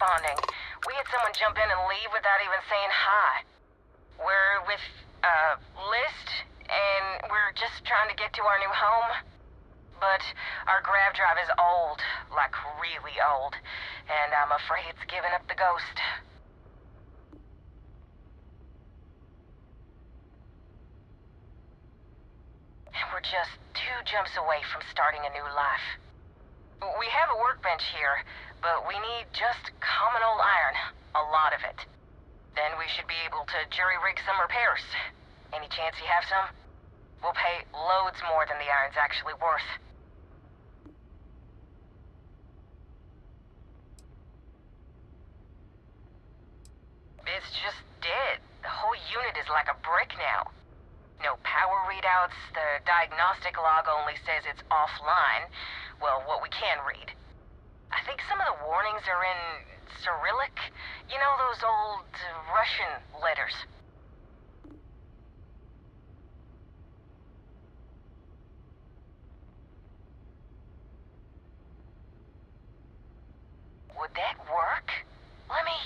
responding. We had someone jump in and leave without even saying hi. We're with, List, and we're just trying to get to our new home. But our grav drive is old, like really old, and I'm afraid it's giving up the ghost. We're just 2 jumps away from starting a new life. We have a workbench here, but we need just common old iron, a lot of it. Then we should be able to jury-rig some repairs. Any chance you have some? We'll pay loads more than the iron's actually worth. It's just dead. The whole unit is like a brick now. No power readouts, the diagnostic log only says it's offline. Well, what we can read. I think some of the warnings are in Cyrillic. You know, those old Russian letters. Would that work? Let me...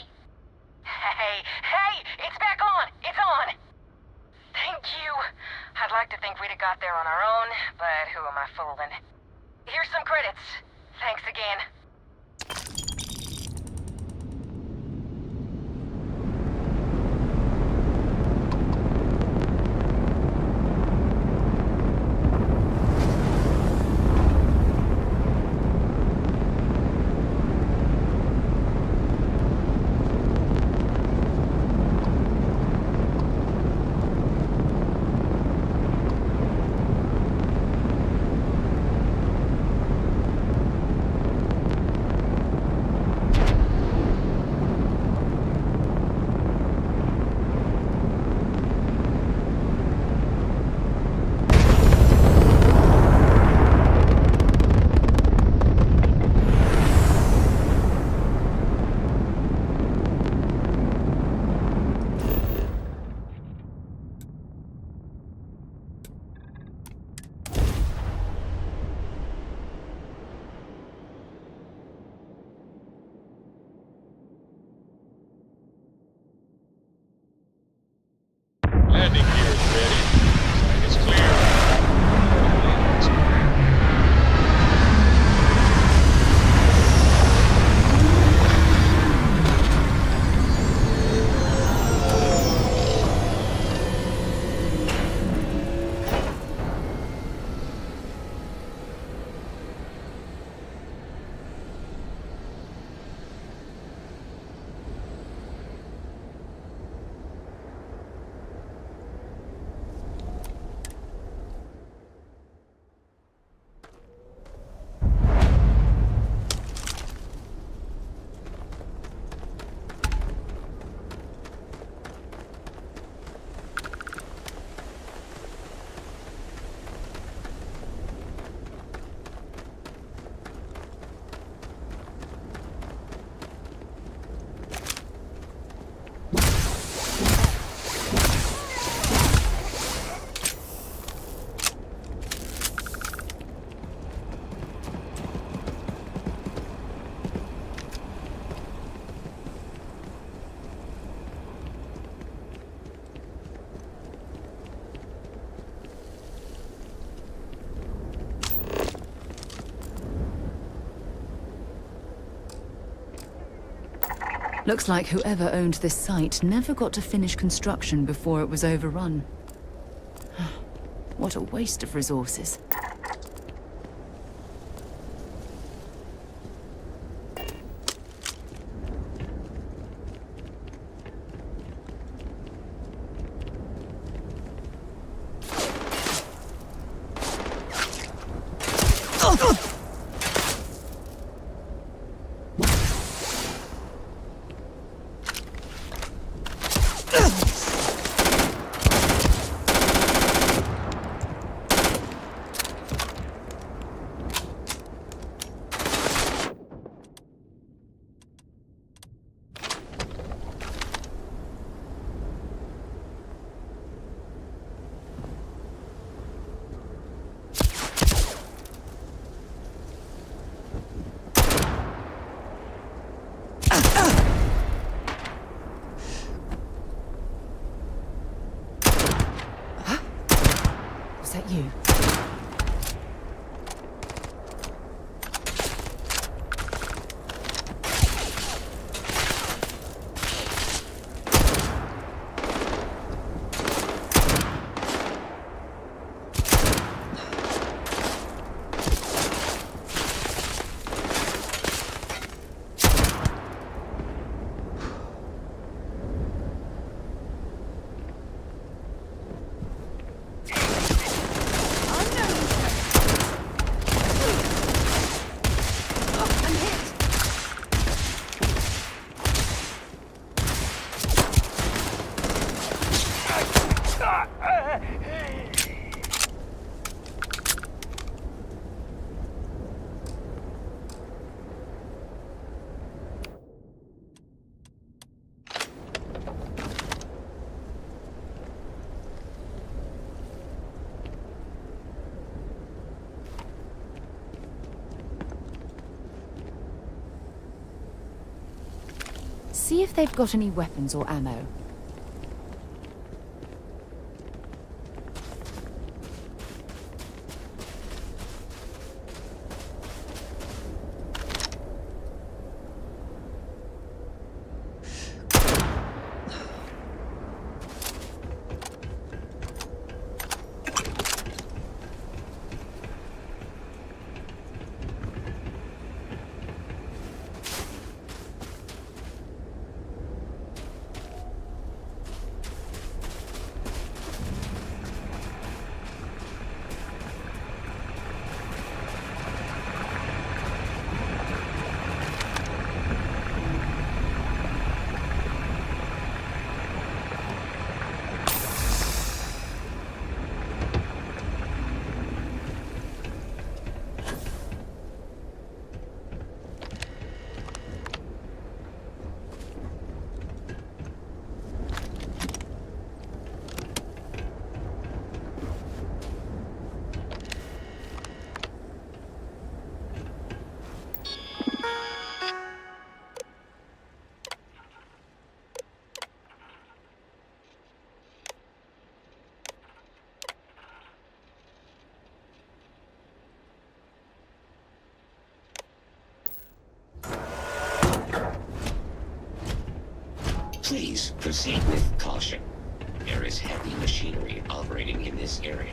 Hey! It's back on! It's on! Thank you. I'd like to think we'd have got there on our own, but who am I fooling? Here's some credits. Thanks again. Landing gear is ready. Site is clear. Looks like whoever owned this site never got to finish construction before it was overrun. What a waste of resources. you. See if they've got any weapons or ammo. Please proceed with caution. There is heavy machinery operating in this area.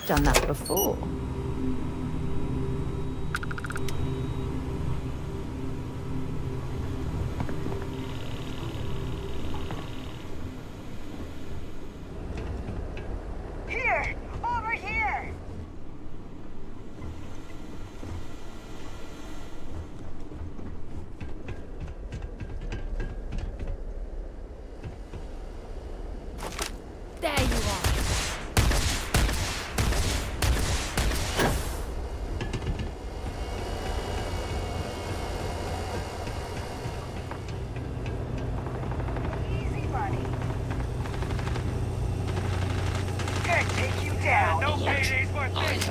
Done that before. Here! Over here!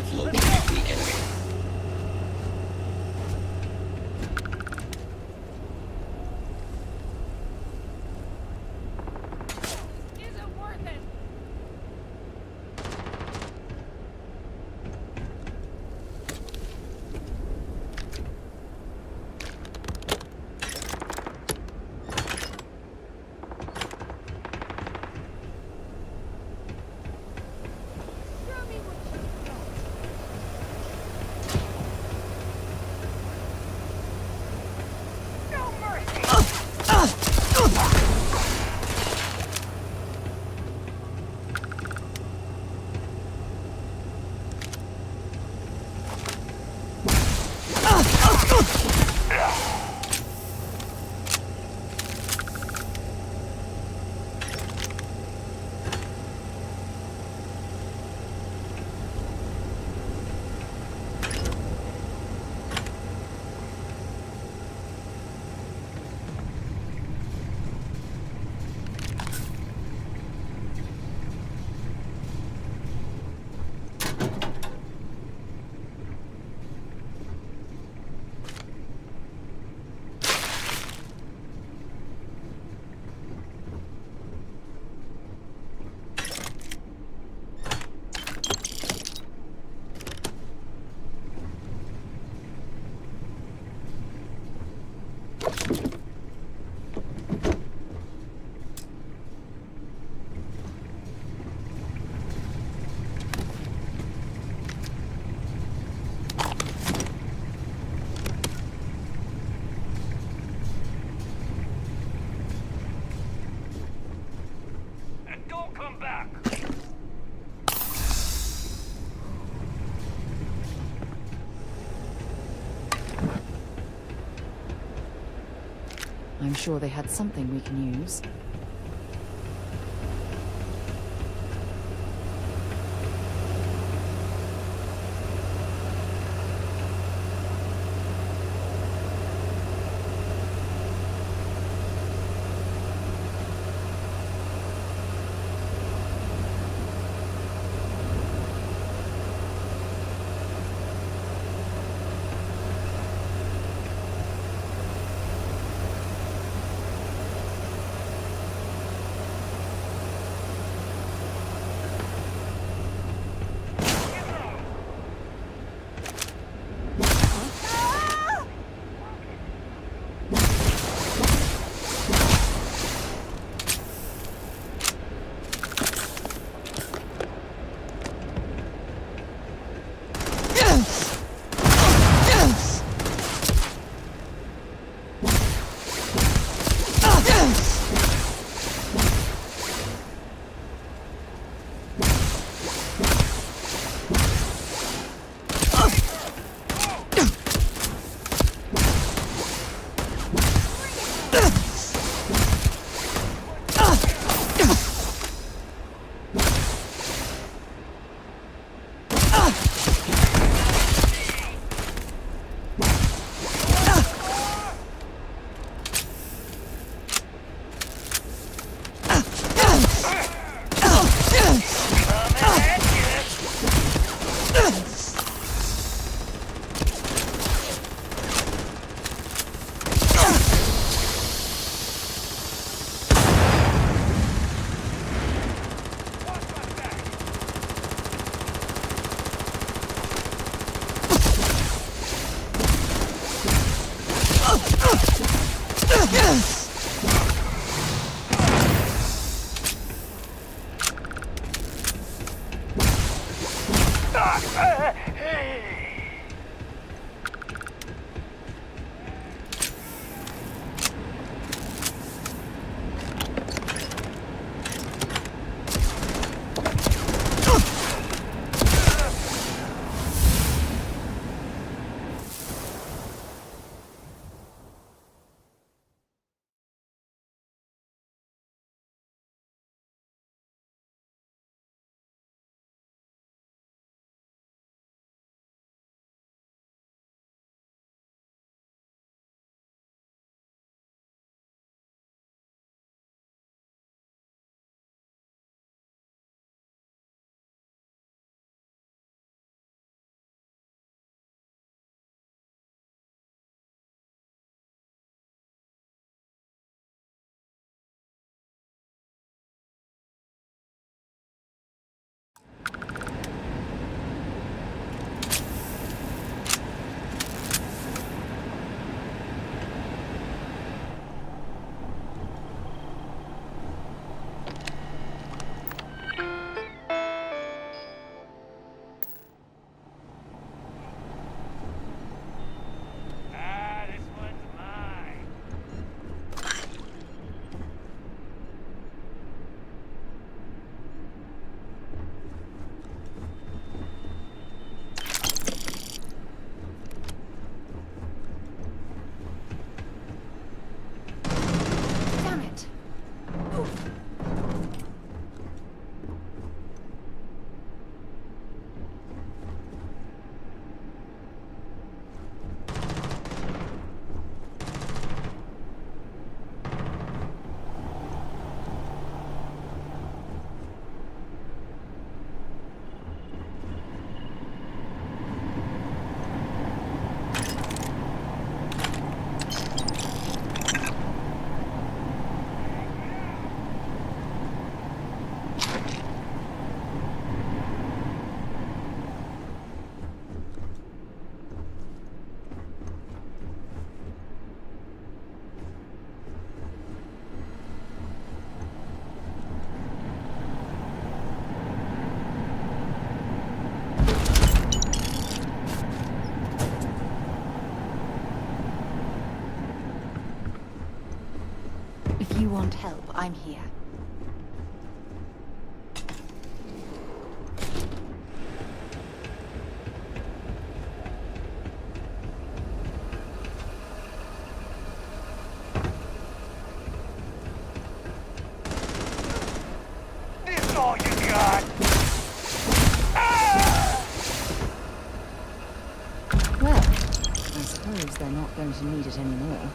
have located the enemy. I'm sure they had something we can use. want help, I'm here. This all you got? Well, I suppose they're not going to need it anymore.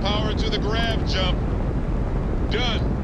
Power to the grav jump. Done.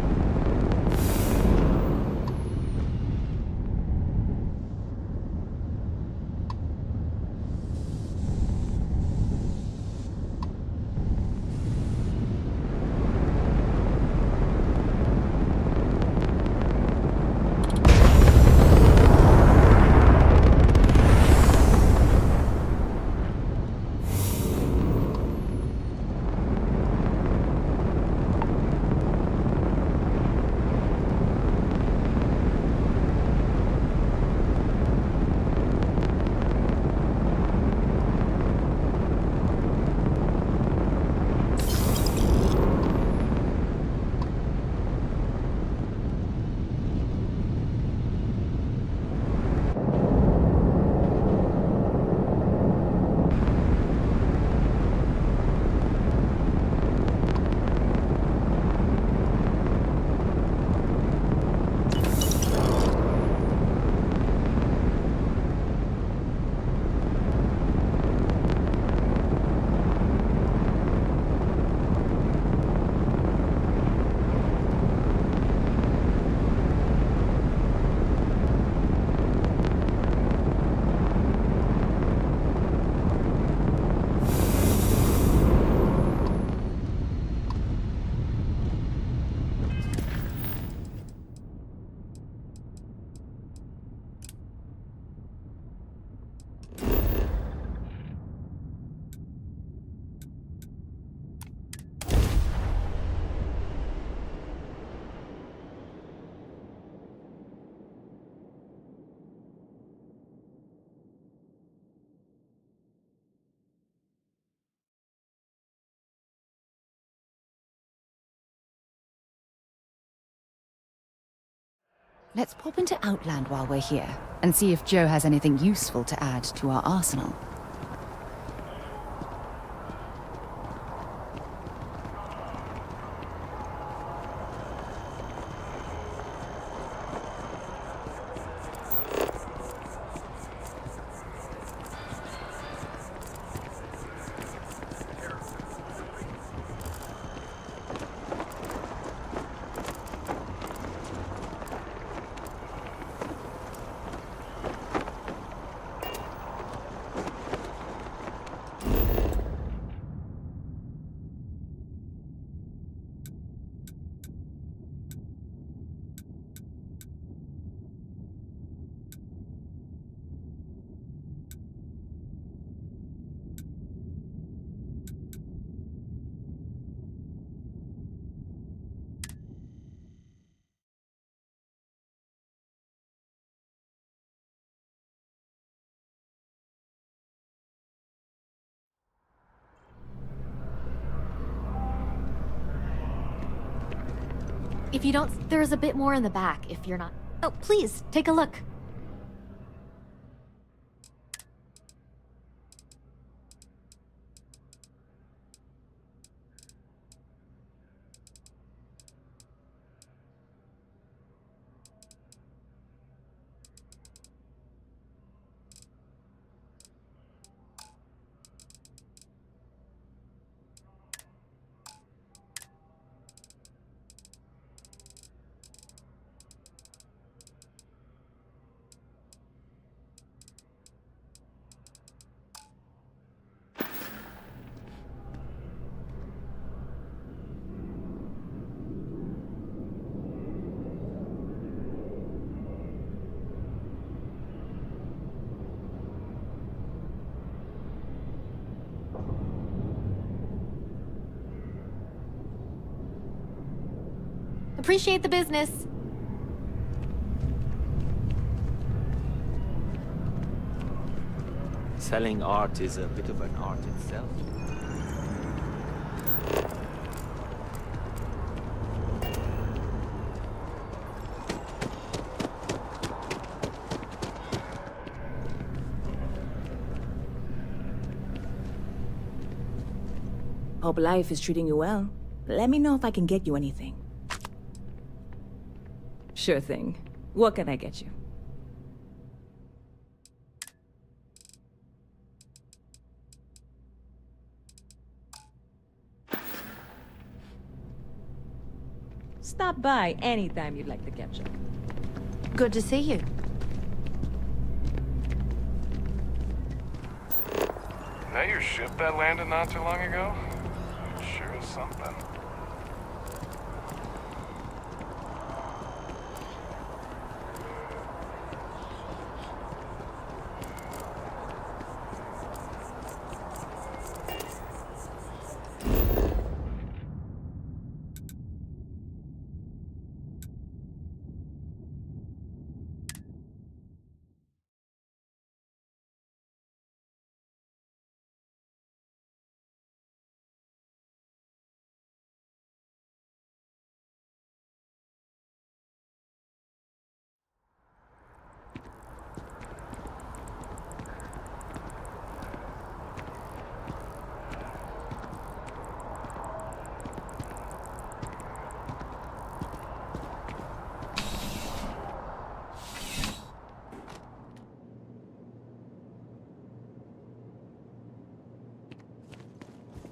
Let's pop into Outland while we're here, and see if Joe has anything useful to add to our arsenal. If you don't, there's a bit more in the back if you're not. Oh, please, take a look. Appreciate the business. Selling art is a bit of an art itself. Hope life is treating you well. Let me know if I can get you anything. Sure thing. What can I get you? stop by anytime you'd like to catch up. Good to see you. That your ship that landed not too long ago? It sure is something.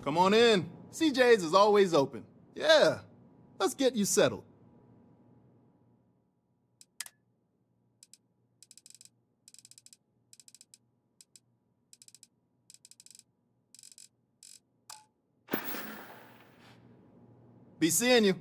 Come on in. CJ's is always open. Yeah, let's get you settled. Be seeing you.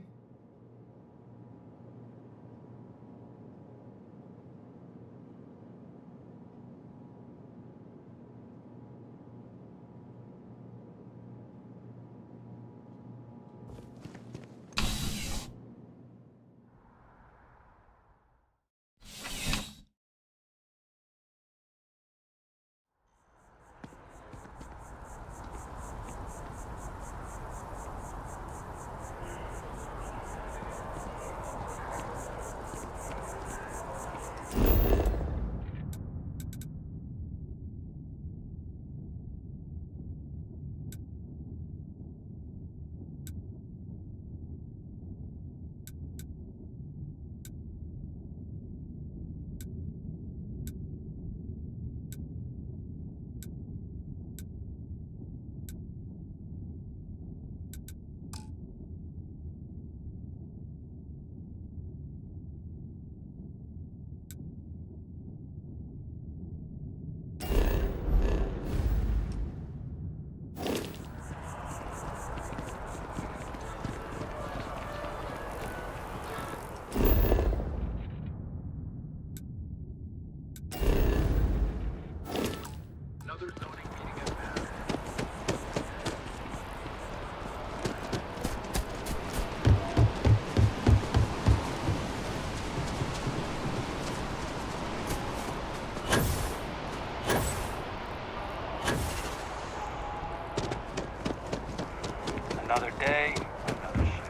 Another day, another shift.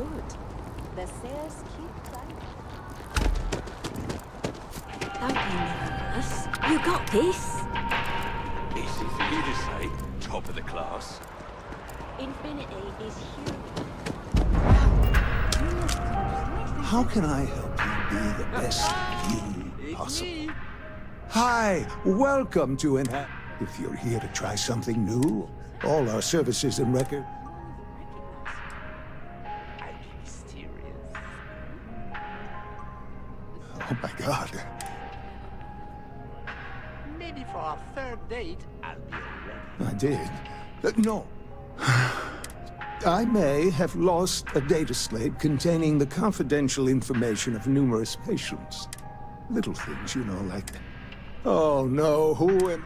good. The sales keep climbing. Don't be nervous. You got this. Easy for you to say, top of the class. Infinity is huge. How can I help you be the best you possible? Hi, welcome to an app. If you're here to try something new, all our services and record. I'd be mysterious. Oh my God. Maybe for our third date, I'll be ready. I did. No. I may have lost a data slate containing the confidential information of numerous patients. Little things, you know, like... Oh no, who am...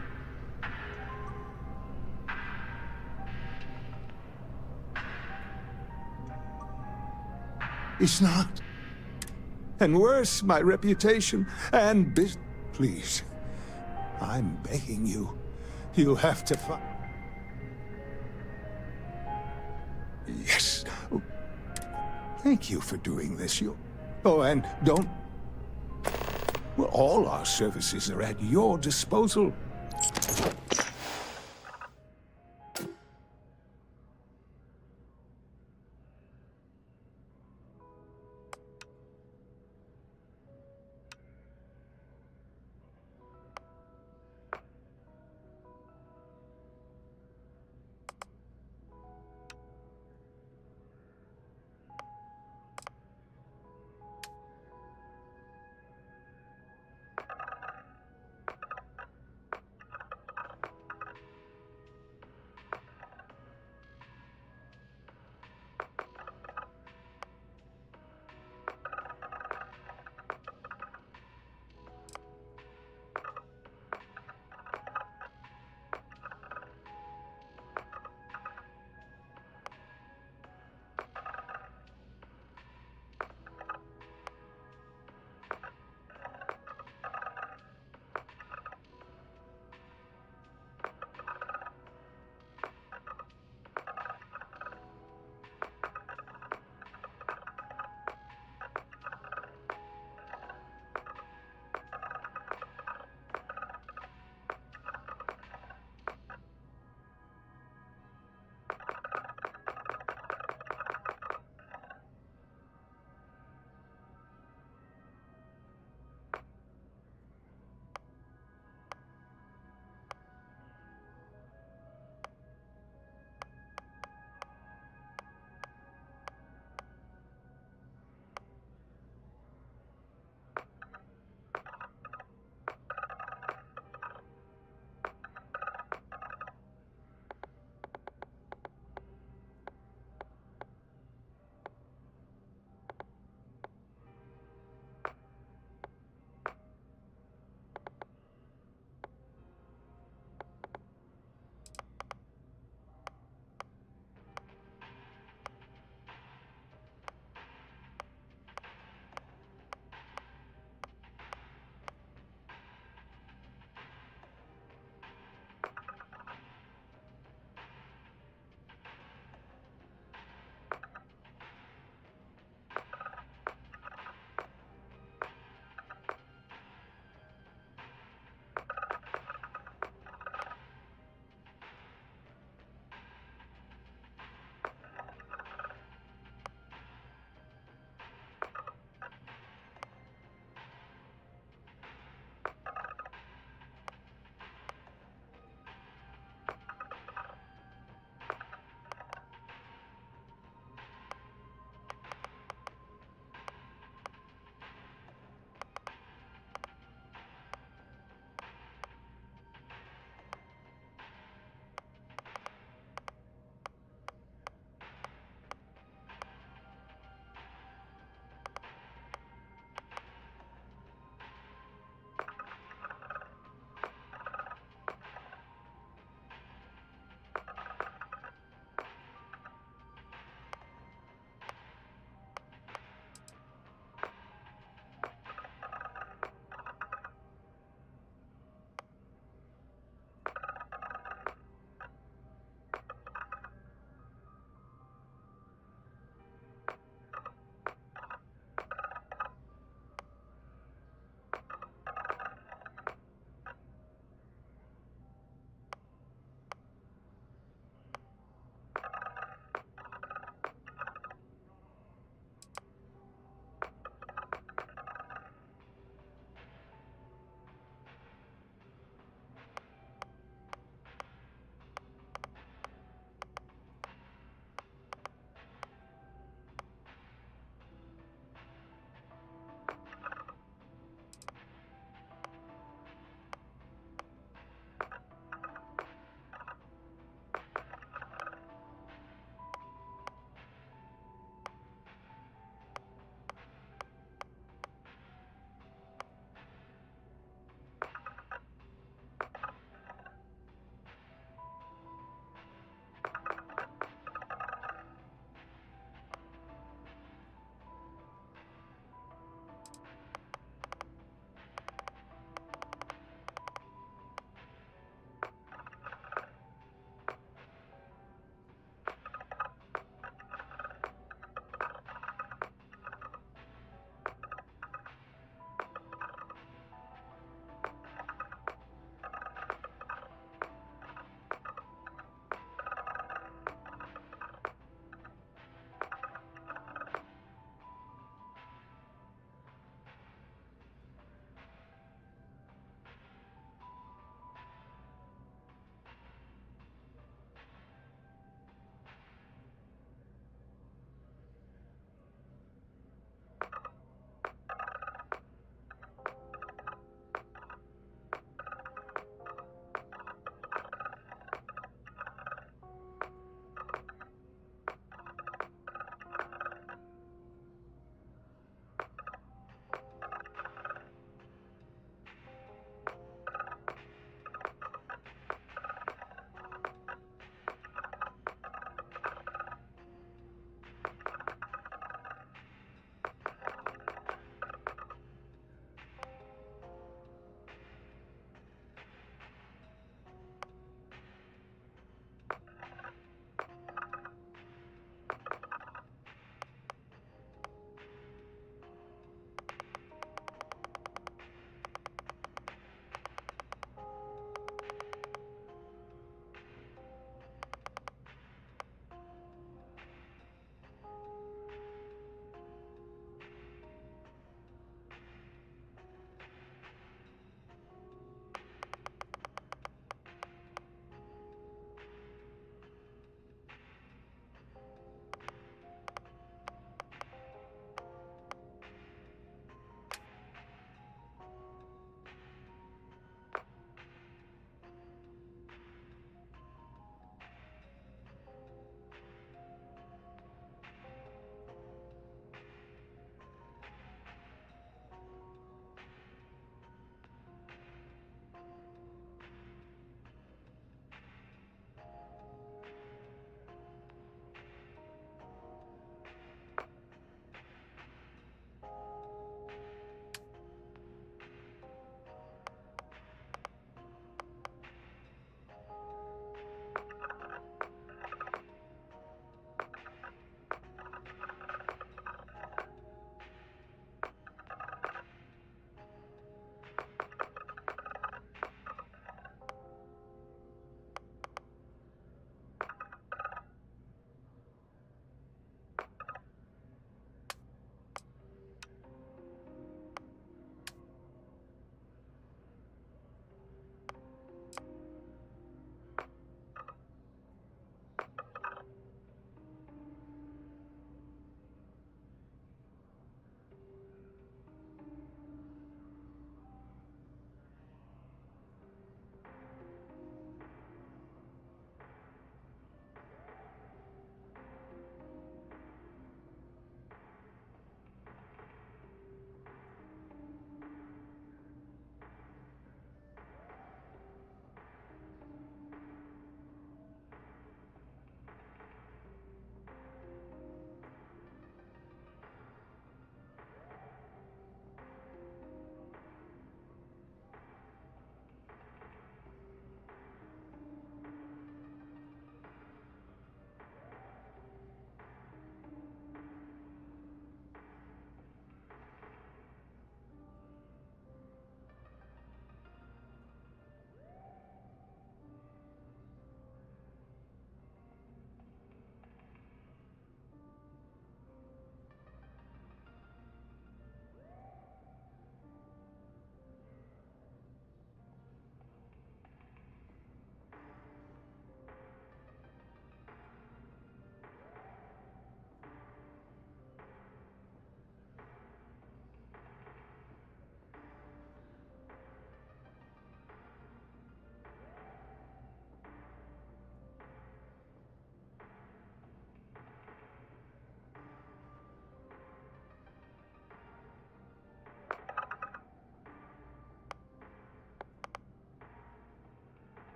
It's not. And worse, my reputation and business. Please, I'm begging you. You'll have to find... Yes. Oh, thank you for doing this. Oh, and don't... Well, all our services are at your disposal.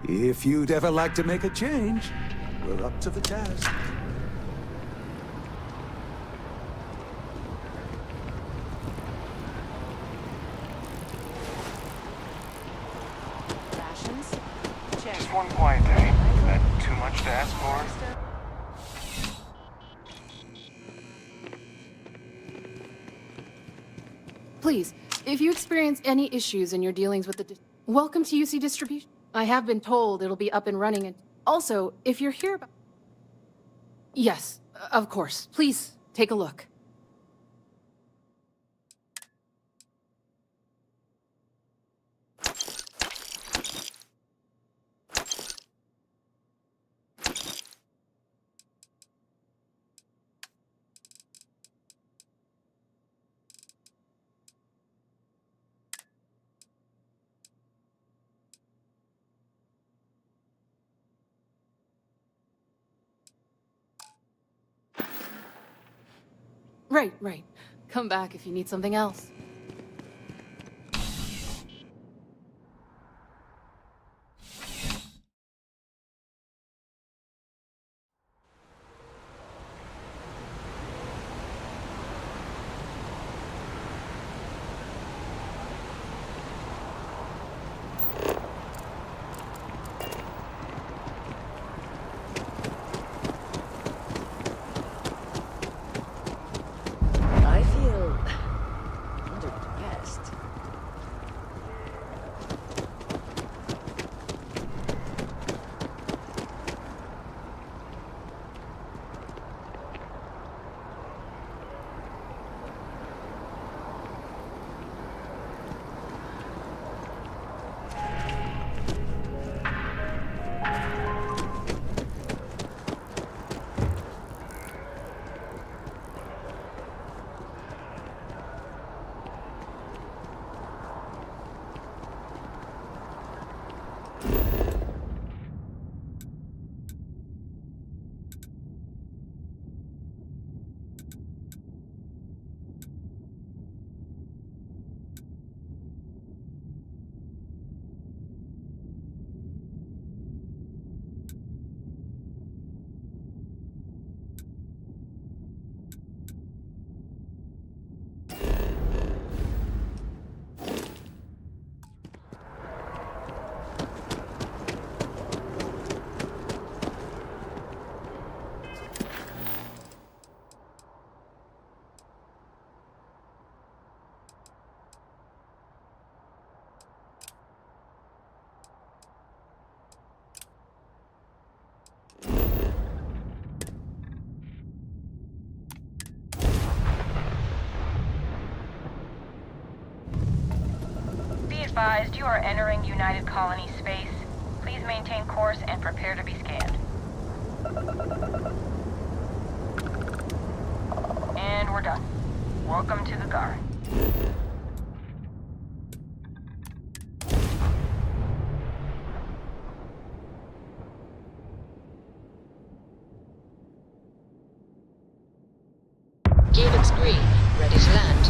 If you'd ever like to make a change, we're up to the task. Rations? Check. Just one quiet day. Is that too much to ask for? Please, if you experience any issues in your dealings with the... Welcome to UC Distribution. I have been told it'll be up and running and... Also, if you're here about... Yes, of course. Please, take a look. Right. Come back if you need something else. I feel underdressed. Advised, you are entering United Colony space. Please maintain course and prepare to be scanned. And we're done. Welcome to the guard. Helix green, ready to land.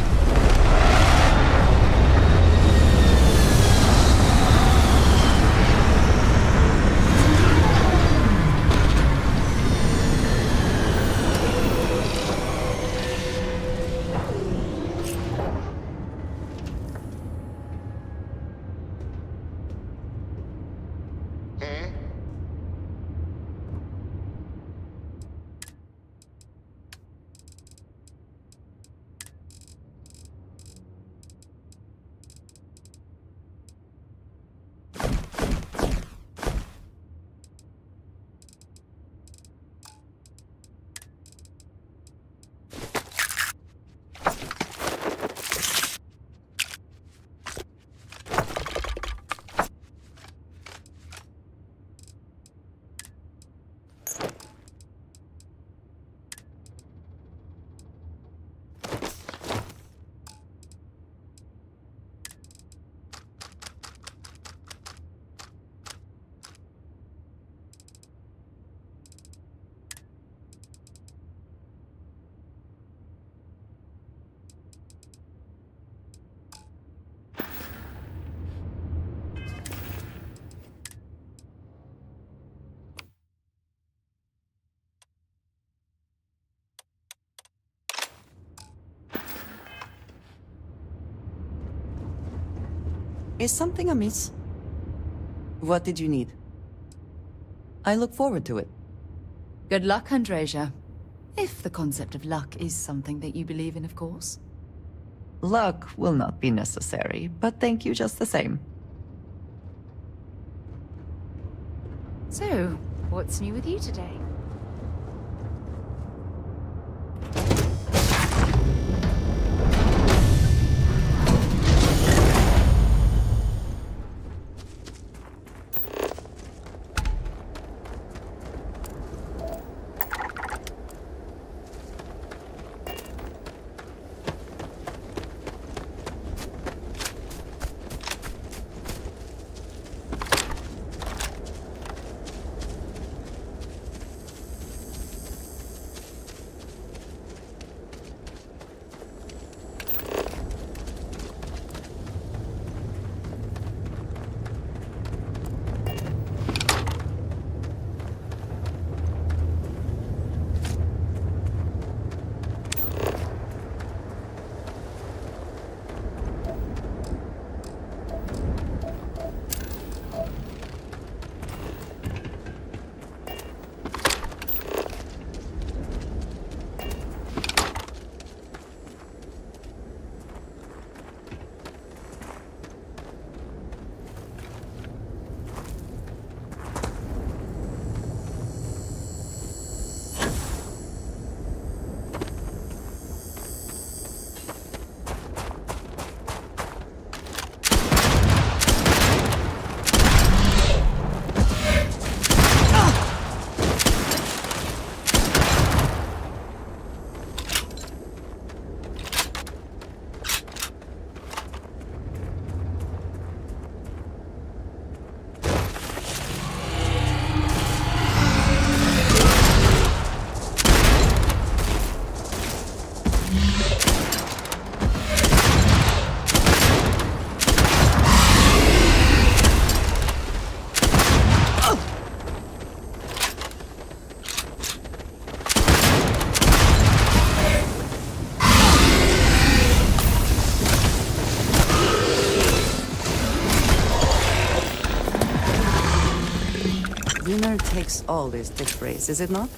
Is something amiss? What did you need? I look forward to it. Good luck, Andrasia. If the concept of luck is something that you believe in, of course. Luck will not be necessary, but thank you just the same. So, what's new with you today? Winner takes all this race, is it not?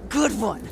Good one!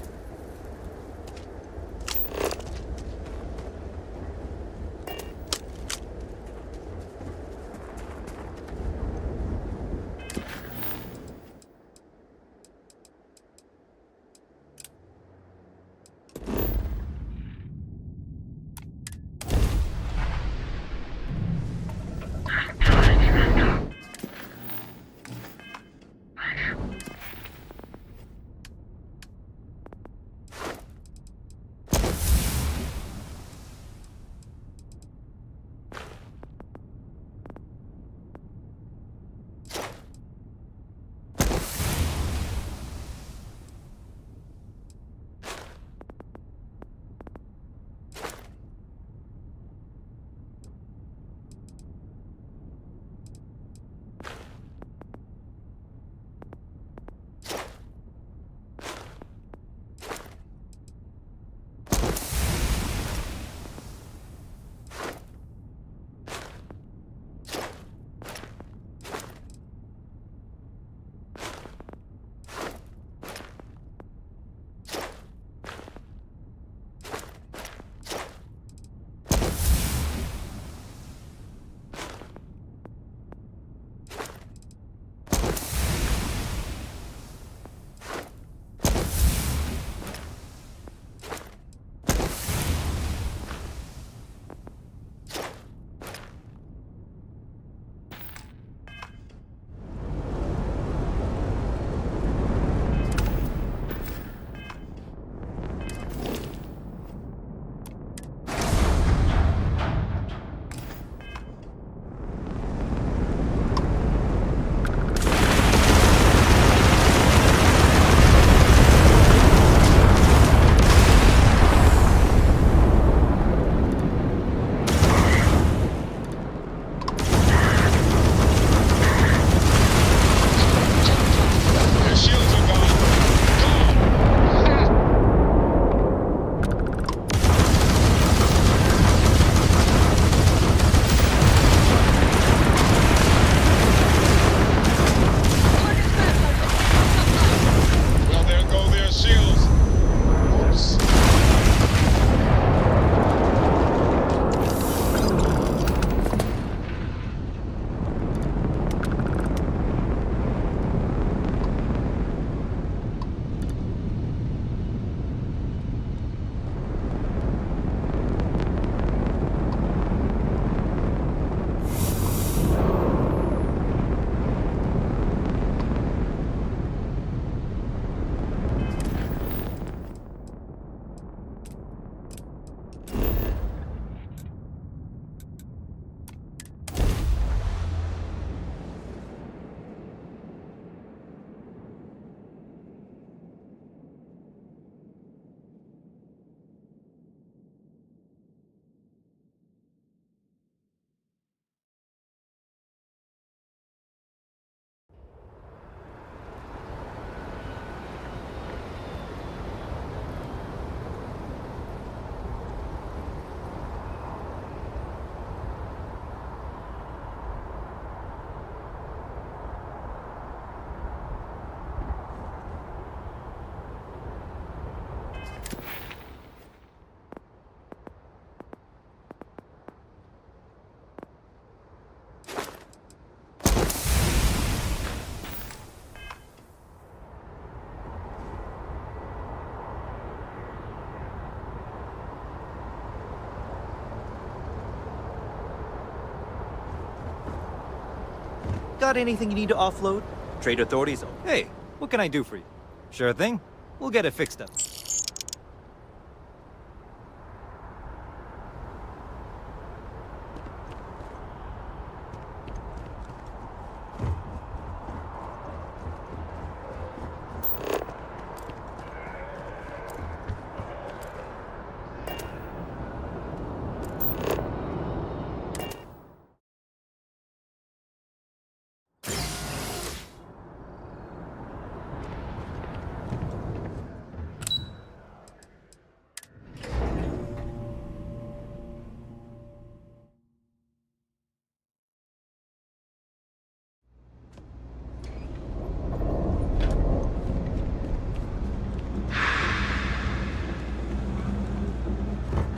Got anything you need to offload? Trade authorities? Hey, what can I do for you? Sure thing. We'll get it fixed up.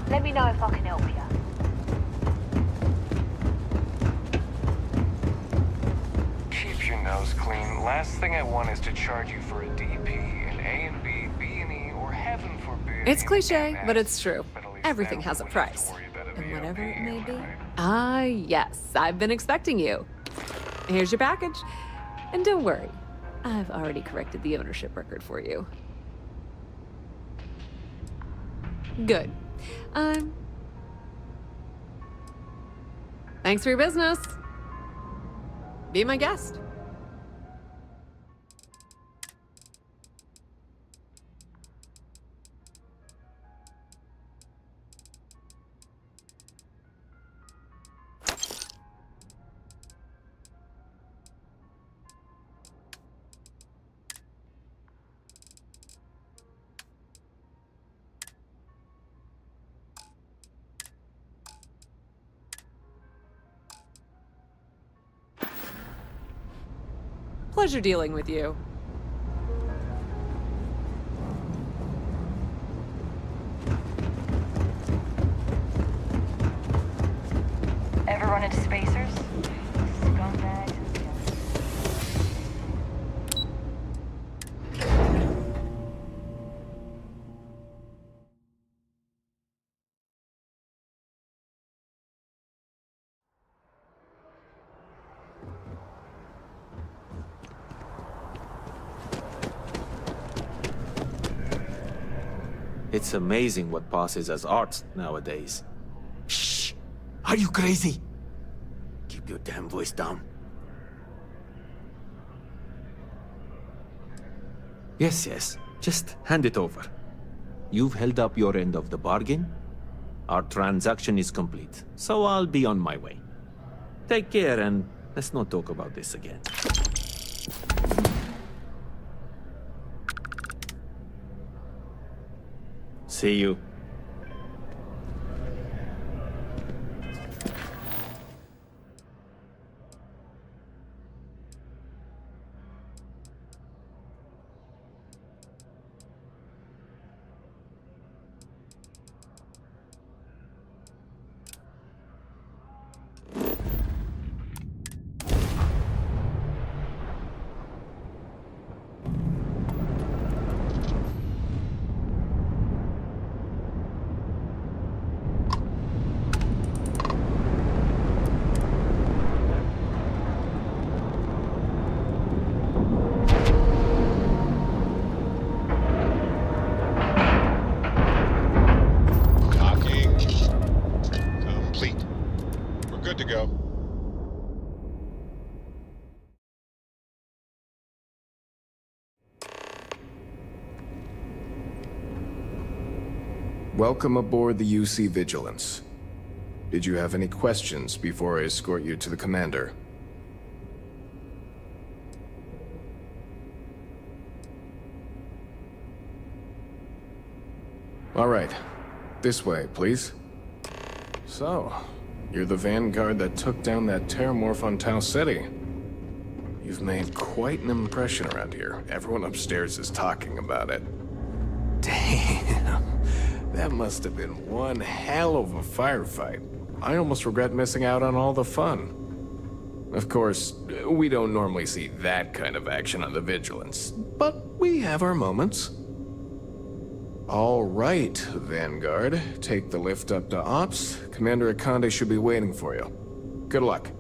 Let me know if I can help you. Keep your nose clean. Last thing I want is to charge you for a DP, an A and B, B and E, or heaven forbid... It's cliche, but it's true. Everything has a price. And whatever it may be. Ah, yes. I've been expecting you. Here's your package. And don't worry. I've already corrected the ownership record for you. Good. Thanks for your business. Be my guest. Pleasure dealing with you. Ever run into spacers? Scumbags. It's amazing what passes as art nowadays. Shh! Are you crazy? Keep your damn voice down. Yes. Just hand it over. You've held up your end of the bargain. Our transaction is complete, so I'll be on my way. Take care and let's not talk about this again. See you. Good to go. Welcome aboard the UC Vigilance. Did you have any questions before I escort you to the commander? All right. This way, please. So, you're the vanguard that took down that terramorph on Tau Ceti. You've made quite an impression around here. Everyone upstairs is talking about it. Damn. That must have been one hell of a firefight. I almost regret missing out on all the fun. Of course, we don't normally see that kind of action on the Vigilance, but we have our moments. All right, Vanguard. Take the lift up to Ops. Commander Akande should be waiting for you. Good luck.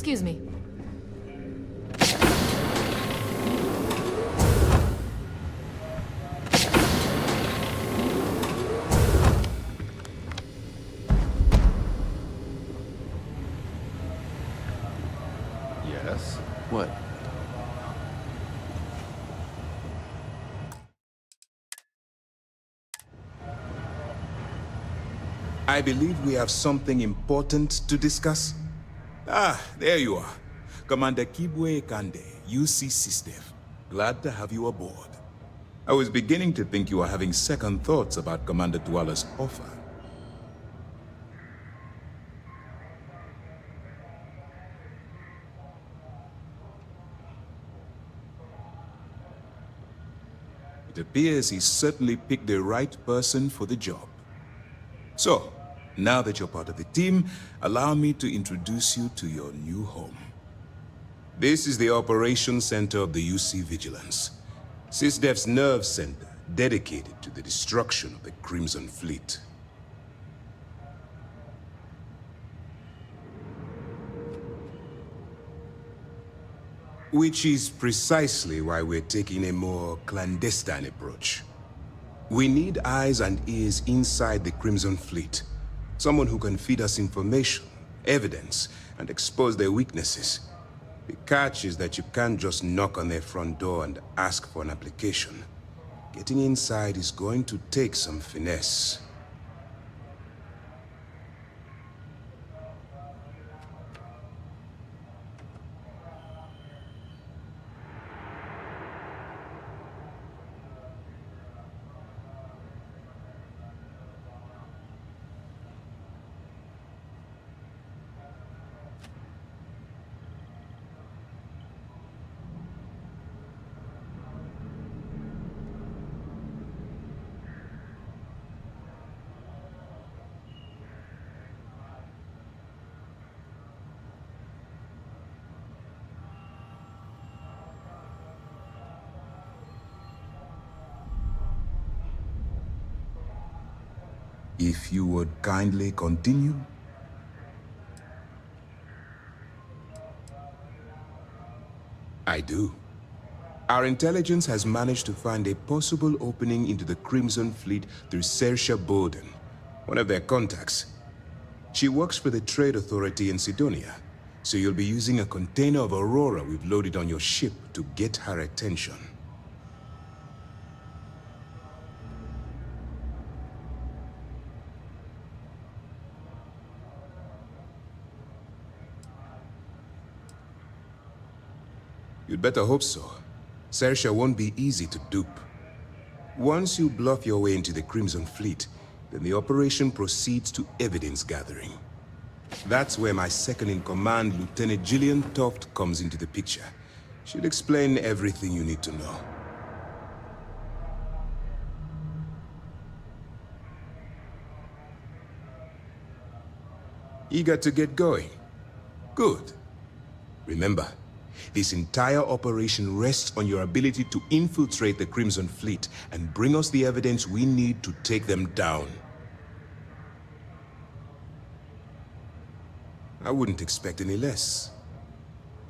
Excuse me. Yes? What? I believe we have something important to discuss. Ah, there you are. Commander Kibwe Kande, UC SysDev. Glad to have you aboard. I was beginning to think you were having second thoughts about Commander Tuala's offer. It appears he certainly picked the right person for the job. So, now that you're part of the team, allow me to introduce you to your new home. This is the Operations Center of the UC Vigilance, SysDev's nerve center dedicated to the destruction of the Crimson Fleet. Which is precisely why we're taking a more clandestine approach. We need eyes and ears inside the Crimson Fleet. Someone who can feed us information, evidence, and expose their weaknesses. The catch is that you can't just knock on their front door and ask for an application. Getting inside is going to take some finesse. If you would kindly continue. I do. Our intelligence has managed to find a possible opening into the Crimson Fleet through Saoirse Bowden, one of their contacts. She works for the Trade Authority in Sidonia, so you'll be using a container of Aurora we've loaded on your ship to get her attention. You'd better hope so. Saoirse won't be easy to dupe. Once you bluff your way into the Crimson Fleet, then the operation proceeds to evidence gathering. That's where my second-in-command, Lieutenant Gillian Toft, comes into the picture. She'll explain everything you need to know. Eager to get going? Good. Remember, this entire operation rests on your ability to infiltrate the Crimson Fleet and bring us the evidence we need to take them down. I wouldn't expect any less.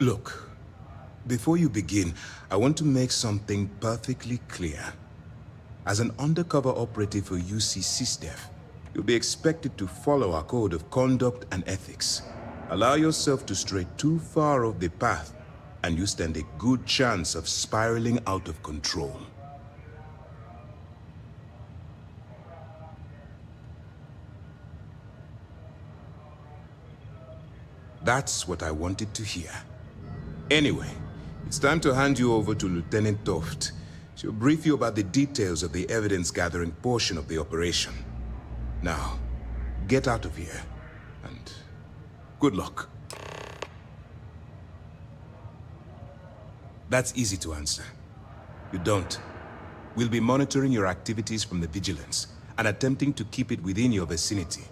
Look, before you begin, I want to make something perfectly clear. As an undercover operative for UC SysDev, you'll be expected to follow our code of conduct and ethics. Allow yourself to stray too far off the path, and you stand a good chance of spiraling out of control. That's what I wanted to hear. Anyway, it's time to hand you over to Lieutenant Toft. She'll brief you about the details of the evidence-gathering portion of the operation. Now, get out of here, and good luck. That's easy to answer. You don't. We'll be monitoring your activities from the Vigilance and attempting to keep it within your vicinity.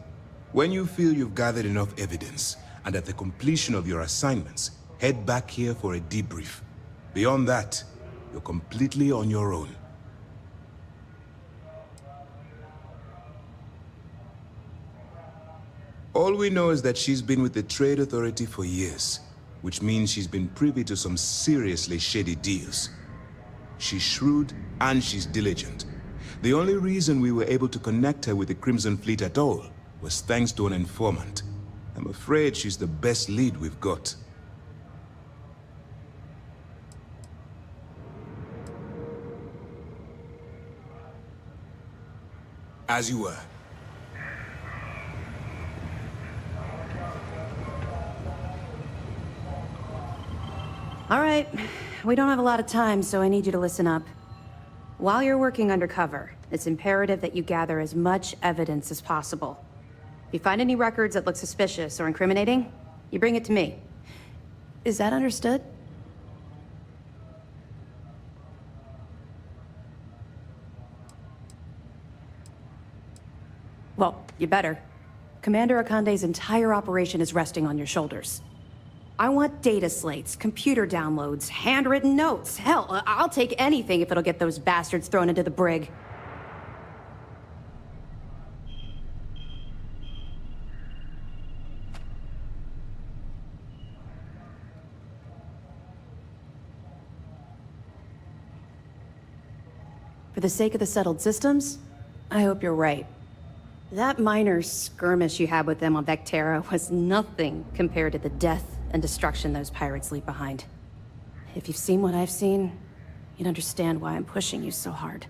When you feel you've gathered enough evidence, and at the completion of your assignments, head back here for a debrief. Beyond that, you're completely on your own. All we know is that she's been with the Trade Authority for years. which means she's been privy to some seriously shady deals. She's shrewd and she's diligent. The only reason we were able to connect her with the Crimson Fleet at all was thanks to an informant. I'm afraid she's the best lead we've got. As you were. All right. We don't have a lot of time, so I need you to listen up. While you're working undercover, it's imperative that you gather as much evidence as possible. If you find any records that look suspicious or incriminating, you bring it to me. Is that understood? Well, you better. Commander Akande's entire operation is resting on your shoulders. I want data slates, computer downloads, handwritten notes. Hell, I'll take anything if it'll get those bastards thrown into the brig. For the sake of the settled systems, I hope you're right. That minor skirmish you had with them on Vectera was nothing compared to the death and destruction those pirates leave behind. If you've seen what I've seen, you'd understand why I'm pushing you so hard.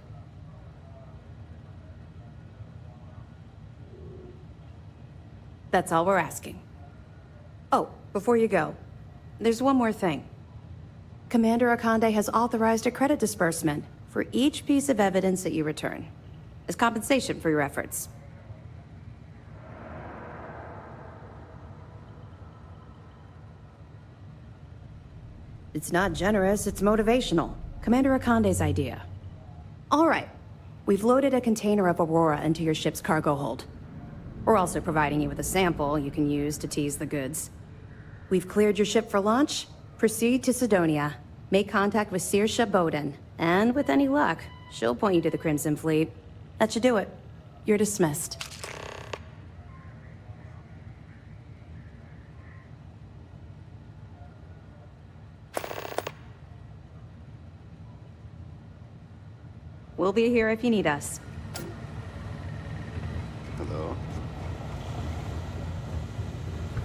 That's all we're asking. Oh, before you go, there's one more thing. Commander Akande has authorized a credit disbursement for each piece of evidence that you return, as compensation for your efforts. It's not generous, it's motivational. Commander Akande's idea. All right. We've loaded a container of Aurora into your ship's cargo hold. We're also providing you with a sample you can use to tease the goods. We've cleared your ship for launch. Proceed to Sidonia. Make contact with Saoirse Bowden. And with any luck, she'll point you to the Crimson Fleet. That should do it. You're dismissed. We'll be here if you need us. Hello.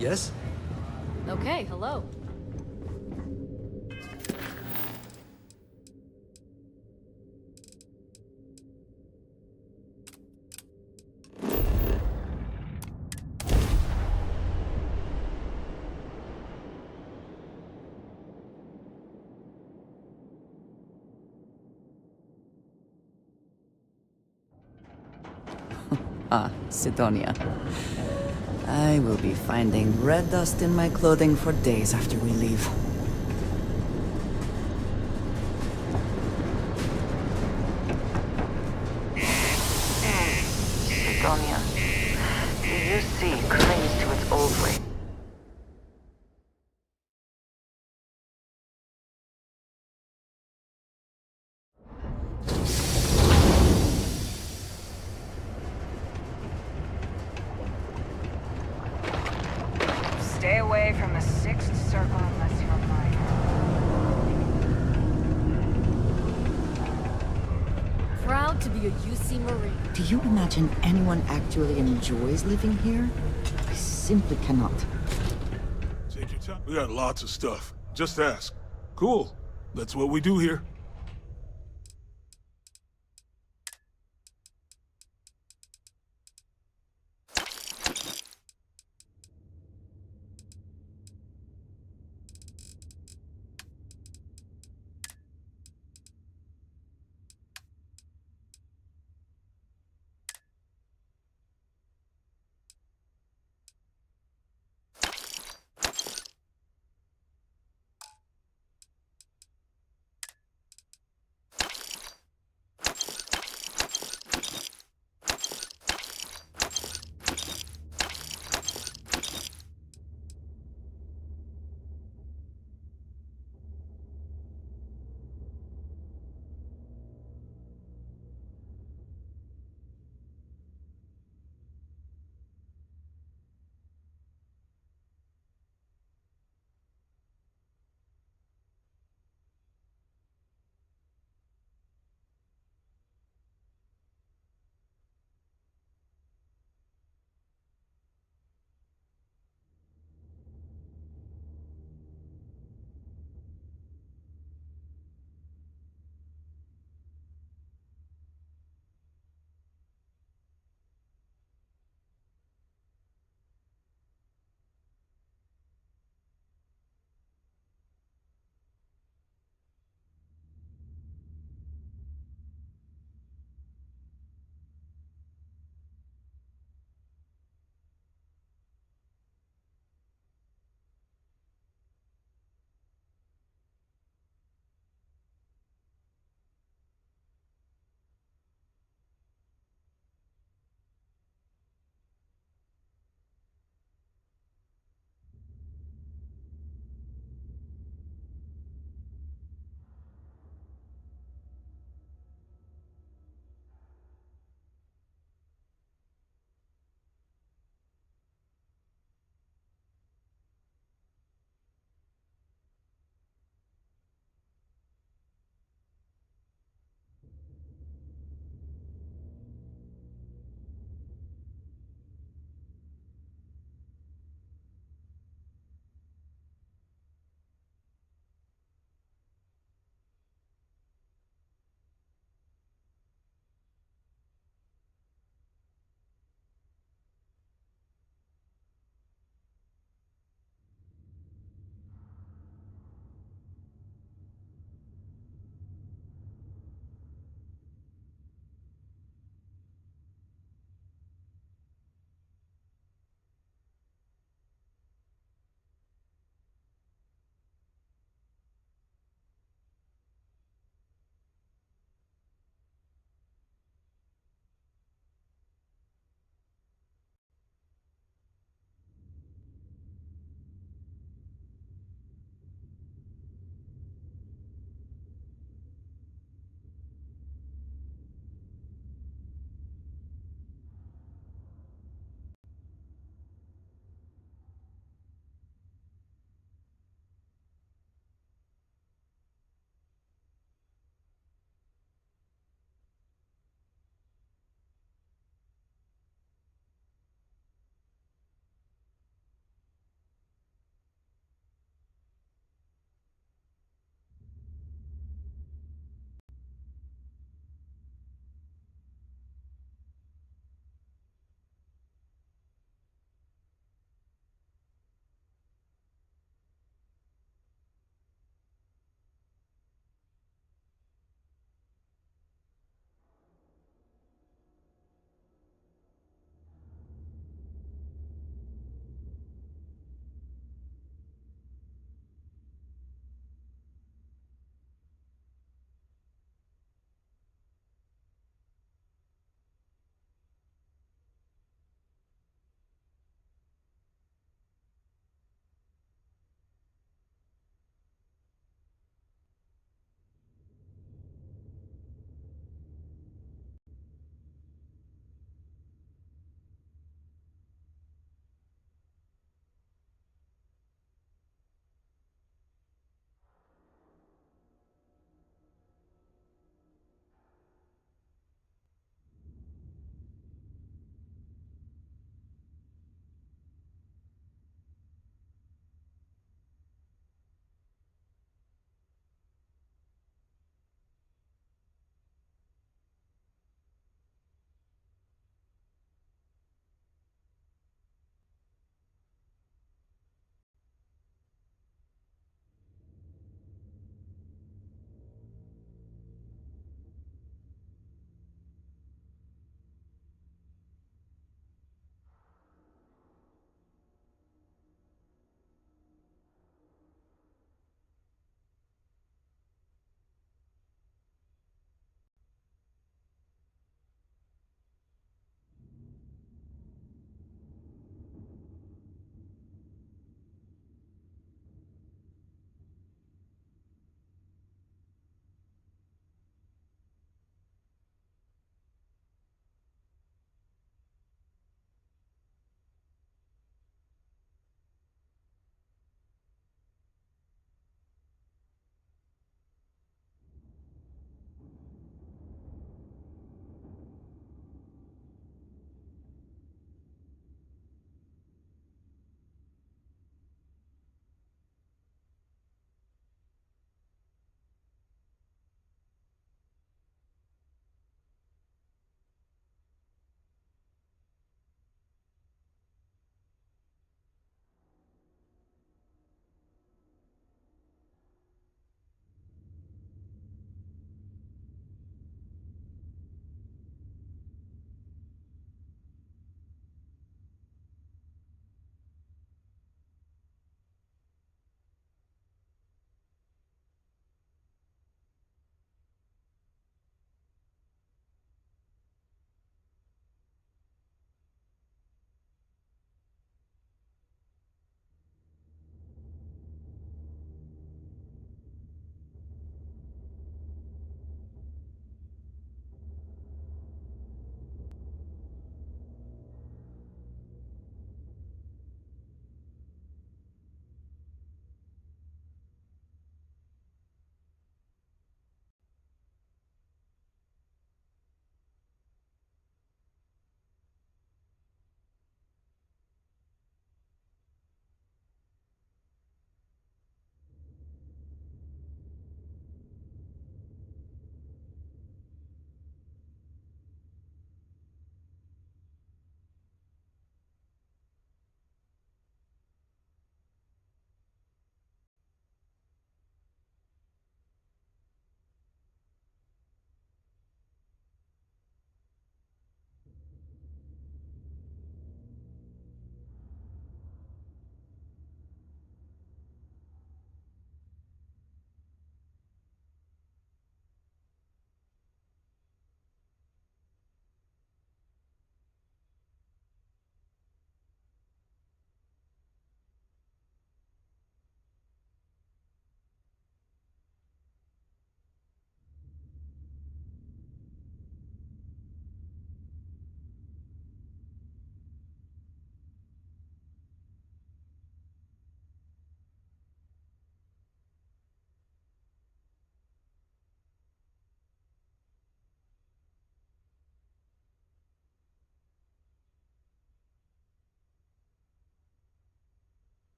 Yes? Okay, hello. Ah, Sidonia. I will be finding red dust in my clothing for days after we leave. Sidonia, the UC clings to its old way. Stay away from the sixth circle unless you're mine. Proud to be a UC Marine. Do you imagine anyone actually enjoys living here? I simply cannot. Take your time. We got lots of stuff. Just ask. Cool. That's what we do here.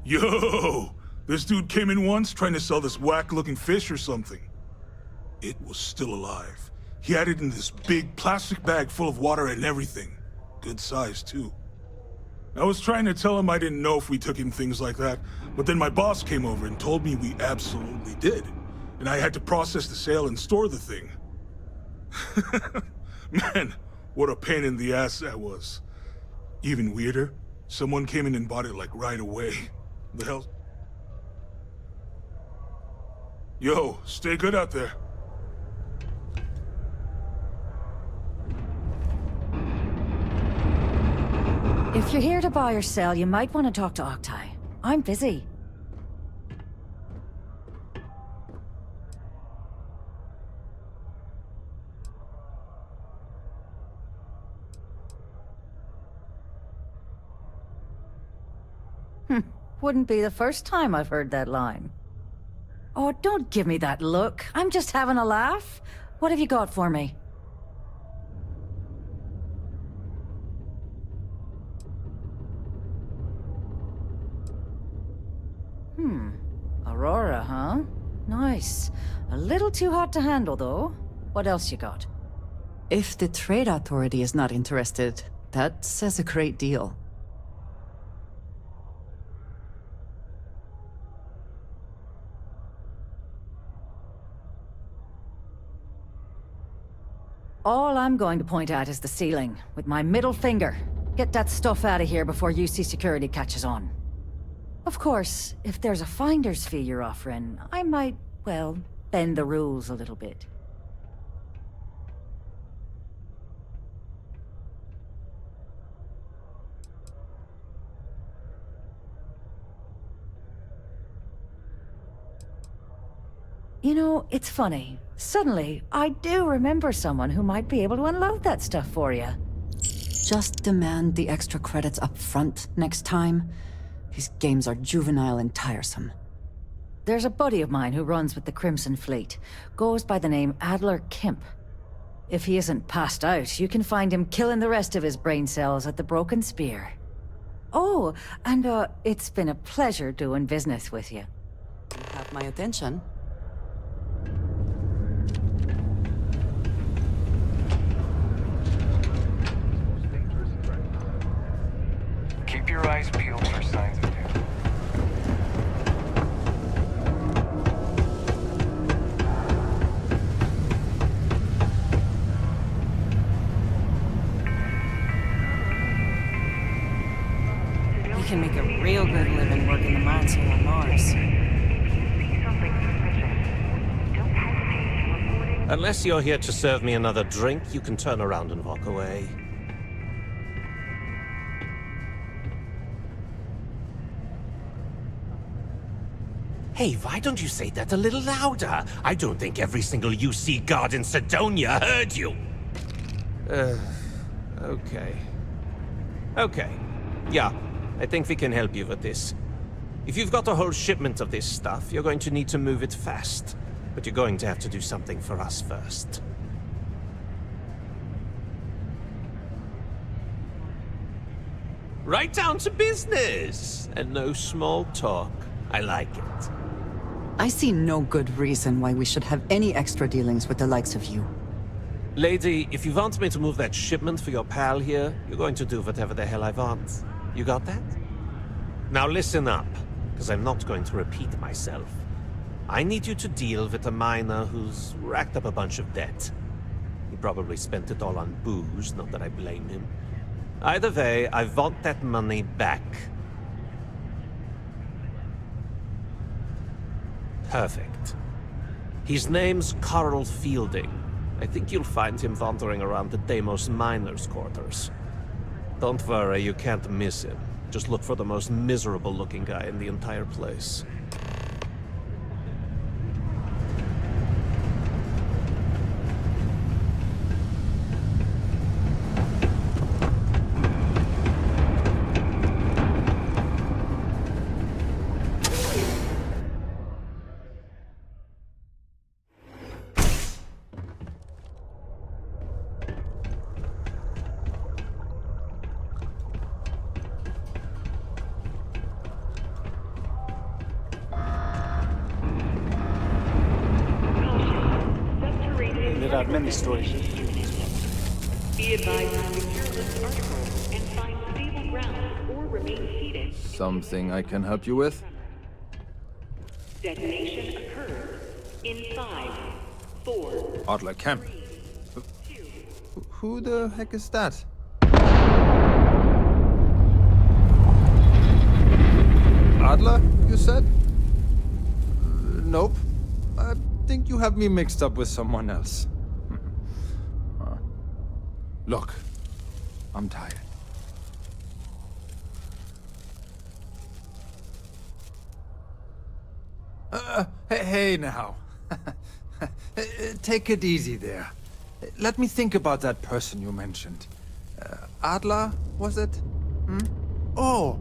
Yo! This dude came in once trying to sell this whack-looking fish or something. It was still alive. He had it in this big plastic bag full of water and everything. Good size, too. I was trying to tell him I didn't know if we took in things like that, but then my boss came over and told me we absolutely did. And I had to process the sale and store the thing. Man, what a pain in the ass that was. Even weirder, someone came in and bought it like right away. The hell? Yo, stay good out there. If you're here to buy or sell, you might want to talk to Octai. I'm busy. Wouldn't be the first time I've heard that line. Oh, don't give me that look. I'm just having a laugh. What have you got for me? Aurora, huh? Nice. A little too hot to handle, though. What else you got? If the Trade Authority is not interested, that says a great deal. All I'm going to point at is the ceiling, with my middle finger. Get that stuff out of here before UC security catches on. Of course, if there's a finder's fee you're offering, I might, well, bend the rules a little bit. You know, it's funny. Suddenly, I do remember someone who might be able to unload that stuff for you. Just demand the extra credits up front next time. These games are juvenile and tiresome. There's a buddy of mine who runs with the Crimson Fleet. Goes by the name Adler Kemp. If he isn't passed out, you can find him killing the rest of his brain cells at the Broken Spear. Oh, and it's been a pleasure doing business with you. You have my attention. Keep your eyes peeled for signs of danger. You can make a real good living working the mines here on Mars. Unless you're here to serve me another drink, you can turn around and walk away. Hey, why don't you say that a little louder? I don't think every single UC guard in Sidonia heard you. Okay. Okay. Yeah, I think we can help you with this. If you've got a whole shipment of this stuff, you're going to need to move it fast. But you're going to have to do something for us first. Right down to business! And no small talk. I like it. I see no good reason why we should have any extra dealings with the likes of you. Lady, if you want me to move that shipment for your pal here, you're going to do whatever the hell I want. You got that? Now listen up, because I'm not going to repeat myself. I need you to deal with a miner who's racked up a bunch of debt. He probably spent it all on booze, not that I blame him. Either way, I want that money back. Perfect. His name's Carl Fielding. I think you'll find him wandering around the Deimos miners' quarters. Don't worry, you can't miss him. Just look for the most miserable-looking guy in the entire place. out many stories. Be advised to secure this article and find stable ground or remain seated. Something I can help you with? Detonation occurs in 5, 4. Adler Kemp. Who the heck is that? Adler, you said? Nope. I think you have me mixed up with someone else. Look, I'm tired. Hey now. Take it easy there. Let me think about that person you mentioned. Adler, was it? Oh,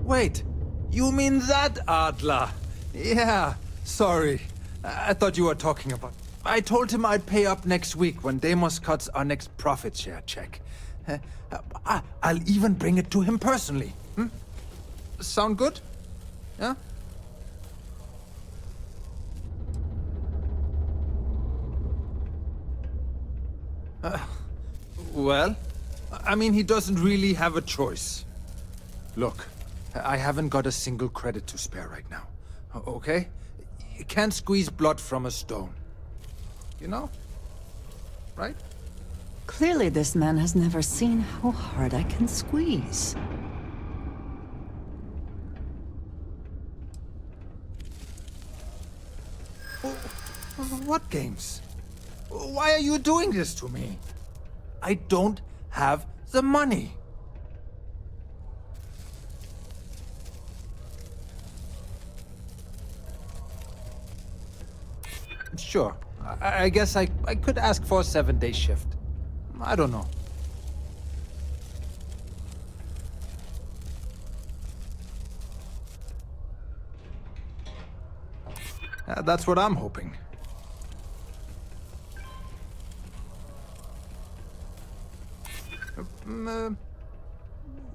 wait. You mean that Adler? Yeah, sorry. I thought you were talking about... I told him I'd pay up next week when Deimos cuts our next profit share check. I'll even bring it to him personally. Sound good? Yeah? Well, I mean, he doesn't really have a choice. Look, I haven't got a single credit to spare right now, okay? You can't squeeze blood from a stone. You know? Right? Clearly this man has never seen how hard I can squeeze. What games? Why are you doing this to me? I don't have the money. Sure. I guess I could ask for a 7-day shift. I don't know. That's what I'm hoping.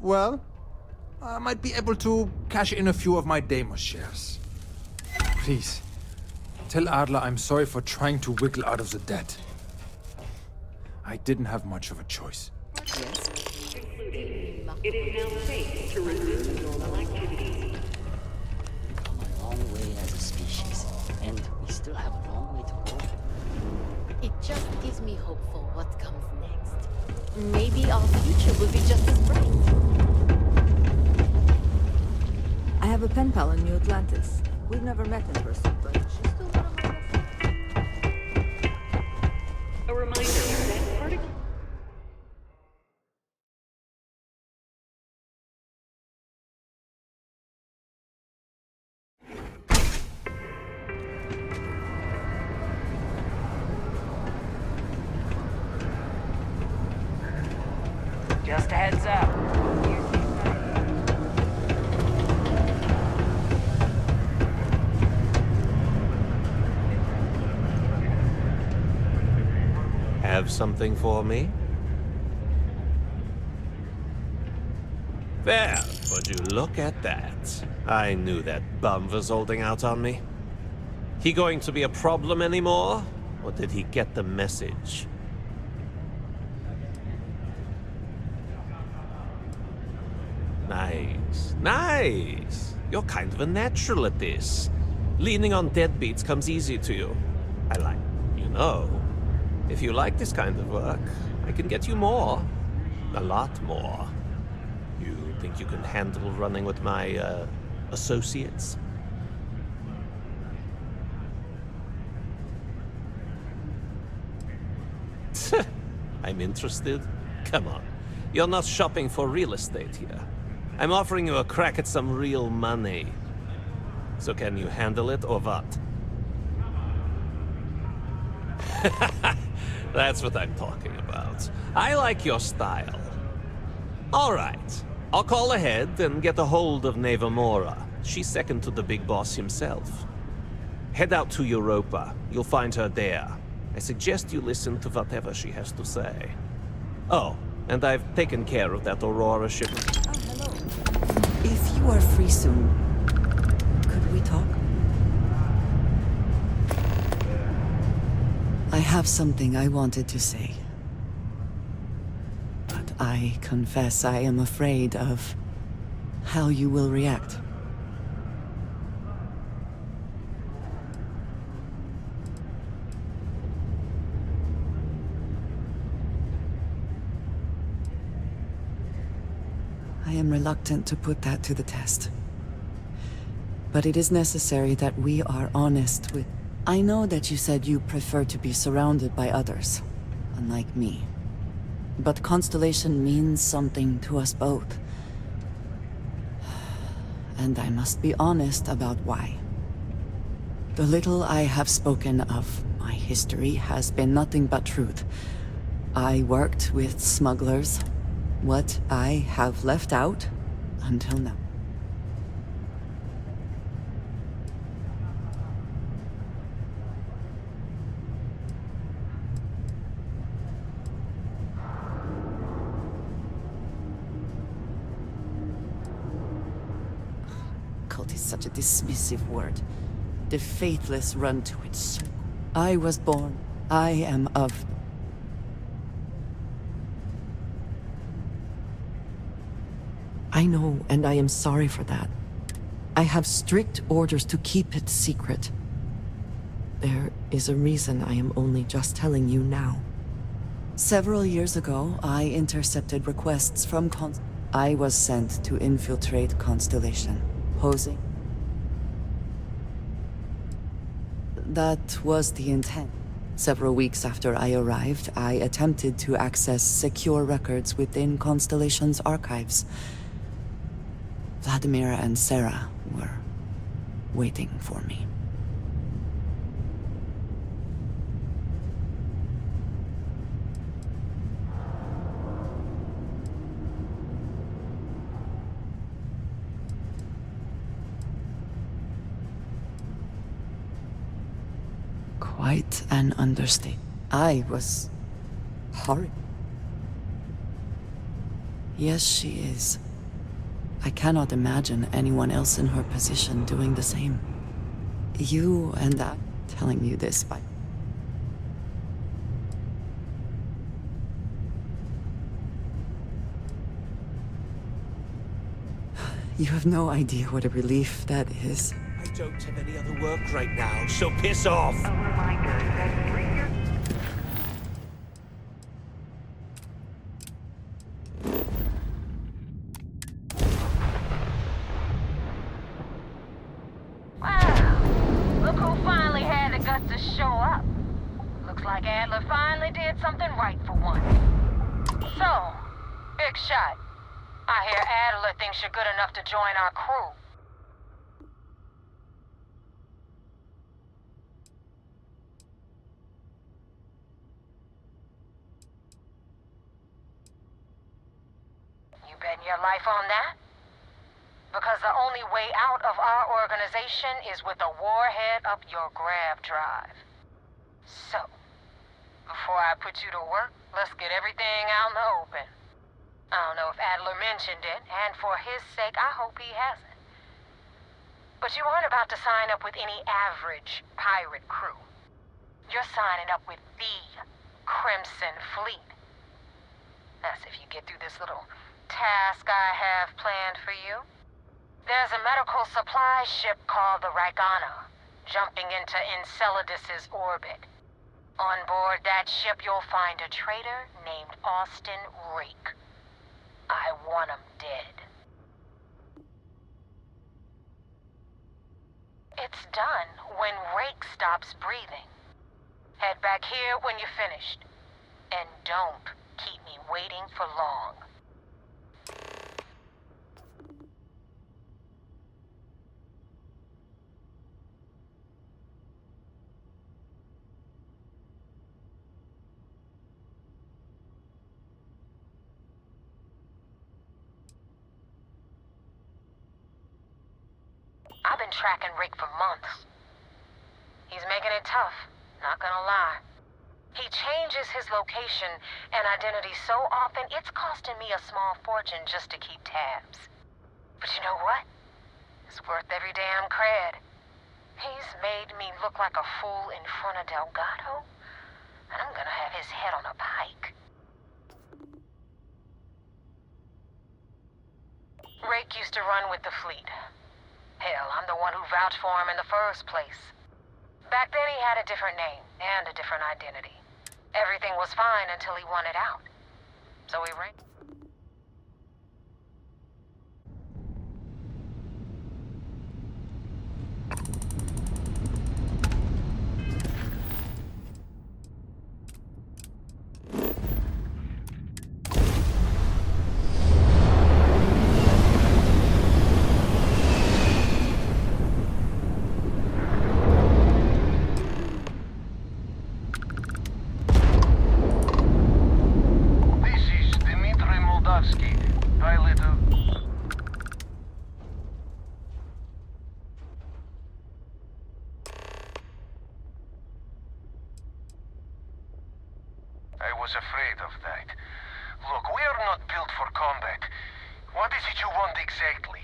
Well, I might be able to cash in a few of my Deimos shares. Please, tell Adler I'm sorry for trying to wiggle out of the debt. I didn't have much of a choice. Yes. Concluded. It is now safe to resume normal activities. We've come a long way as a species, and we still have a long way to go. It just gives me hope for what comes next. Maybe our future will be just as bright. I have a pen pal in New Atlantis. We've never met in person, but she's still one of my best friends. A reminder that particle... Just a heads up. Have something for me? There, would you look at that? I knew that bum was holding out on me. He going to be a problem anymore? Or did he get the message? Nice, nice. You're kind of a natural at this. Leaning on deadbeats comes easy to you. I like, you know. If you like this kind of work, I can get you more. A lot more. You think you can handle running with my, associates? I'm interested? Come on. You're not shopping for real estate here. I'm offering you a crack at some real money. So can you handle it or what? That's what I'm talking about. I like your style. All right. I'll call ahead and get a hold of Nevamora. She's second to the big boss himself. Head out to Europa. You'll find her there. I suggest you listen to whatever she has to say. Oh, and I've taken care of that Aurora shipment. Oh, hello. If you are free soon, could we talk? I have something I wanted to say. But I confess I am afraid of how you will react. I am reluctant to put that to the test. But it is necessary that we are honest with... I know that you said you prefer to be surrounded by others, unlike me. But Constellation means something to us both. And I must be honest about why. The little I have spoken of my history has been nothing but truth. I worked with smugglers. What I have left out until now. Cult is such a dismissive word. The faithless run to its soul. I was born. I am of... I know, and I am sorry for that. I have strict orders to keep it secret. There is a reason I am only just telling you now. Several years ago, I intercepted requests from I was sent to infiltrate Constellation, posing. That was the intent. Several weeks after I arrived, I attempted to access secure records within Constellation's archives. Vladimir and Sarah were waiting for me. Quite an understatement. I was horrible. Yes, she is. I cannot imagine anyone else in her position doing the same. You and I telling you this by... You have no idea what a relief that is. I don't have any other work right now, so piss off! A reminder that Look who finally had the guts to show up. Looks like Adler finally did something right for once. So, big shot. I hear Adler thinks you're good enough to join our crew. You betting your life on that? Because the only way out of our organization is with a warhead up your grav drive. So, before I put you to work, let's get everything out in the open. I don't know if Adler mentioned it, and for his sake, I hope he hasn't. But you aren't about to sign up with any average pirate crew. You're signing up with the Crimson Fleet. That's if you get through this little task I have planned for you. There's a medical supply ship called the Ragana, jumping into Enceladus's orbit. On board that ship, you'll find a traitor named Austin Rake. I want him dead. It's done when Rake stops breathing. Head back here when you're finished. And don't keep me waiting for long. I've been tracking Rick for months. He's making it tough, not gonna lie. He changes his location and identity so often, it's costing me a small fortune just to keep tabs. But you know what? It's worth every damn cred. He's made me look like a fool in front of Delgado. and I'm gonna have his head on a pike. Rake used to run with the fleet. Hell, I'm the one who vouched for him in the first place. Back then he had a different name and a different identity. Everything was fine until he wanted out. So he ran. I was afraid of that. Look, we are not built for combat. What is it you want exactly?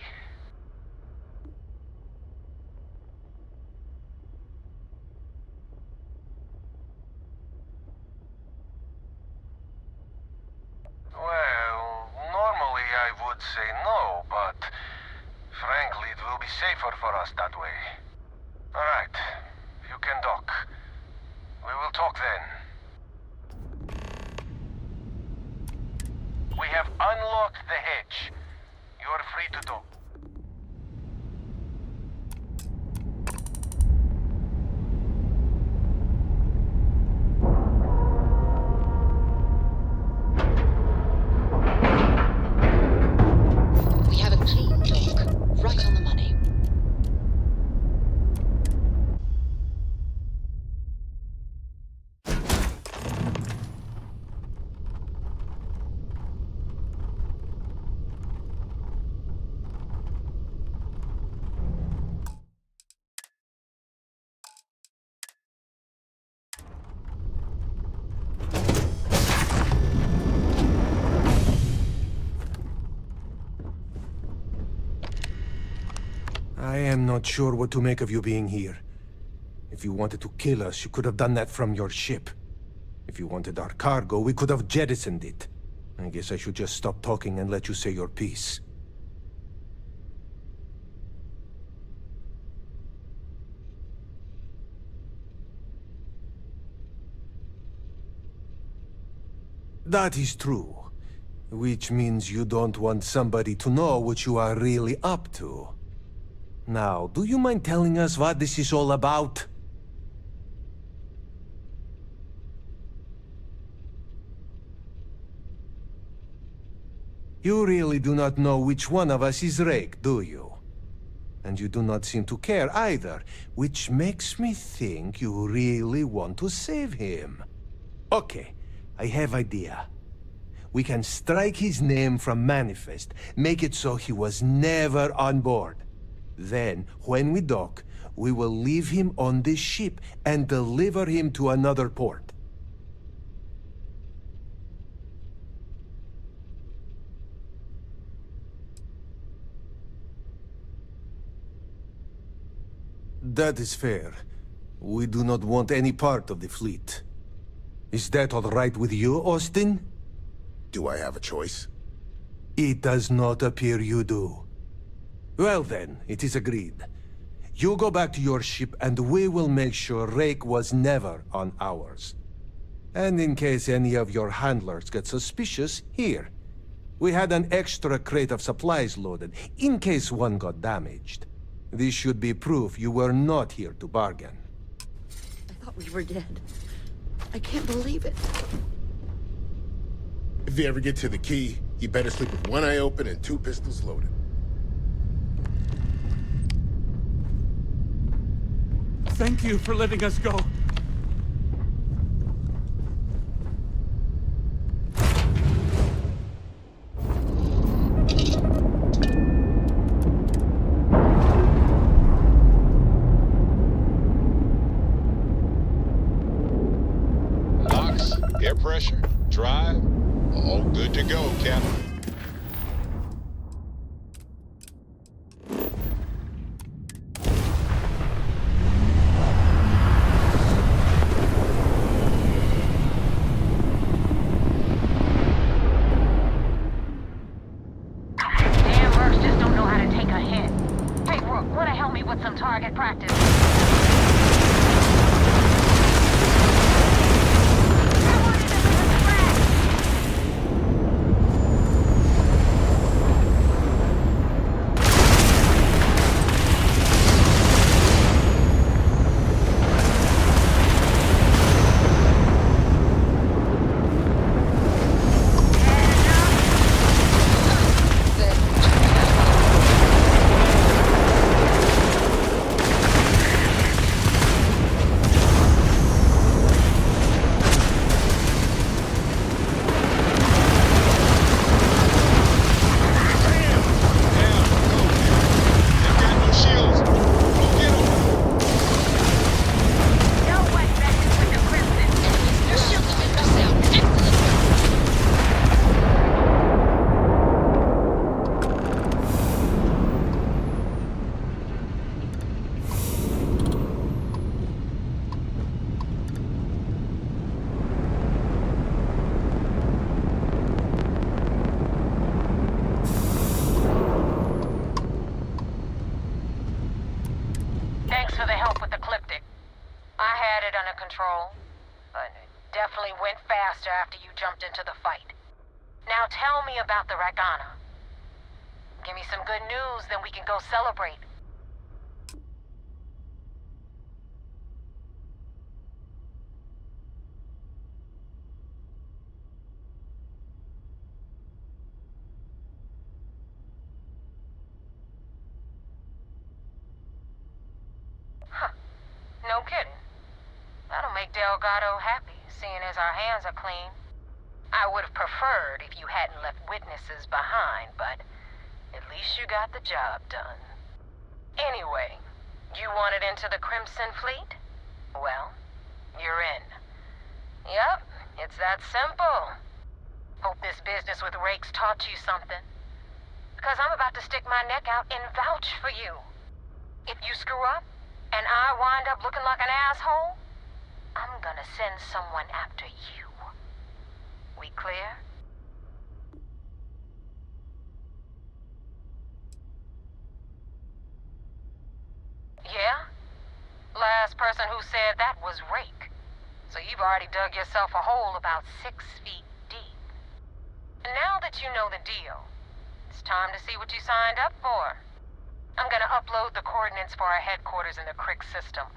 Well, normally I would say no, but frankly it will be safer for us that way. Alright, you can dock. We will talk then. We have unlocked the hedge. You are free to dock. We have a clean dock, right on the money. I am not sure what to make of you being here. If you wanted to kill us, you could have done that from your ship. If you wanted our cargo, we could have jettisoned it. I guess I should just stop talking and let you say your piece. That is true. Which means you don't want somebody to know what you are really up to. Now, do you mind telling us what this is all about? You really do not know which one of us is Rake, do you? And you do not seem to care either, which makes me think you really want to save him. Okay, I have idea. We can strike his name from Manifest, make it so he was never on board. Then, when we dock, we will leave him on this ship and deliver him to another port. That is fair. We do not want any part of the fleet. Is that all right with you, Austin? Do I have a choice? It does not appear you do. Well then, it is agreed. You go back to your ship and we will make sure Rake was never on ours. And in case any of your handlers get suspicious, here. We had an extra crate of supplies loaded, in case one got damaged. This should be proof you were not here to bargain. I thought we were dead. I can't believe it. If you ever get to the key, you better sleep with one eye open and 2 pistols loaded. Thank you for letting us go. Knocks, air pressure, drive, all good to go, Captain. faster after you jumped into the fight. Now tell me about the Ragana. Give me some good news, then we can go celebrate. Huh. No kidding. That'll make Delgado happy, seeing as our hands are clean. I would have preferred if you hadn't left witnesses behind, but at least you got the job done. Anyway, you wanted into the Crimson Fleet? Well, you're in. Yup, it's that simple. Hope this business with Rakes taught you something. Because I'm about to stick my neck out and vouch for you. If you screw up, and I wind up looking like an asshole, I'm gonna send someone after you. We clear? Yeah? Last person who said that was Rake. So you've already dug yourself a hole about 6 feet deep. And now that you know the deal, it's time to see what you signed up for. I'm gonna upload the coordinates for our headquarters in the Crick system.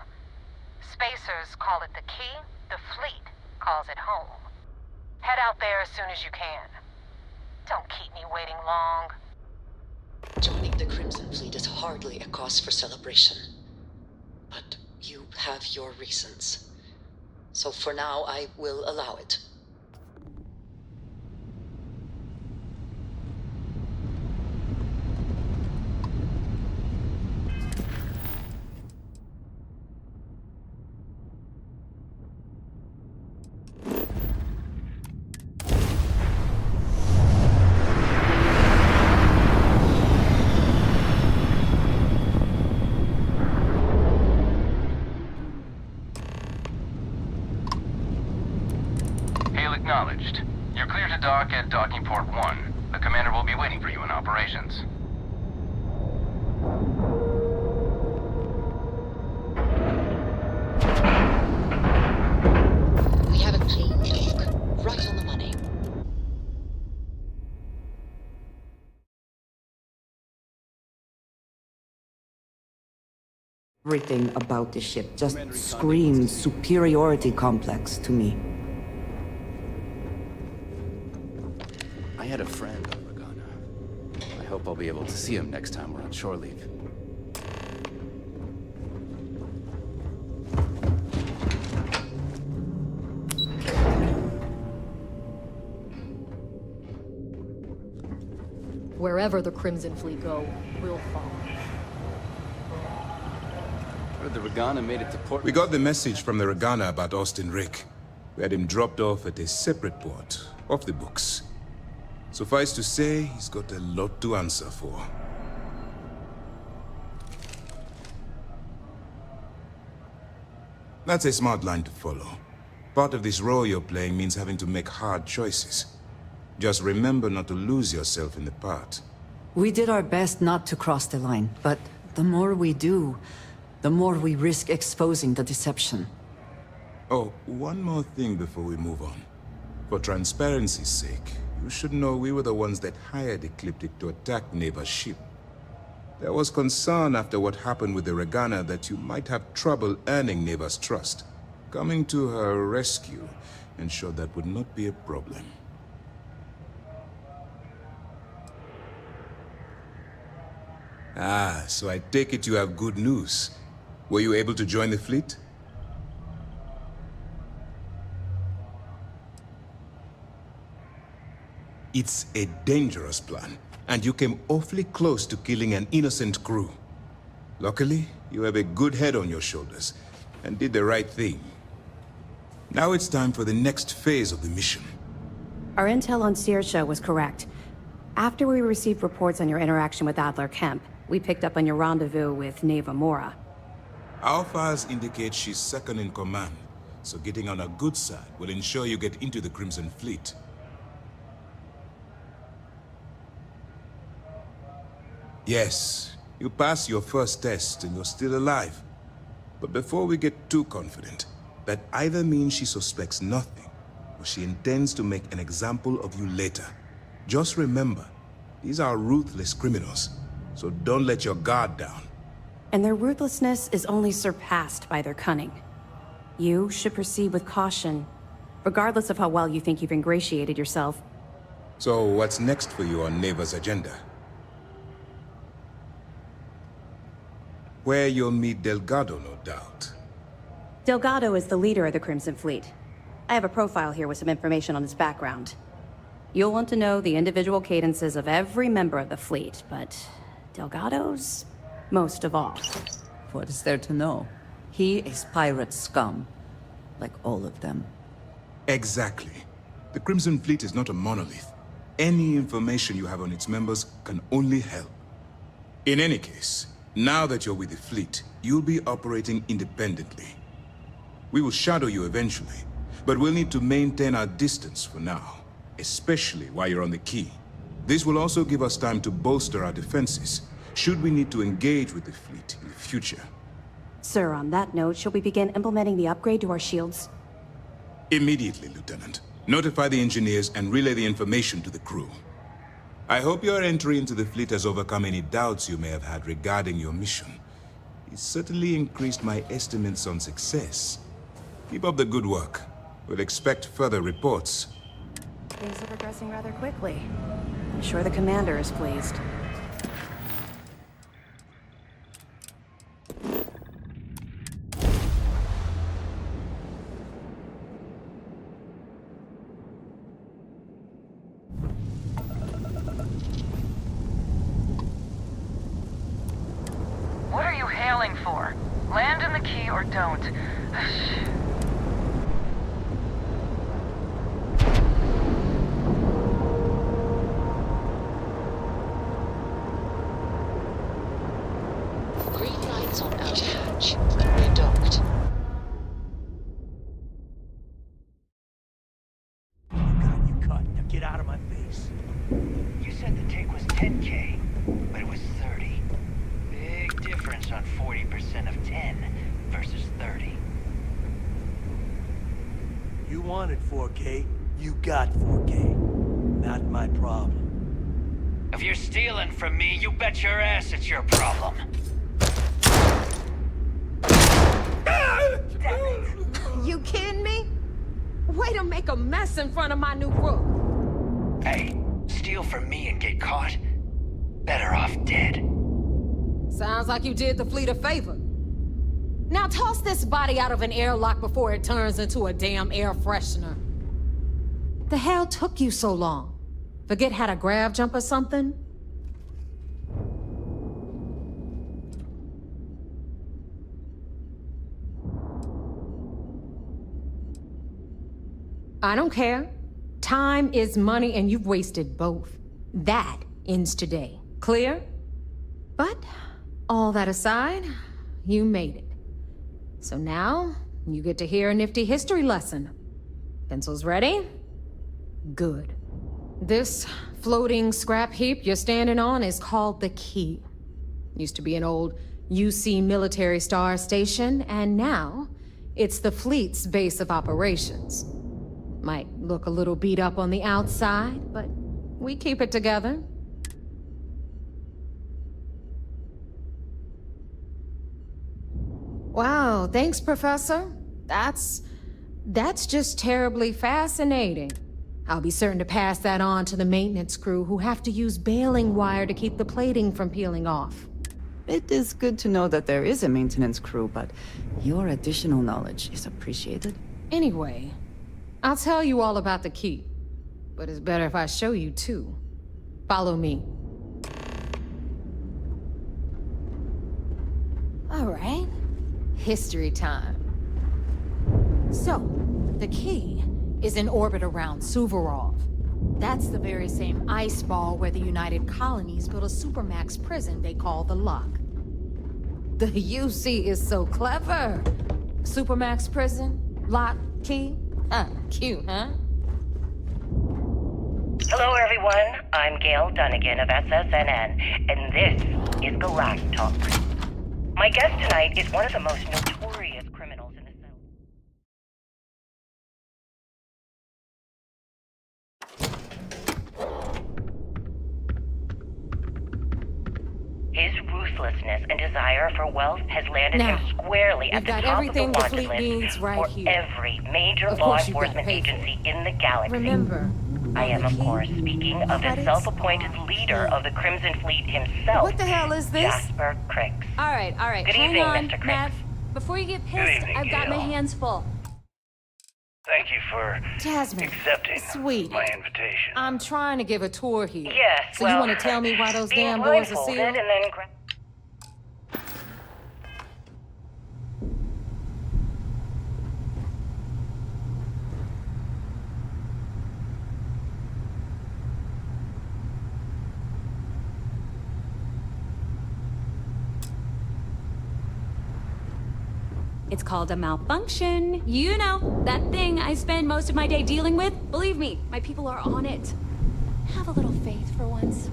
Spacers call it the key, the fleet calls it home. Head out there as soon as you can. Don't keep me waiting long. Joining the Crimson Fleet is hardly a cause for celebration. But you have your reasons. So for now, I will allow it. Acknowledged. You're clear to dock at docking port 1. The commander will be waiting for you in operations. We have a clean dock. Right on the money. Everything about the ship just screams superiority complex to me. I had a friend on Ragana. I hope I'll be able to see him next time we're on shore leave. Wherever the Crimson Fleet go, we'll follow. Heard the Ragana made it to port. We got the message from the Ragana about Austin Rick. We had him dropped off at a separate port, off the books. Suffice to say, he's got a lot to answer for. That's a smart line to follow. Part of this role you're playing means having to make hard choices. Just remember not to lose yourself in the part. We did our best not to cross the line, but the more we do, the more we risk exposing the deception. Oh, one more thing before we move on. For transparency's sake, you should know we were the ones that hired Ecliptic to attack Neva's ship. There was concern after what happened with the Ragana that you might have trouble earning Neva's trust. Coming to her rescue ensured that would not be a problem. Ah, so I take it you have good news. Were you able to join the fleet? It's a dangerous plan, and you came awfully close to killing an innocent crew. Luckily, you have a good head on your shoulders, and did the right thing. Now it's time for the next phase of the mission. Our intel on Saoirse was correct. After we received reports on your interaction with Adler Kemp, we picked up on your rendezvous with Neva Mora. Our files indicate she's second in command, so getting on her good side will ensure you get into the Crimson Fleet. Yes, you passed your first test and you're still alive. But before we get too confident, that either means she suspects nothing, but she intends to make an example of you later. Just remember, these are ruthless criminals, so don't let your guard down. And their ruthlessness is only surpassed by their cunning. You should proceed with caution, regardless of how well you think you've ingratiated yourself. So what's next for you on Neva's agenda? Where you'll meet Delgado, no doubt. Delgado is the leader of the Crimson Fleet. I have a profile here with some information on his background. You'll want to know the individual cadences of every member of the fleet, but Delgado's most of all. What is there to know? He is pirate scum, like all of them. Exactly. The Crimson Fleet is not a monolith. Any information you have on its members can only help. In any case, now that you're with the fleet, you'll be operating independently. We will shadow you eventually, but we'll need to maintain our distance for now, especially while you're on the key. This will also give us time to bolster our defenses, should we need to engage with the fleet in the future. Sir, on that note, shall we begin implementing the upgrade to our shields? Immediately, Lieutenant. Notify the engineers and relay the information to the crew. I hope your entry into the fleet has overcome any doubts you may have had regarding your mission. It certainly increased my estimates on success. Keep up the good work. We'll expect further reports. Things are progressing rather quickly. I'm sure the commander is pleased. What are you hailing for? Land in the key or don't. Green lights on outer hatch. Runway docked. You cut. Now get out of my face. You said the take was 10K, but it was 30. Big difference on 40% of 10 versus 30. You wanted 4K, you got 4K. Not my problem. If you're stealing from me, you bet your ass it's your problem. You kidding me? Way to make a mess in front of my new rook. Hey, steal from me and get caught? Better off dead. Sounds like you did the fleet a favor. Now toss this body out of an airlock before it turns into a damn air freshener. The hell took you so long? Forget how to grav jump or something? I don't care. Time is money and you've wasted both. That ends today. Clear? But all that aside, you made it. So now, you get to hear a nifty history lesson. Pencils ready? Good. This floating scrap heap you're standing on is called the Key. Used to be an old UC military star station, and now it's the fleet's base of operations. Might look a little beat up on the outside, but we keep it together. Wow, thanks, Professor. That's just terribly fascinating. I'll be certain to pass that on to the maintenance crew who have to use baling wire to keep the plating from peeling off. It is good to know that there is a maintenance crew, but your additional knowledge is appreciated. Anyway, I'll tell you all about the Key, but it's better if I show you too. Follow me. All right. History time. So, the Key is in orbit around Suvorov. That's the very same ice ball where the United Colonies built a supermax prison they call the Lock. The UC is so clever. Supermax prison, Lock, Key. Cute, huh? Hello, everyone. I'm Gail Dunnigan of SSNN, and this is Galactic Talk. My guest tonight is one of the most notorious restlessness and desire for wealth has landed Now, him squarely we've at the got top of the everything the wanted fleet list needs right for here. every major Of law course you've gotta enforcement pay for it. agency in the galaxy. Remember, I am, of key course, speaking of the credits self-appointed are leader key. of the Crimson Fleet himself. What the hell is this? Jasper Cricks. All right. Good Hang evening, on, Mr. Cricks. Matt. Before you get pissed, evening, I've got my Gail. hands full. Thank you for Jasmine, accepting sweetie, my invitation. I'm trying to give a tour here. Yes, So well, you want to tell me why those being damn doors are blindfolded sealed? and then It's called a malfunction. You know, that thing I spend most of my day dealing with. Believe me, my people are on it. Have a little faith for once.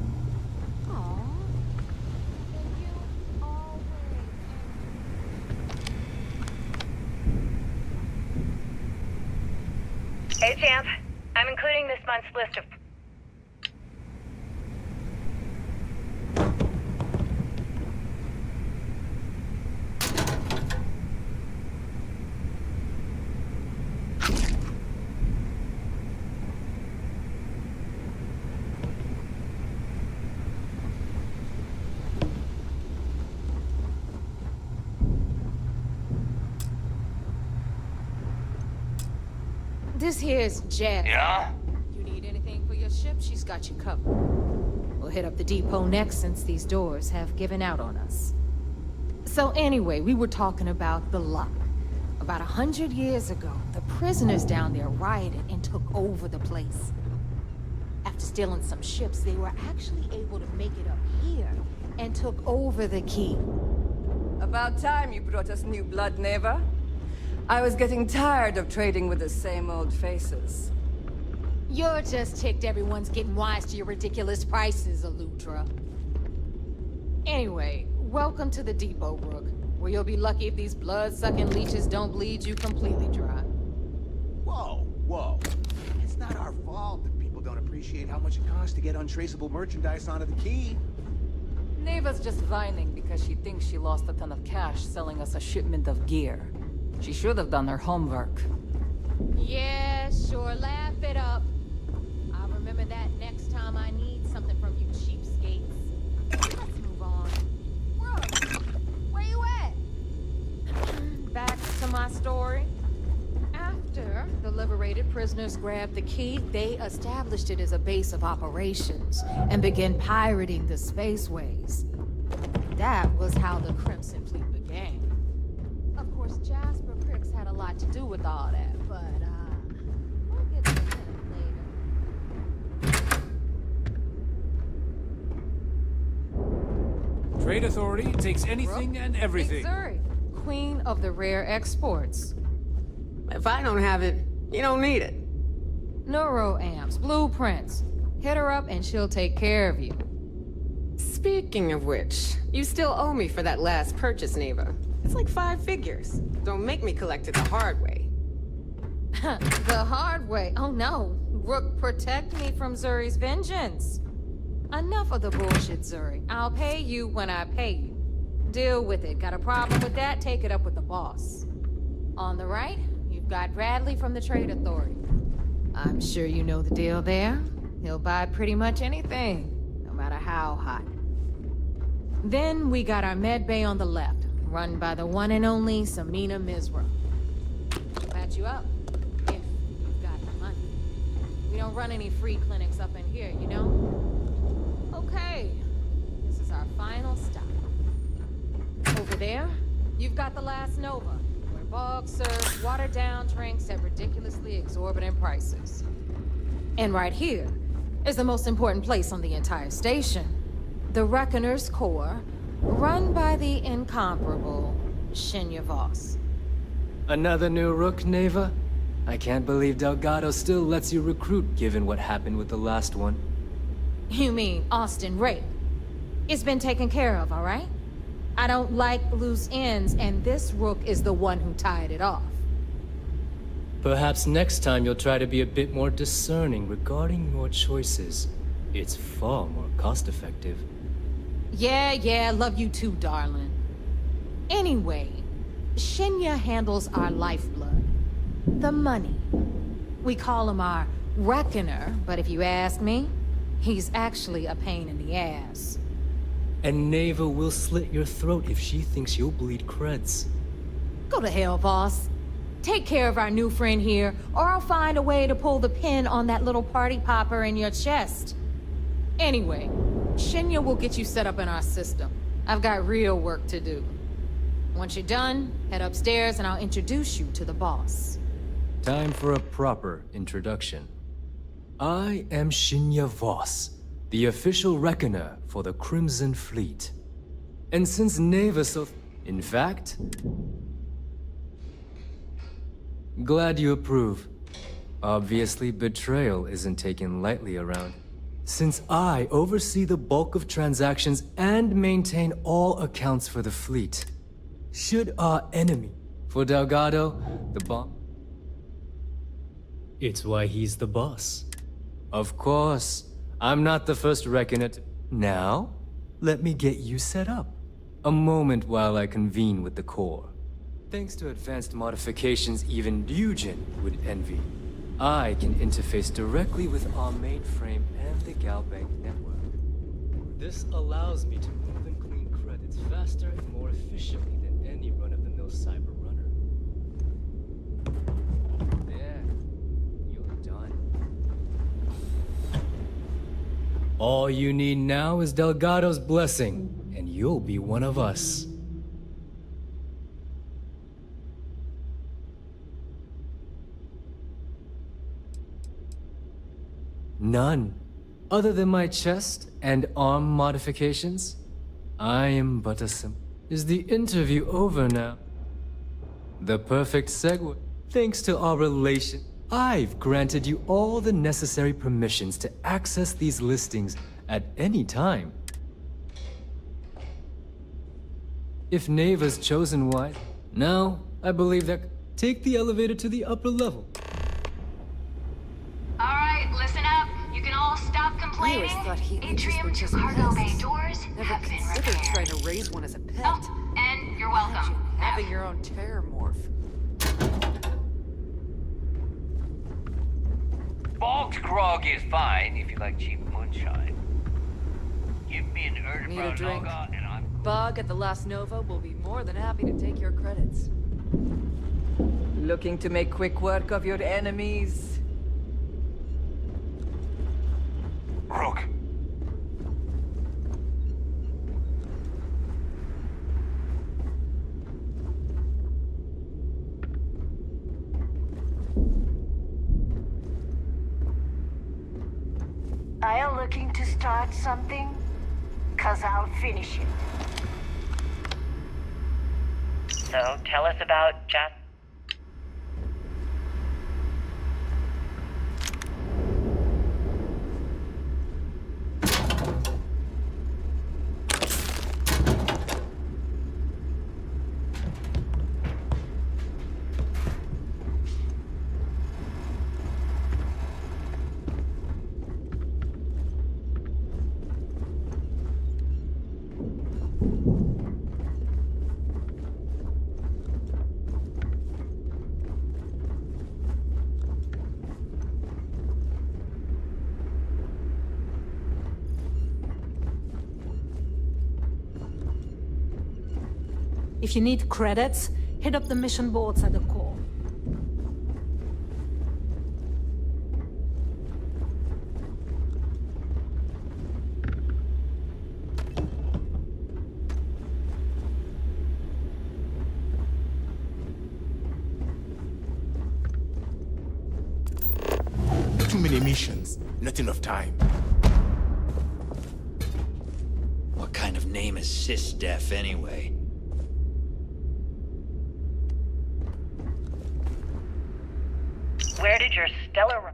Hey, Champ. I'm including this month's list of... This here's Jazz. Yeah? You need anything for your ship, she's got you covered. We'll hit up the depot next since these doors have given out on us. So anyway, we were talking about the lock. About 100 years ago, the prisoners down there rioted and took over the place. After stealing some ships, they were actually able to make it up here and took over the key. About time you brought us new blood, Neva. I was getting tired of trading with the same old faces. You're just ticked everyone's getting wise to your ridiculous prices, Elutra. Anyway, welcome to the depot, Rook, where you'll be lucky if these blood-sucking leeches don't bleed you completely dry. Whoa, whoa. It's not our fault that people don't appreciate how much it costs to get untraceable merchandise onto the key. Neva's just whining because she thinks she lost a ton of cash selling us a shipment of gear. She should have done her homework. Yeah, sure, laugh it up. I'll remember that next time I need something from you cheapskates. Let's move on. Rook, where you at? Back to my story. After the liberated prisoners grabbed the key, they established it as a base of operations and began pirating the spaceways. That was how the Crimson Fleet began. Of course, Jasper Cricks had a lot to do with all that, but, we'll get to him later. Trade Authority takes anything and everything. Missouri, queen of the rare exports. If I don't have it, you don't need it. Neuroamps, blueprints. Hit her up and she'll take care of you. Speaking of which, you still owe me for that last purchase, Neva. It's like 5 figures. Don't make me collect it the hard way. The hard way? Oh no. Rook, protect me from Zuri's vengeance. Enough of the bullshit, Zuri. I'll pay you when I pay you. Deal with it. Got a problem with that? Take it up with the boss. On the right, you've got Bradley from the Trade Authority. I'm sure you know the deal there. He'll buy pretty much anything, no matter how hot. Then we got our med bay on the left, run by the one and only Samina Mizra. We'll patch you up, if you've got the money. We don't run any free clinics up in here, you know? Okay, this is our final stop. Over there, you've got the last Nova, where Bog serves watered-down drinks at ridiculously exorbitant prices. And right here is the most important place on the entire station, the Reckoner's Core, run by the incomparable Shinya Voss. Another new Rook, Neva? I can't believe Delgado still lets you recruit, given what happened with the last one. You mean Austin Rape? It's been taken care of, all right? I don't like loose ends, and this Rook is the one who tied it off. Perhaps next time you'll try to be a bit more discerning regarding your choices. It's far more cost-effective. Yeah, love you too, darling. Anyway, Shinya handles our lifeblood. The money. We call him our reckoner, but if you ask me, he's actually a pain in the ass. And Neva will slit your throat if she thinks you'll bleed creds. Go to hell, boss. Take care of our new friend here, or I'll find a way to pull the pin on that little party popper in your chest. Anyway, Shinya will get you set up in our system. I've got real work to do. Once you're done, head upstairs and I'll introduce you to the boss. Time for a proper introduction. I am Shinya Voss, the official reckoner for the Crimson Fleet. And since Neva in fact... Glad you approve. Obviously, betrayal isn't taken lightly around. Since I oversee the bulk of transactions and maintain all accounts for the fleet. Should our enemy, for Delgado, the boss... It's why he's the boss. Of course, I'm not the first reckoner to... Now, let me get you set up. A moment while I convene with the core. Thanks to advanced modifications even Ryujin would envy, I can interface directly with our mainframe and the Galbank network. This allows me to move and clean credits faster and more efficiently than any run-of-the-mill cyber runner. There, you're done. All you need now is Delgado's blessing, and you'll be one of us. None. Other than my chest and arm modifications, I am but a simple... Is the interview over now? The perfect segue. Thanks to our relation, I've granted you all the necessary permissions to access these listings at any time. If Neva's chosen wise, now I believe that... Take the elevator to the upper level. Alright, listen up. You can all stop complaining. Atrium to cargo bay doors have been repaired. Trying to raise one as a pet. Oh, and you're welcome. Having your own terror morph. Bogged grog is fine if you like cheap moonshine. Give me an Need a drink? Urda and I'm... Bug at the Last Nova will be more than happy to take your credits. Looking to make quick work of your enemies? Rook. Are you looking to start something? 'Cause I'll finish it. So, tell us about just... If you need credits, hit up the mission boards at the core. Too many missions, not enough time. What kind of name is SysDef anyway? Where did your stellar...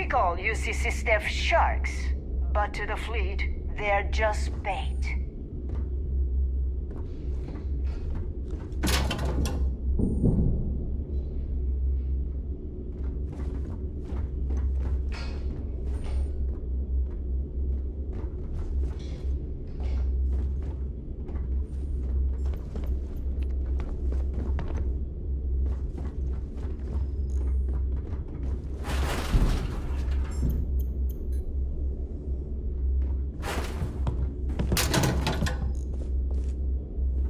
We call UCC staff sharks, but to the fleet, they're just bait.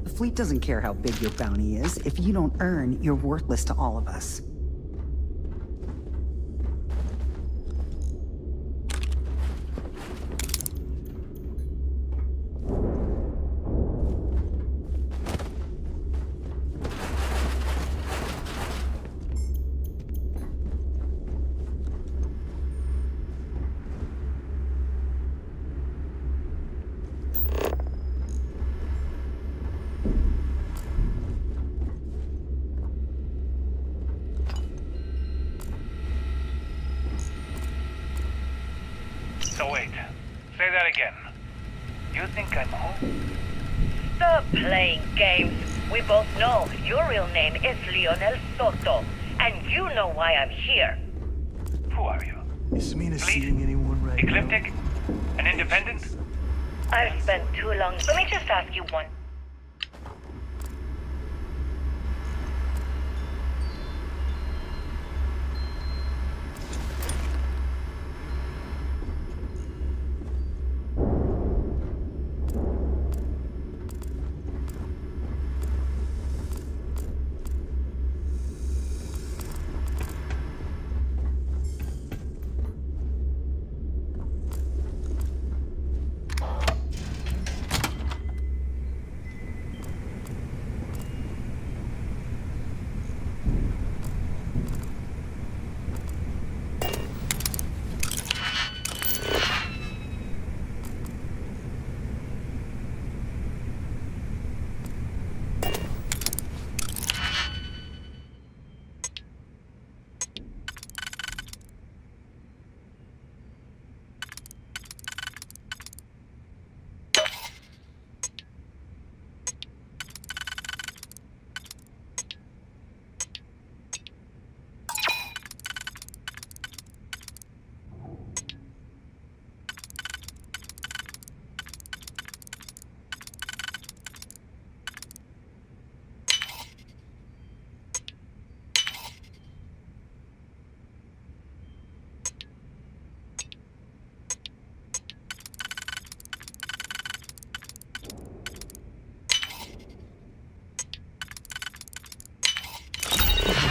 The fleet doesn't care how big your bounty is. If you don't earn, you're worthless to all of us. So wait, say that again. You think I'm home? Stop playing games. We both know your real name is Lionel Soto, and you know why I'm here. Who are you? Is Mina seeing anyone right Ecliptic? An independent? I've spent too long. Let me just ask you one.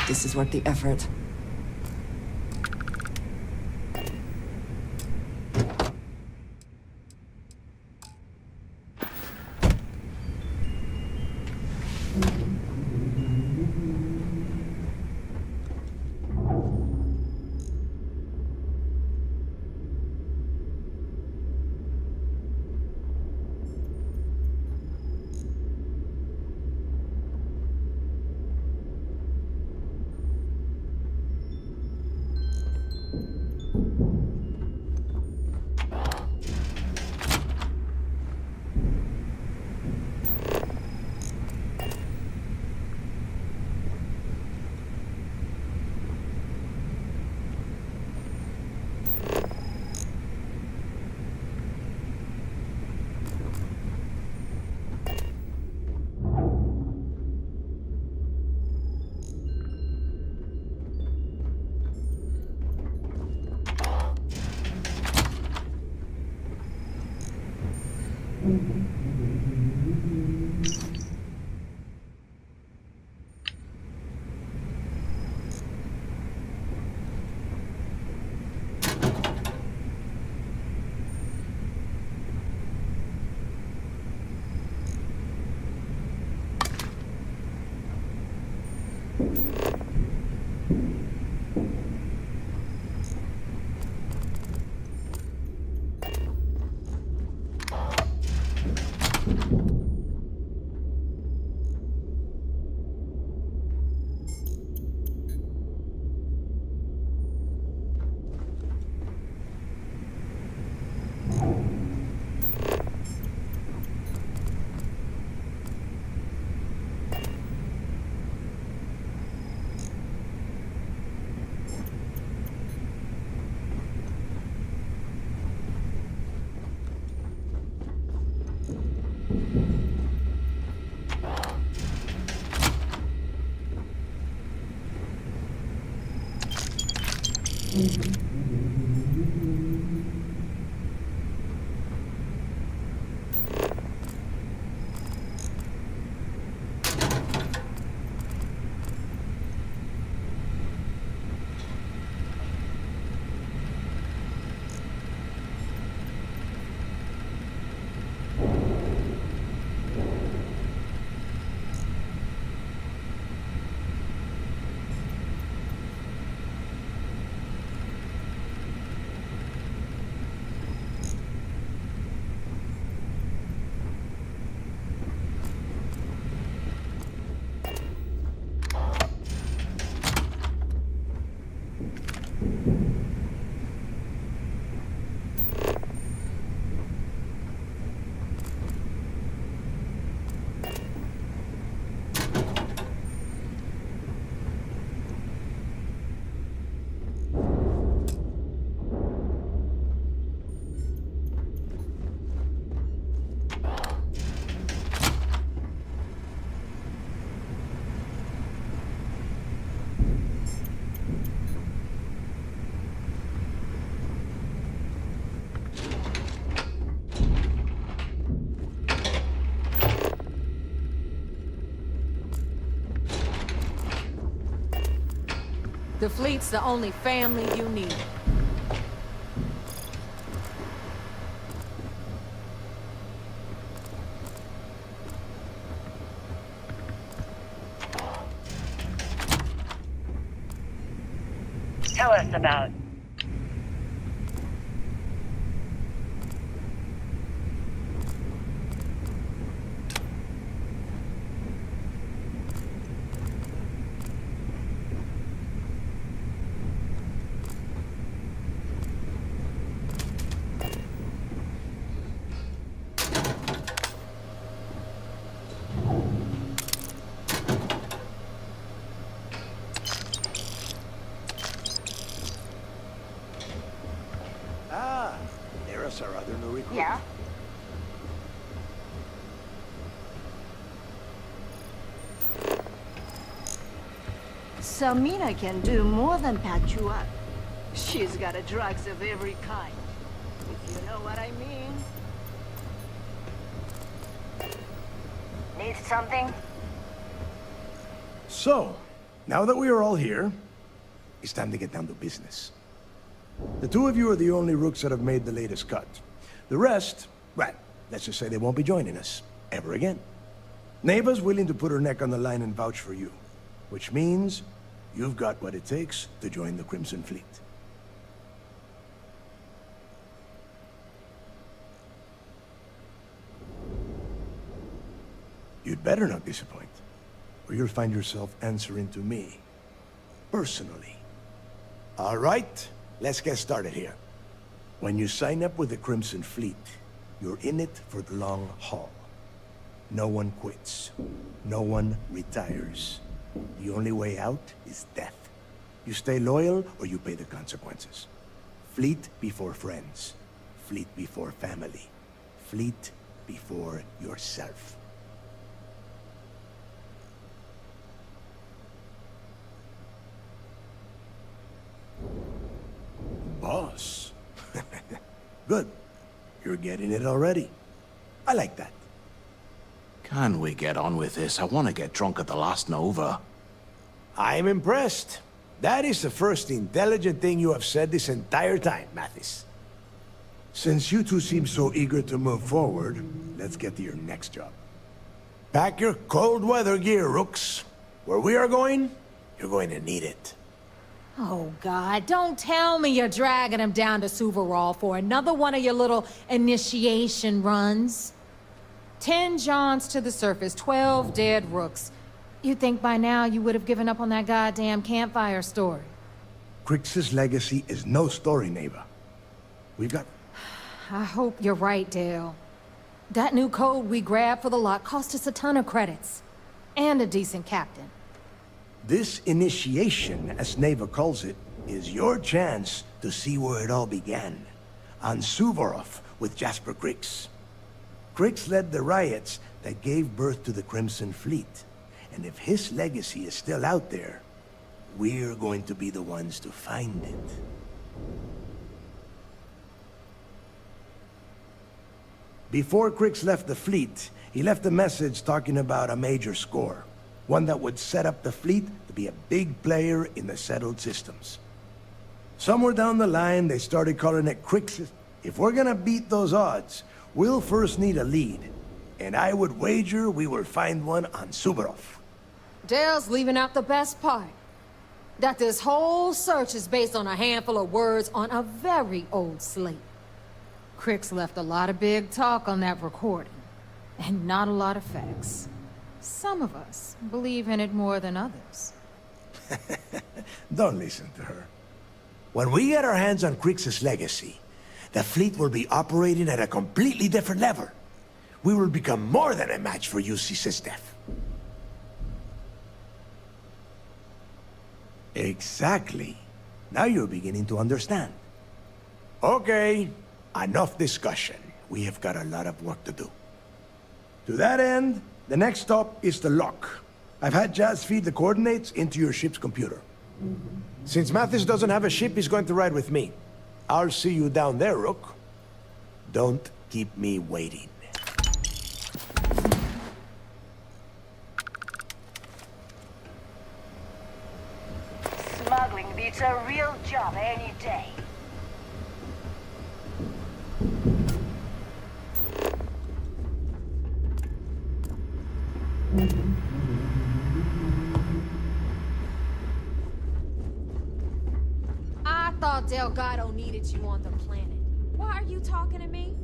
This is worth the effort. The fleet's the only family you need. Tell us about... There's our other new recruit. Yeah? Samina can do more than patch you up. She's got a drugs of every kind, if you know what I mean. Need something? So, now that we are all here, it's time to get down to business. The two of you are the only rooks that have made the latest cut. The rest, well, let's just say they won't be joining us ever again. Neva's willing to put her neck on the line and vouch for you, which means you've got what it takes to join the Crimson Fleet. You'd better not disappoint, or you'll find yourself answering to me, personally. All right, let's get started here. When you sign up with the Crimson Fleet, you're in it for the long haul. No one quits. No one retires. The only way out is death. You stay loyal or you pay the consequences. Fleet before friends. Fleet before family. Fleet before yourself. Boss. Good. You're getting it already. I like that. Can we get on with this? I want to get drunk at the last Nova. I'm impressed. That is the first intelligent thing you have said this entire time, Mathis. Since you two seem so eager to move forward, let's get to your next job. Pack your cold weather gear, Rooks. Where we are going, you're going to need it. Oh, God, don't tell me you're dragging him down to Suvarall for another one of your little initiation runs. 10 Johns to the surface, 12 dead rooks. You'd think by now you would have given up on that goddamn campfire story. Crix's legacy is no story, Neva. We've got... I hope you're right, Dale. That new code we grabbed for the lot cost us a ton of credits. And a decent captain. This initiation, as Neva calls it, is your chance to see where it all began. On Suvorov with Jasper Crix. Crix led the riots that gave birth to the Crimson Fleet. And if his legacy is still out there, we're going to be the ones to find it. Before Crix left the fleet, he left a message talking about a major score. One that would set up the fleet to be a big player in the settled systems. Somewhere down the line, they started calling it Crix's. If we're gonna beat those odds, we'll first need a lead. And I would wager we will find one on Suvorov. Dale's leaving out the best part. That this whole search is based on a handful of words on a very old slate. Crix left a lot of big talk on that recording, and not a lot of facts. Some of us believe in it more than others. Don't listen to her. When we get our hands on Crix's legacy, the fleet will be operating at a completely different level. We will become more than a match for UC Systef. Exactly. Now you're beginning to understand. Okay, enough discussion. We have got a lot of work to do. To that end, the next stop is the lock. I've had Jazz feed the coordinates into your ship's computer. Since Mathis doesn't have a ship, he's going to ride with me. I'll see you down there, Rook. Don't keep me waiting. Smuggling beats a real job any day. I thought Delgado needed you on the planet. Why are you talking to me?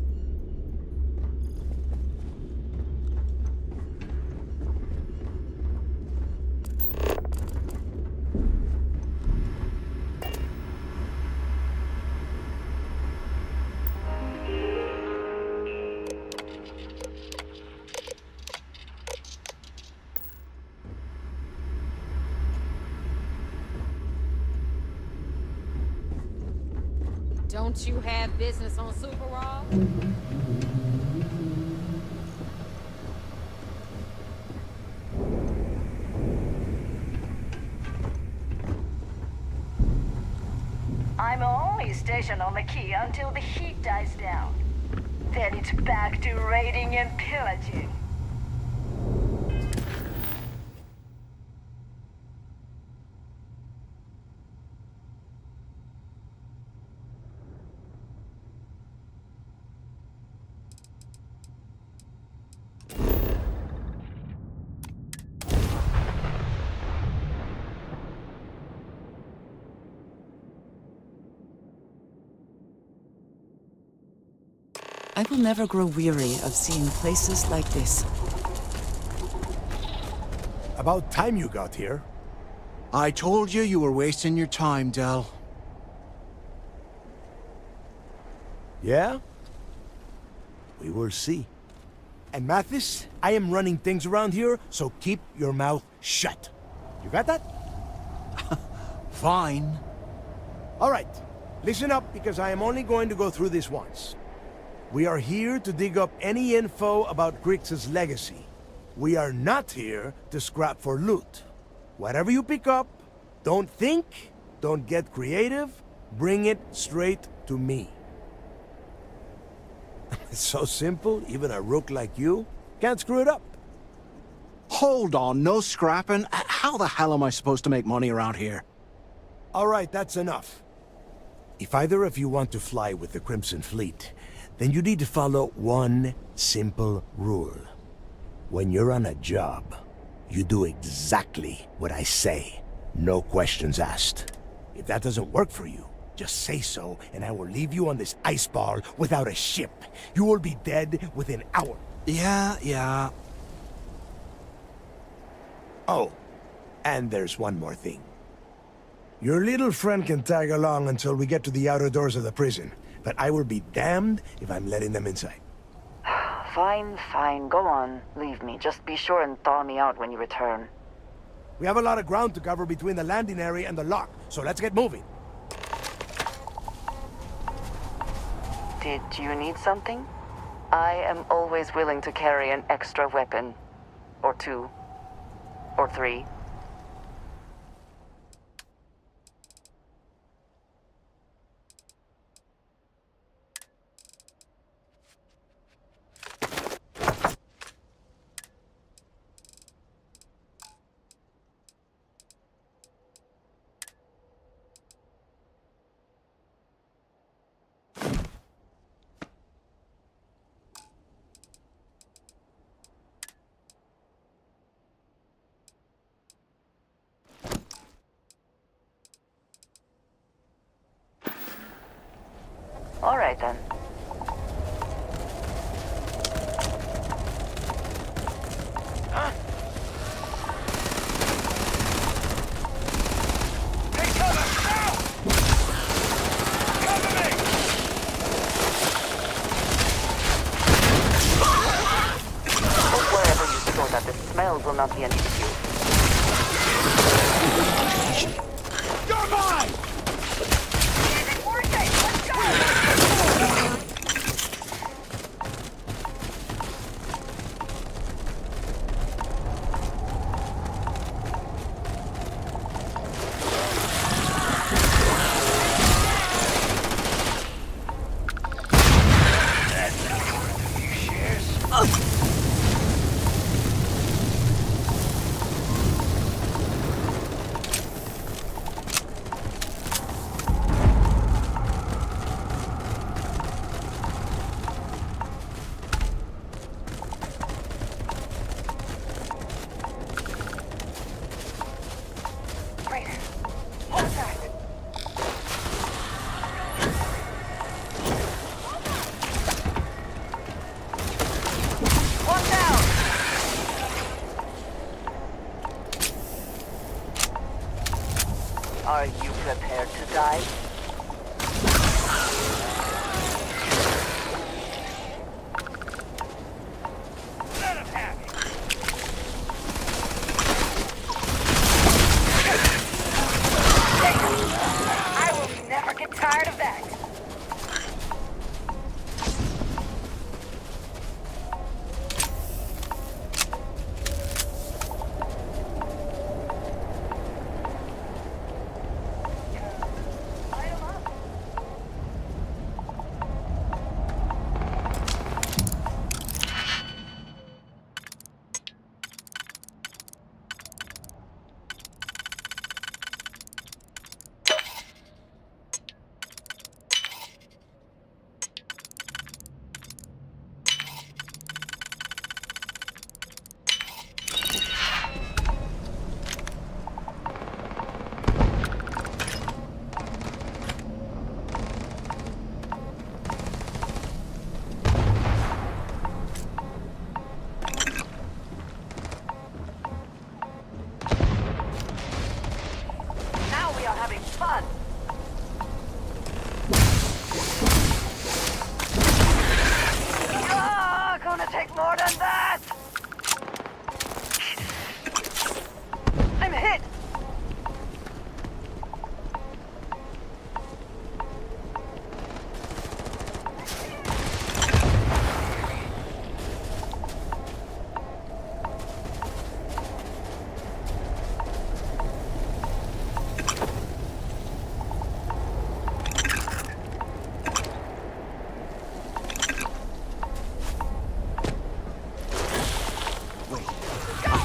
Don't you have business on Suvorov? I'm only stationed on the key until the heat dies down. Then it's back to raiding and pillaging. I will never grow weary of seeing places like this. About time you got here. I told you you were wasting your time, Del. Yeah? We will see. And Mathis, I am running things around here, so keep your mouth shut. You got that? Fine. All right. Listen up, because I am only going to go through this once. We are here to dig up any info about Crix's legacy. We are not here to scrap for loot. Whatever you pick up, don't think, don't get creative, bring it straight to me. It's so simple, even a rook like you can't screw it up. Hold on, no scrapping? How the hell am I supposed to make money around here? All right, that's enough. If either of you want to fly with the Crimson Fleet, then you need to follow one simple rule. When you're on a job, you do exactly what I say. No questions asked. If that doesn't work for you, just say so, and I will leave you on this ice ball without a ship. You will be dead within hours. Yeah. Oh, and there's one more thing. Your little friend can tag along until we get to the outer doors of the prison, but I will be damned if I'm letting them inside. Fine, go on. Leave me. Just be sure and thaw me out when you return. We have a lot of ground to cover between the landing area and the lock, so let's get moving. Did you need something? I am always willing to carry an extra weapon. Or 2. Or 3. All right, then. Huh? Take cover! Now! Cover me! Look wherever you store that the smell will not be an issue. You're mine! Are you prepared to die? Let him have it! I will never get tired of that. Now we are having fun. Gonna take more than that. I'm hit.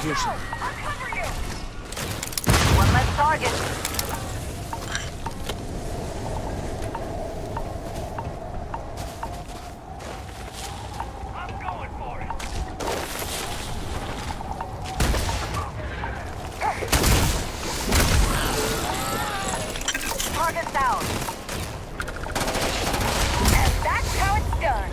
Here's some. I'll cover you. One less target. I'm going for it! Target down. And that's how it's done.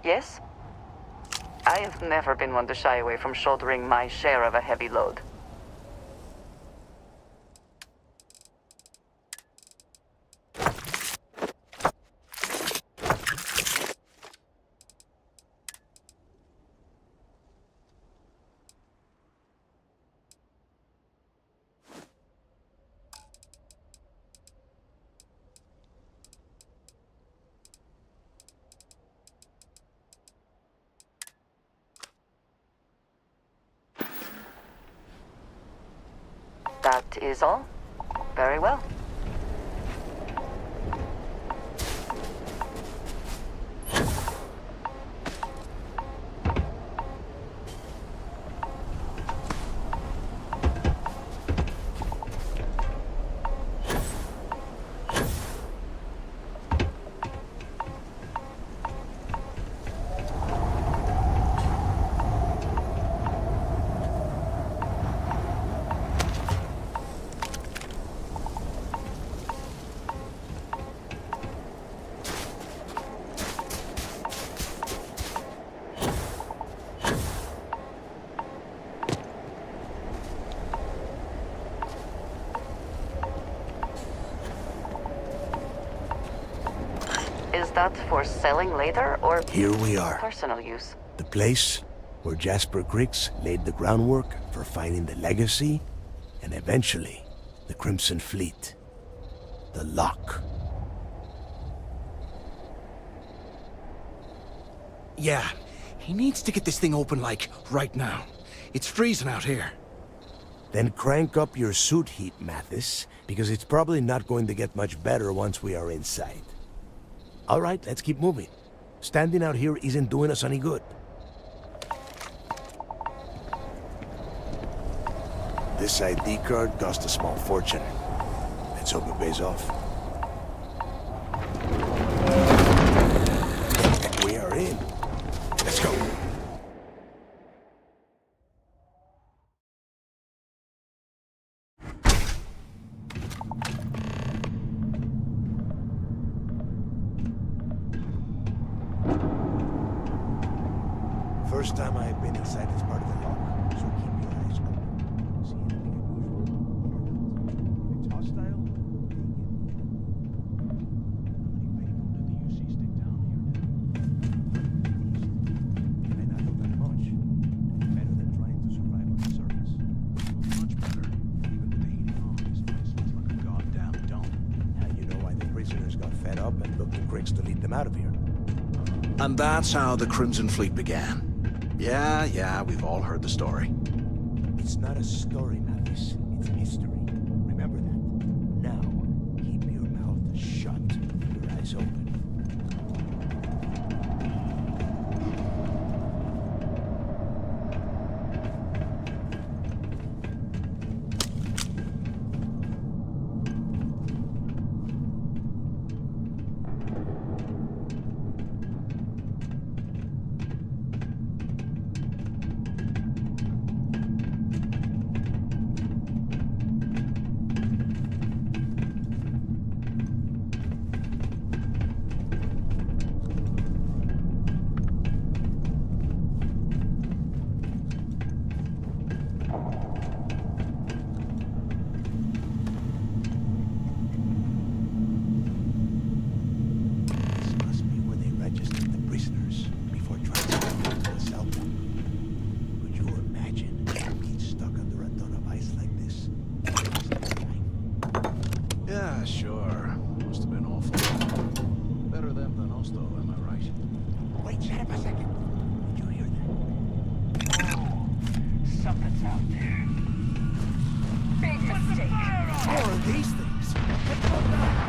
Yes? I have never been one to shy away from shouldering my share of a heavy load. That is all? Very well. Is that for selling later, or here we are. Personal use? The place where Jasper Griggs laid the groundwork for finding the legacy, and eventually, the Crimson Fleet. The lock. Yeah, he needs to get this thing open, like, right now. It's freezing out here. Then crank up your suit heat, Mathis, because it's probably not going to get much better once we are inside. All right, let's keep moving. Standing out here isn't doing us any good. This ID card cost a small fortune. Let's hope it pays off. We are in. Let's go. First time I have been inside this part of the lock, so keep your eyes open. See anything unusual? If it's hostile, take it. It may not look like much. Better than trying to survive on the surface. Much better. Even with the heating on, this place looks like a goddamn dump. Now you know why the prisoners got fed up and looked to Griggs to lead them out of here. And that's how the Crimson Fleet began. Yeah, we've all heard the story. It's not a story, Mathis. It's history. Remember that. Now, keep your mouth shut and your eyes open. Yeah, sure. Must have been awful. Better them than us, though, am I right? Wait, stand a second. Did you hear that? Something's out there. Big mistake. More of these things. Let's go now.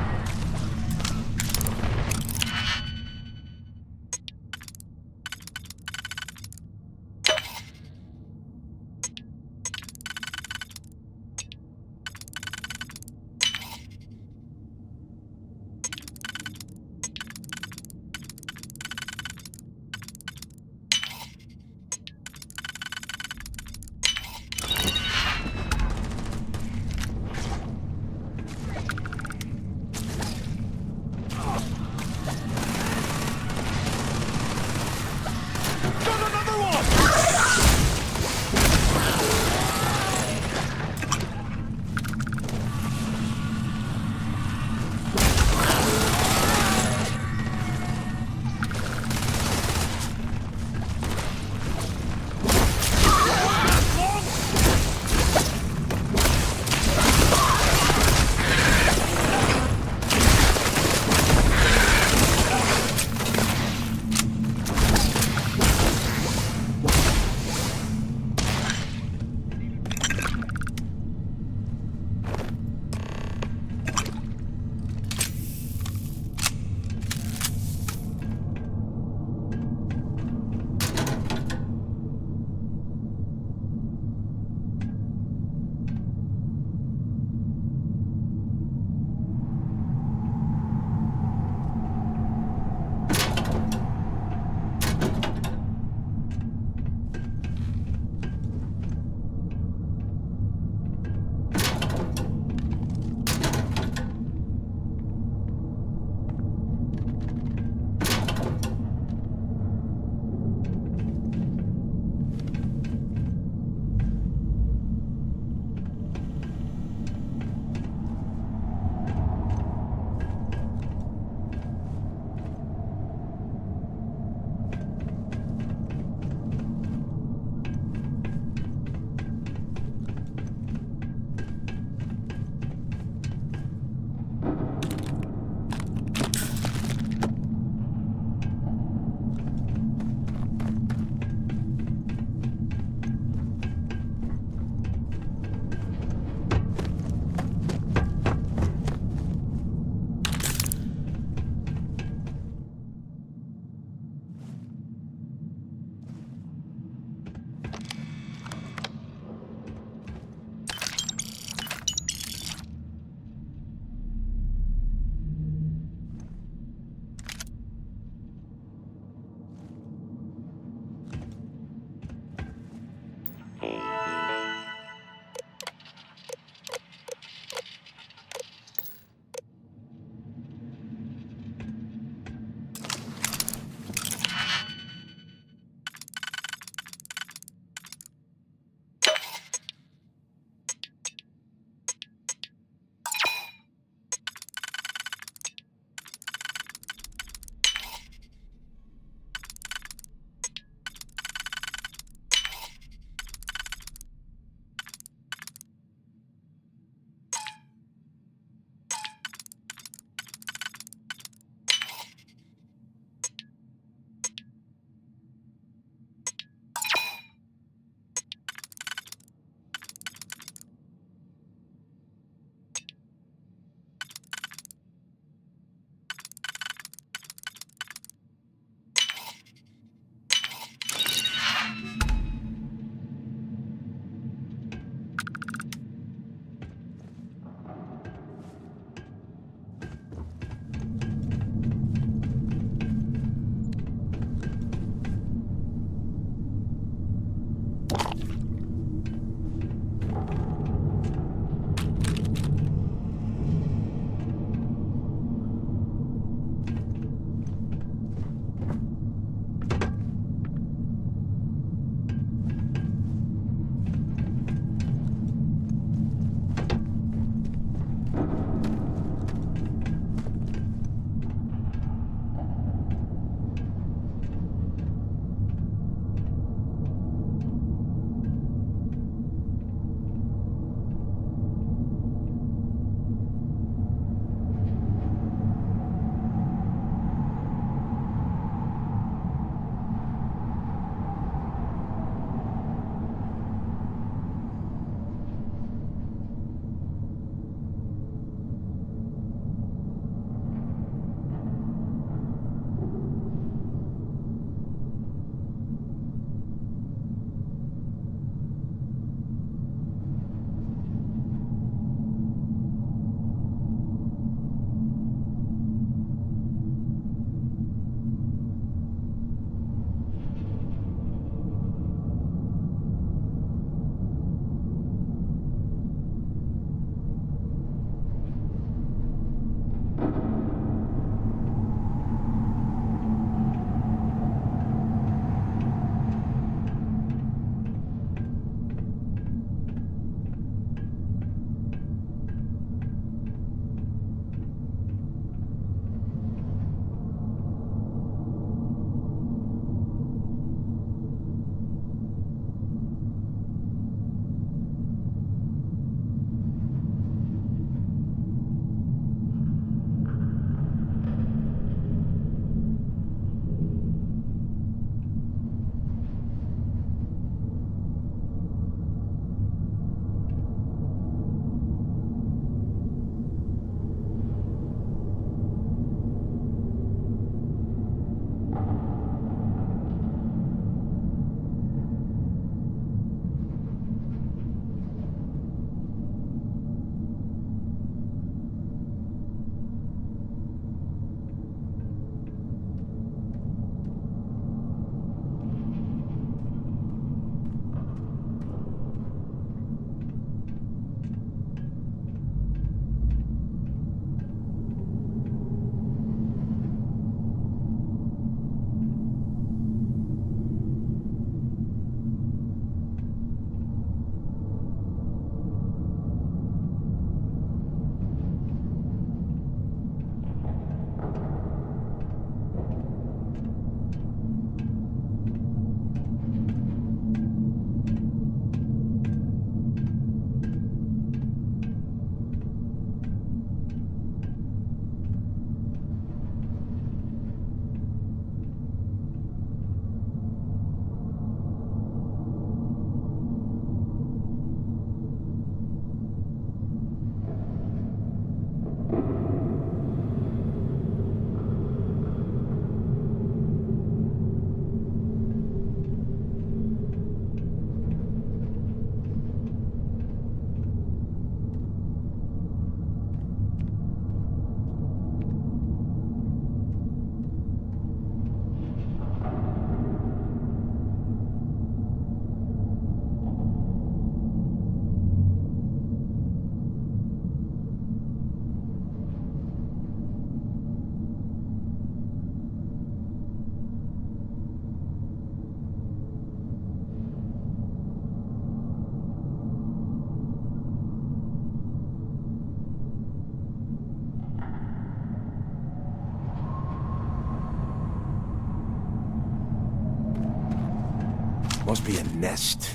Must be a nest.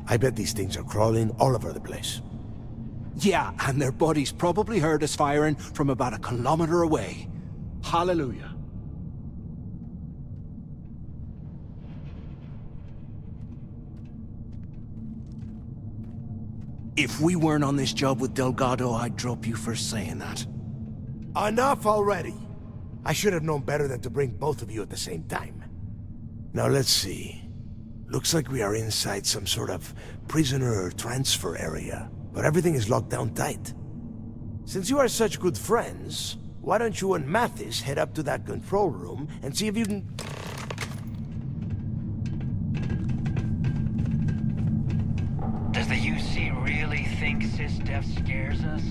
I bet these things are crawling all over the place. Yeah, and their buddies probably heard us firing from about a kilometer away. Hallelujah. If we weren't on this job with Delgado, I'd drop you for saying that. Enough already! I should have known better than to bring both of you at the same time. Now let's see. Looks like we are inside some sort of prisoner transfer area, but everything is locked down tight. Since you are such good friends, why don't you and Mathis head up to that control room and see if you can... Does the UC really think SysDef scares us?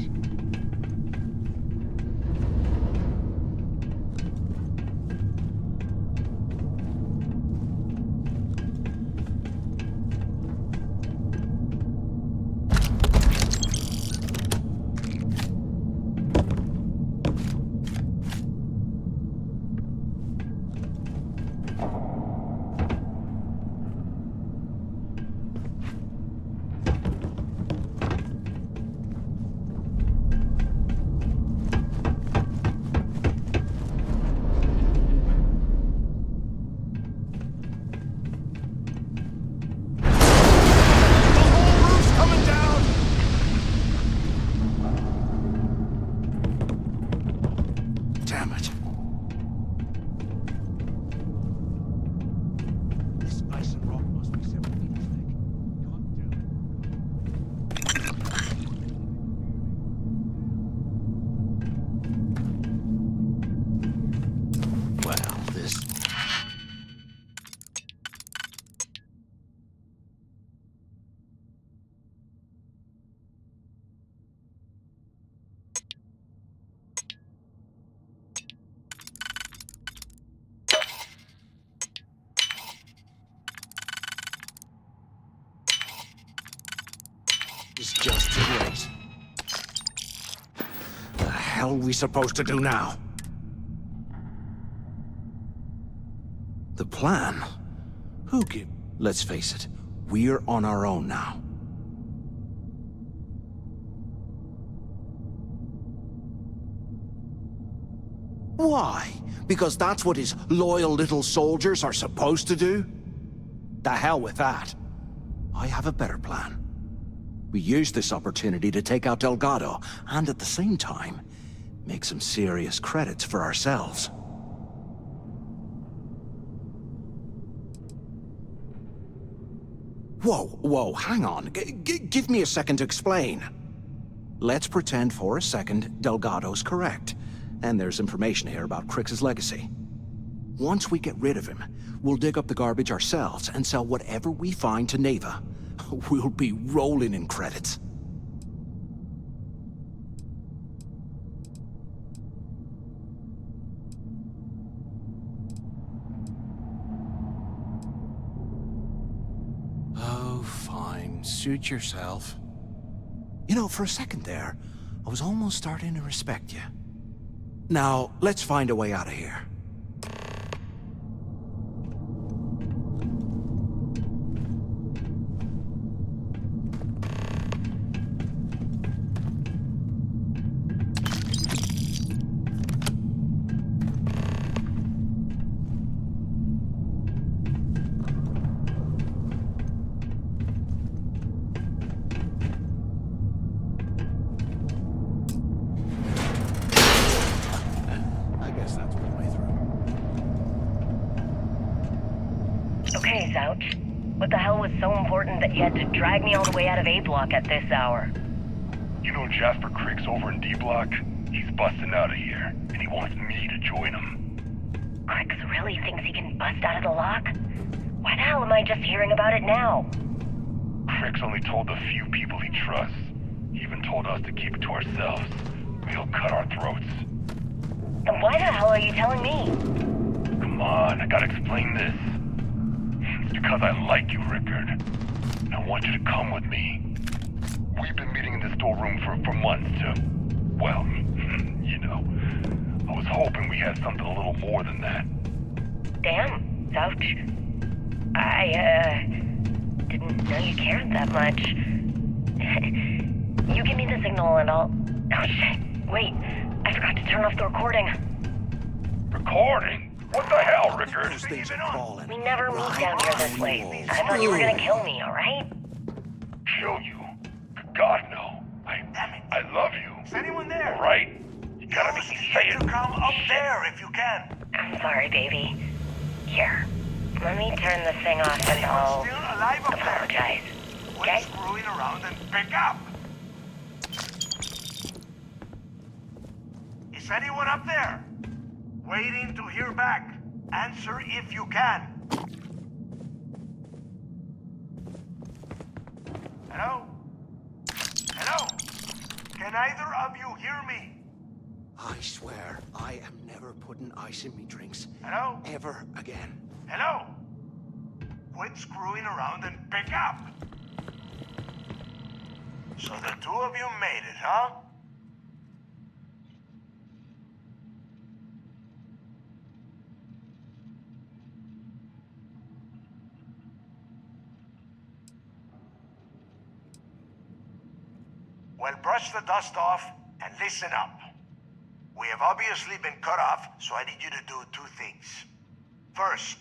It's just too late. The hell are we supposed to do now? The plan? Who give... Let's face it, we're on our own now. Why? Because that's what his loyal little soldiers are supposed to do? The hell with that. I have a better plan. We use this opportunity to take out Delgado, and at the same time, make some serious credits for ourselves. Whoa, hang on. Give me a second to explain. Let's pretend for a second Delgado's correct, and there's information here about Crix's legacy. Once we get rid of him, we'll dig up the garbage ourselves and sell whatever we find to Neva. We'll be rolling in credits. Oh, fine. Suit yourself. You know, for a second there, I was almost starting to respect you. Now, let's find a way out of here. What the hell was so important that you had to drag me all the way out of A Block at this hour? You know Jasper Crick's over in D Block? He's busting out of here, and he wants me to join him. Crix really thinks he can bust out of the lock? Why the hell am I just hearing about it now? Crick's only told the few people he trusts. He even told us to keep it to ourselves. He'll cut our throats. Then why the hell are you telling me? Come on, I gotta explain this. Because I like you, Rickard. And I want you to come with me. We've been meeting in the storeroom for months to... well, you know. I was hoping we had something a little more than that. Damn, Zouch. know you cared that much. You give me the signal and I'll... Oh shit, wait. I forgot to turn off the recording. Recording? What the hell, Rickard? We never moved down here this way. I thought you were gonna kill me, alright? Kill you? God, no. I love you. Is anyone there? All right? You gotta make me say it. Come up there if you can. I'm sorry, baby. Here, let me turn this thing off and I'll apologize. Okay? Quit screwing around and pick up. Is anyone up there? Waiting to hear back. Answer if you can. Hello? Hello? Can either of you hear me? I swear, I am never putting ice in me drinks. Hello? Ever again. Hello? Quit screwing around and pick up. So the two of you made it, huh? Well, brush the dust off and listen up. We have obviously been cut off, so I need you to do two things. First,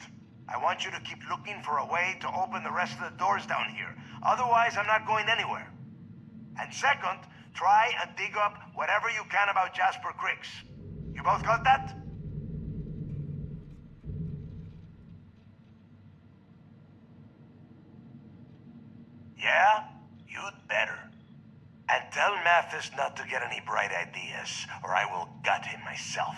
I want you to keep looking for a way to open the rest of the doors down here. Otherwise, I'm not going anywhere. And second, try and dig up whatever you can about Jasper Cricks. You both got that? Yeah? You'd better. And tell Mathis not to get any bright ideas, or I will gut him myself.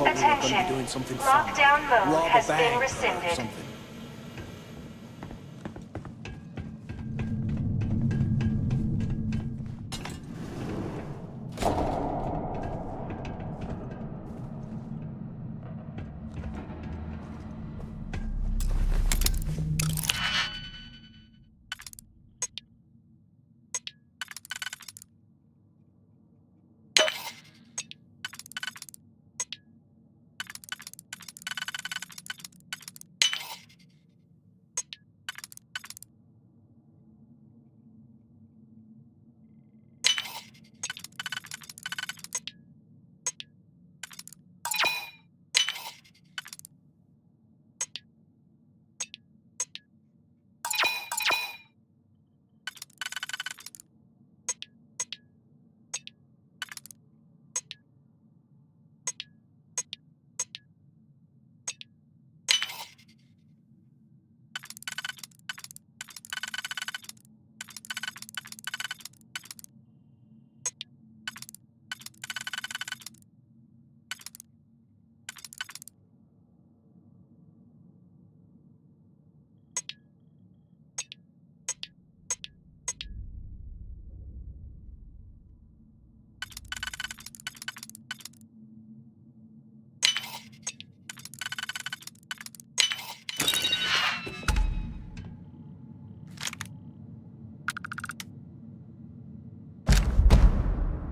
Attention. Doing something Lockdown fun. mode Rob has a bank been or rescinded. something.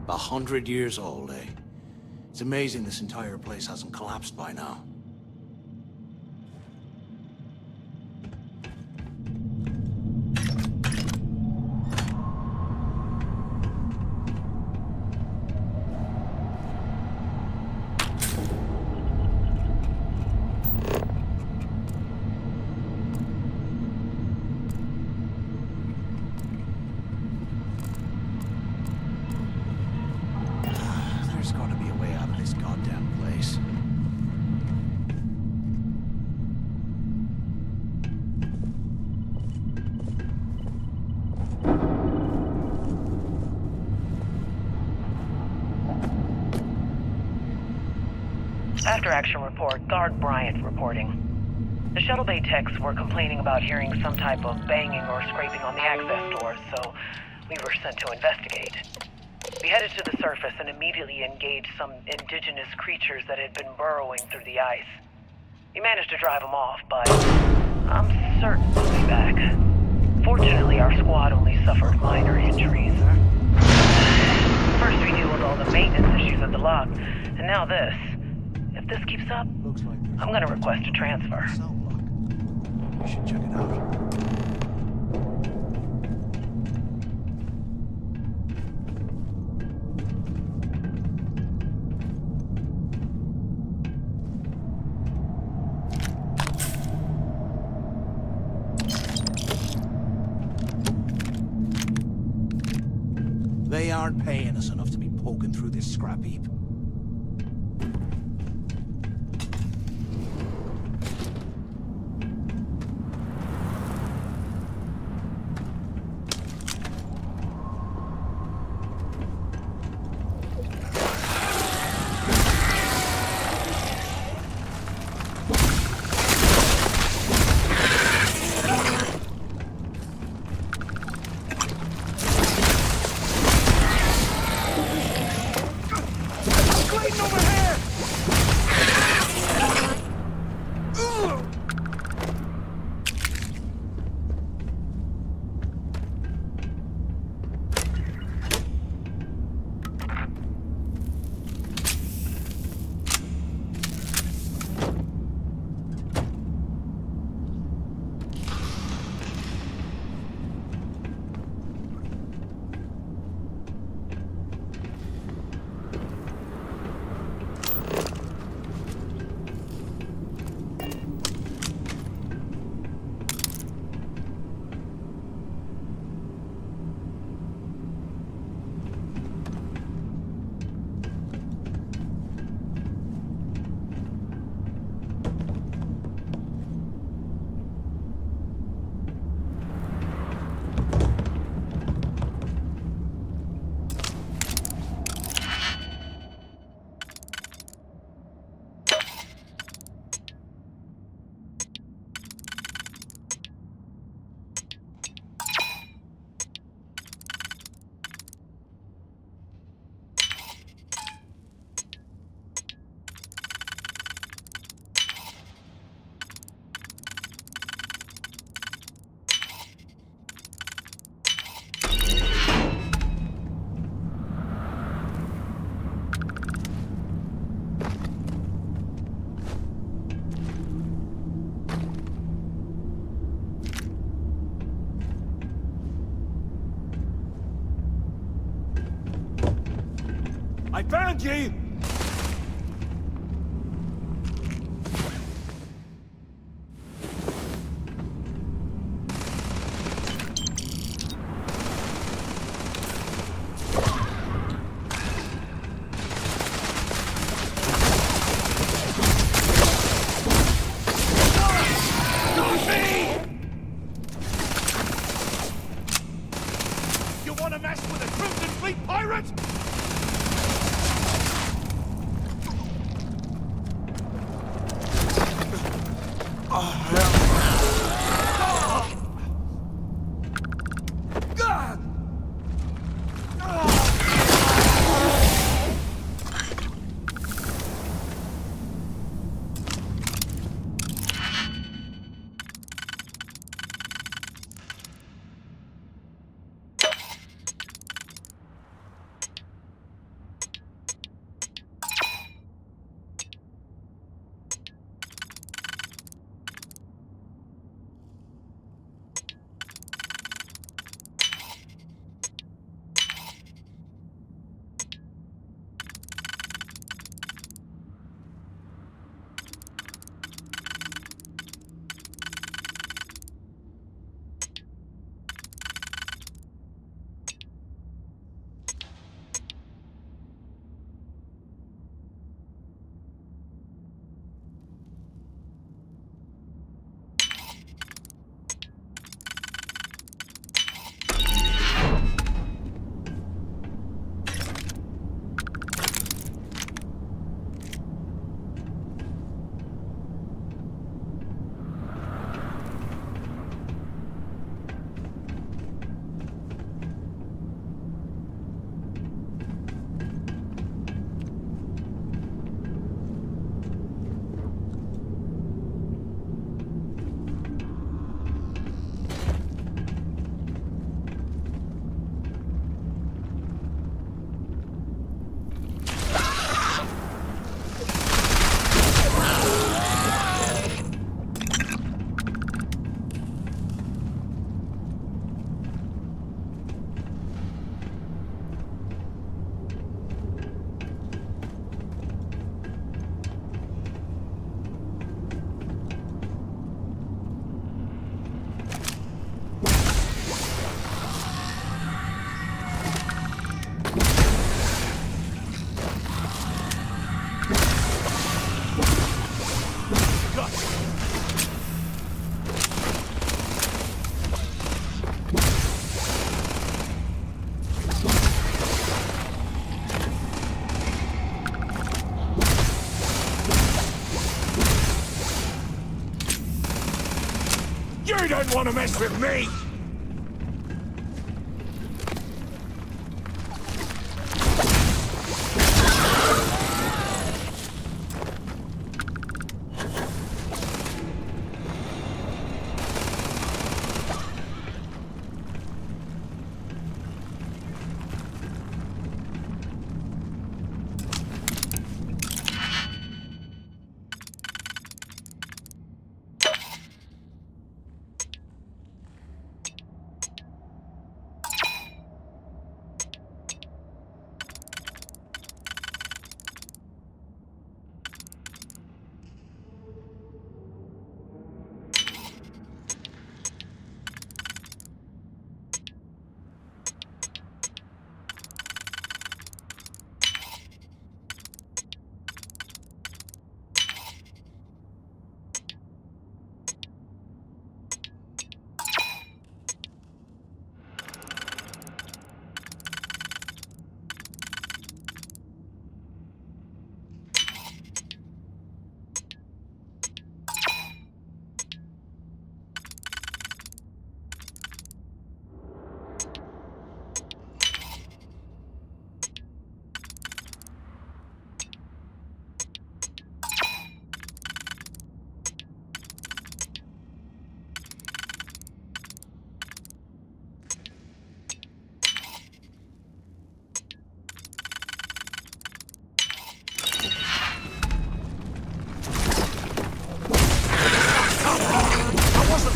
A 100 years old, eh? It's amazing this entire place hasn't collapsed by now. There's gotta be a way out of this goddamn place. After-action report, Guard Bryant reporting. The shuttle bay techs were complaining about hearing some type of banging or scraping on the access doors, so we were sent to investigate. We headed to the surface and immediately engaged some indigenous creatures that had been burrowing through the ice. We managed to drive them off, but I'm certain they'll be back. Fortunately, our squad only suffered minor injuries. First we deal with all the maintenance issues at the lock, and now this. If this keeps up, I'm gonna request a transfer. We should check it out. They aren't paying us enough to be poking through this scrap heap. I found you! You wanna mess with a Crimson Fleet pirate? don't want to mess with me!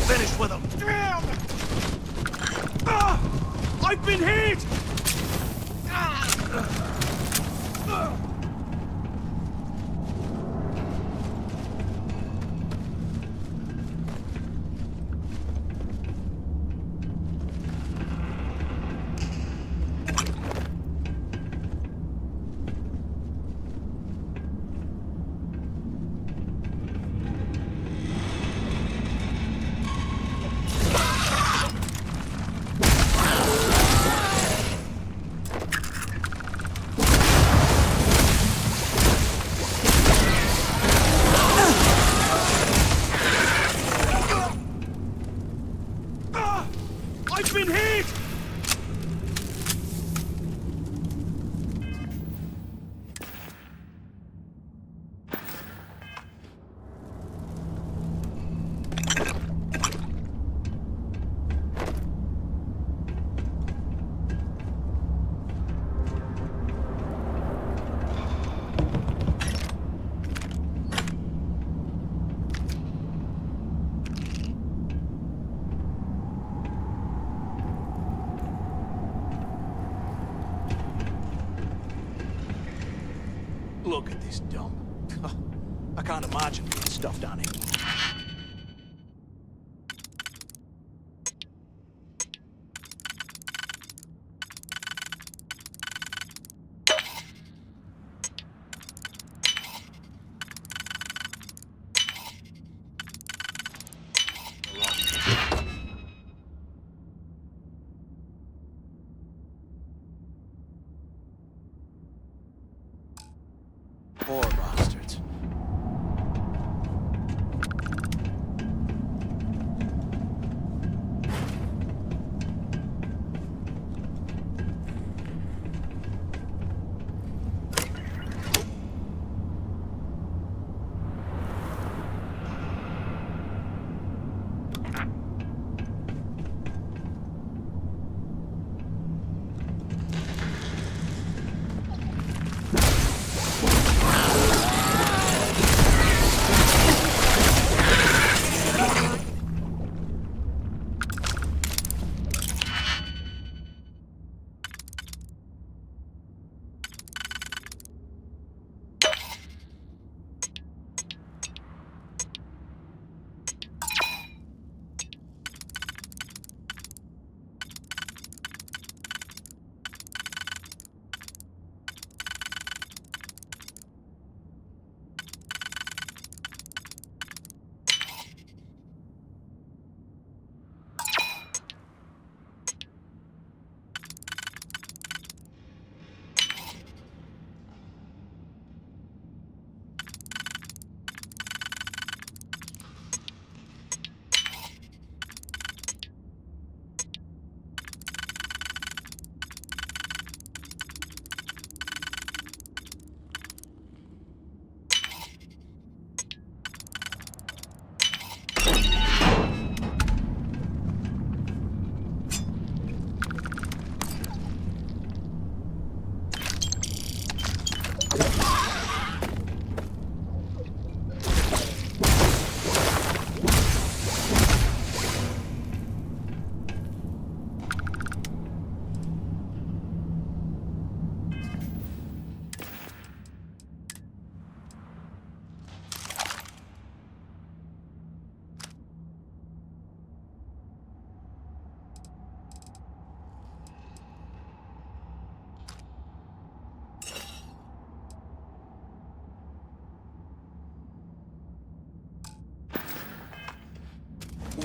Finished with him. Damn! I've been hit! Look at this dump. I can't imagine being stuffed on it. Poor bastards.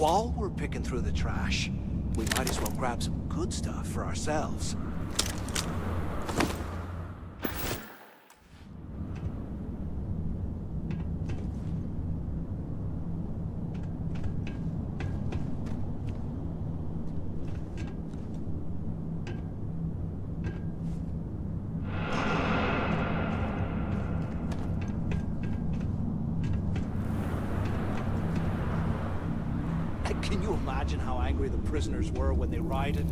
while we're picking through the trash, we might as well grab some good stuff for ourselves. Can you imagine how angry the prisoners were when they rioted?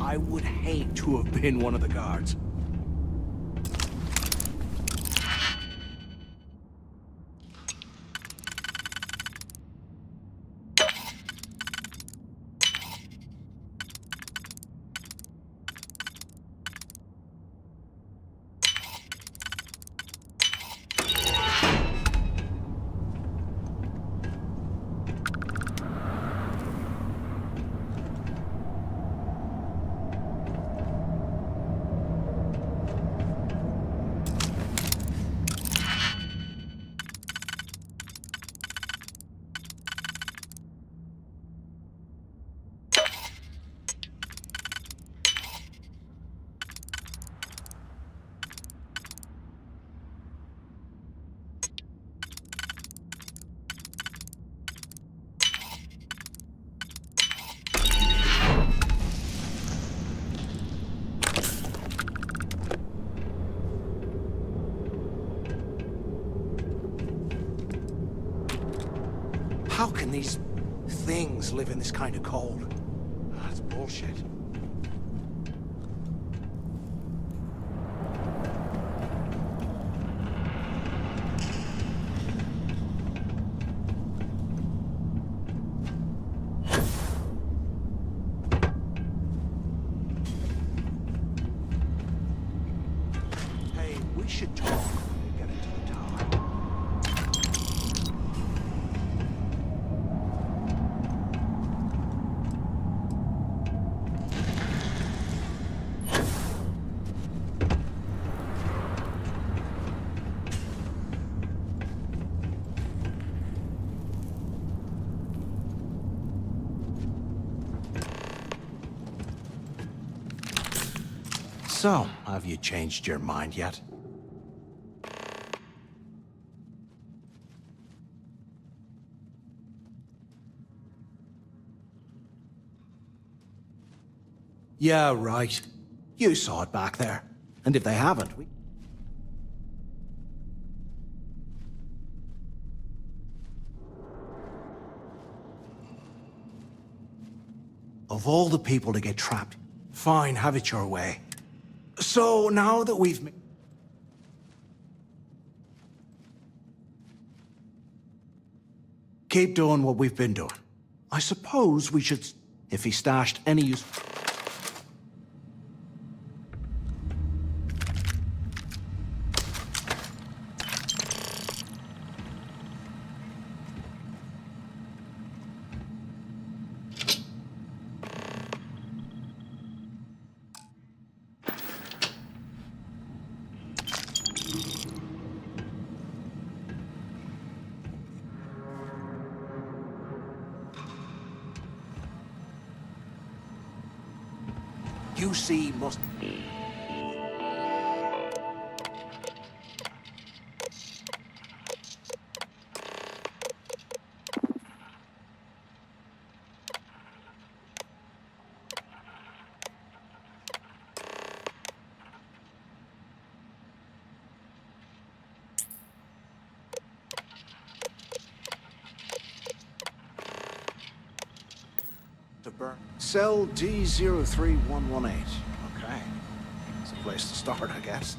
I would hate to have been one of the guards. How can these things live in this kind of cold? That's bullshit. Hey, we should talk when we get into the tower. So, have you changed your mind yet? Yeah, right. You saw it back there. And if they haven't, we... Of all the people to get trapped, fine, have it your way. So, now that we've... Keep doing what we've been doing. I suppose we should... If he stashed any use... UC must... to burn. Cell D03118. Okay. It's a place to start, I guess.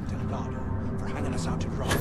Delgado for hanging us out to dry.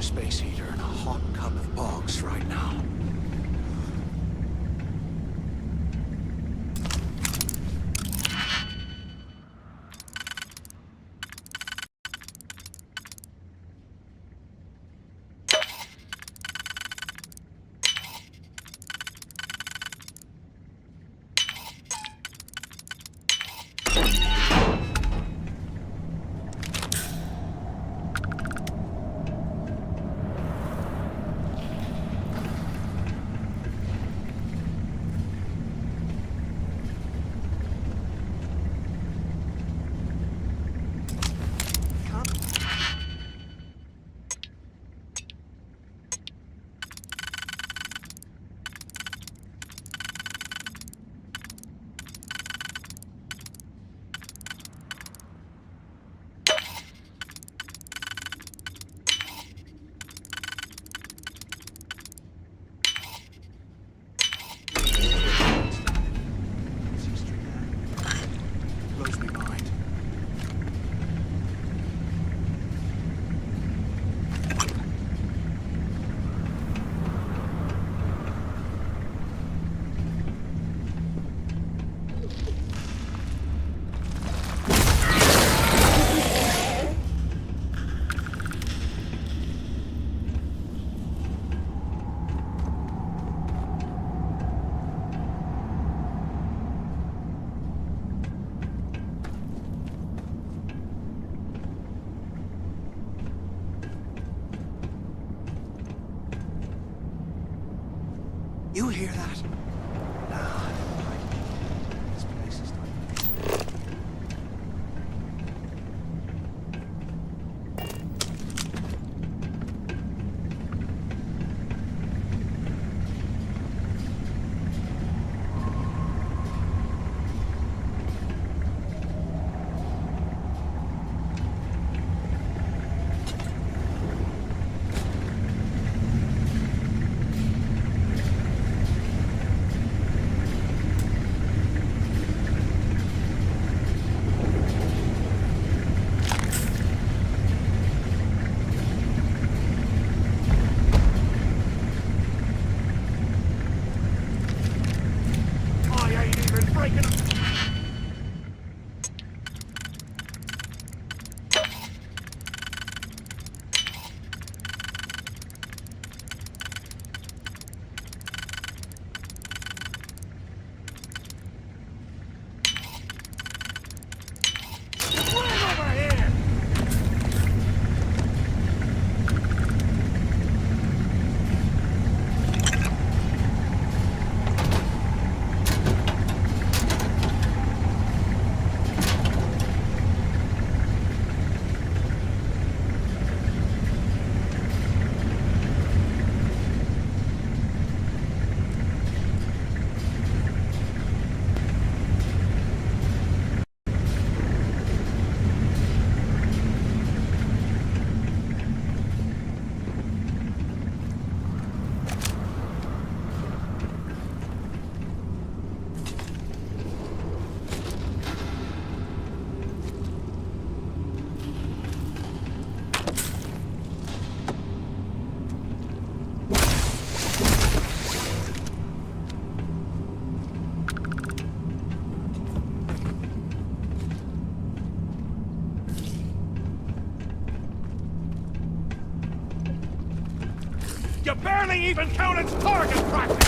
Space heater and a hot cup of bogs right now. You hear that? This place is You barely even counted target practice!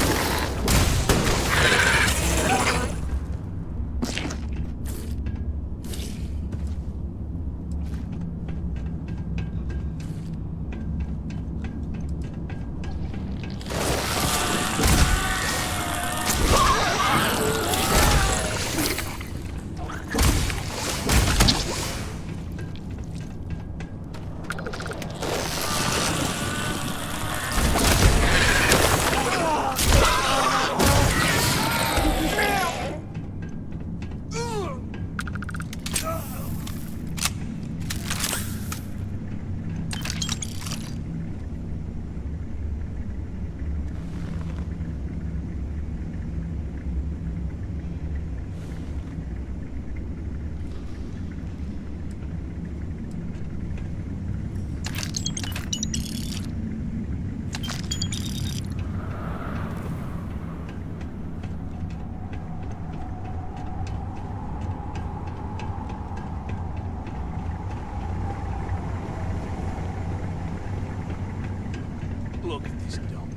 Look at this dump.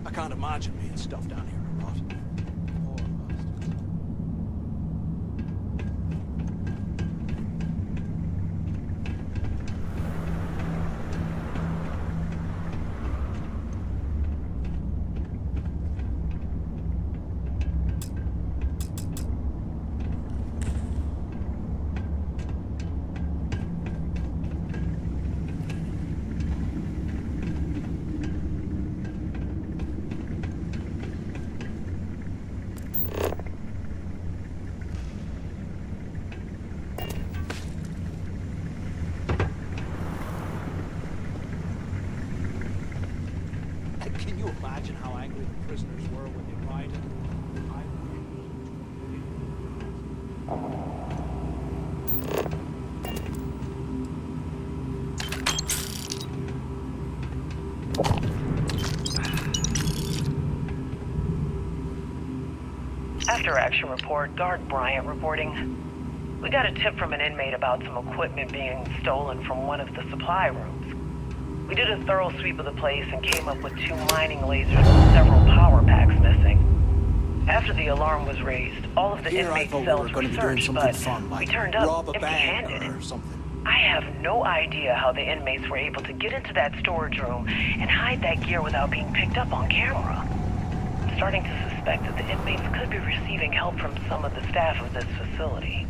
I can't imagine being stuffed down here to rot. Poor bastards. Can you imagine how angry the prisoners were when they rioted? After action report, Guard Bryant reporting. We got a tip from an inmate about some equipment being stolen from one of the supply rooms. We did a thorough sweep of the place and came up with 2 mining lasers and several power packs missing. After the alarm was raised, all of the inmate cells were searched, but we turned up empty-handed. I have no idea how the inmates were able to get into that storage room and hide that gear without being picked up on camera. I'm starting to suspect that the inmates could be receiving help from some of the staff of this facility.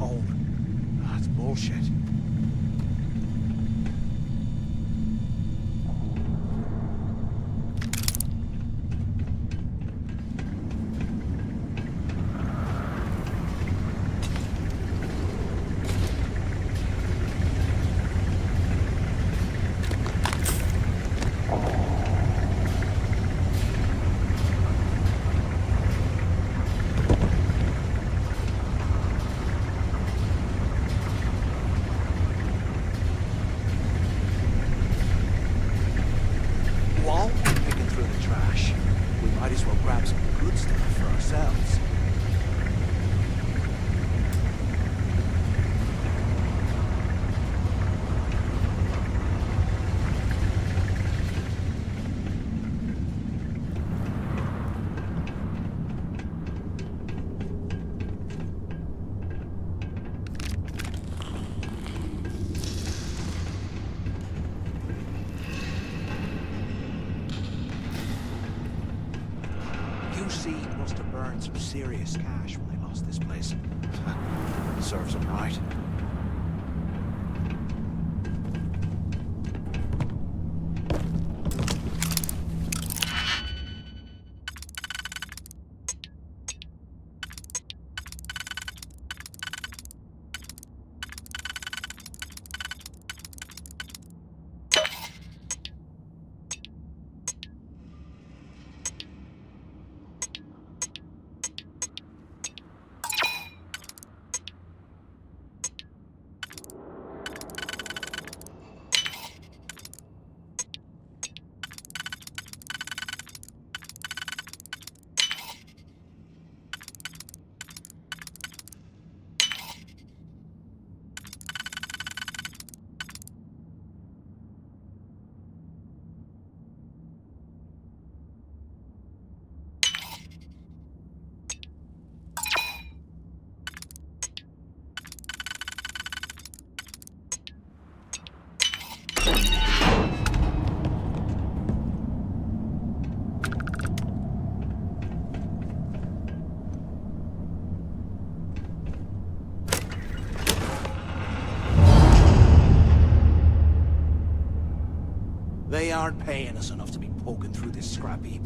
cold. That's bullshit. While we're picking through the trash, we might as well grab some good stuff for ourselves. UC must have burned some serious cash when they lost this place. Serves them right. They aren't paying us enough to be poking through this scrap heap.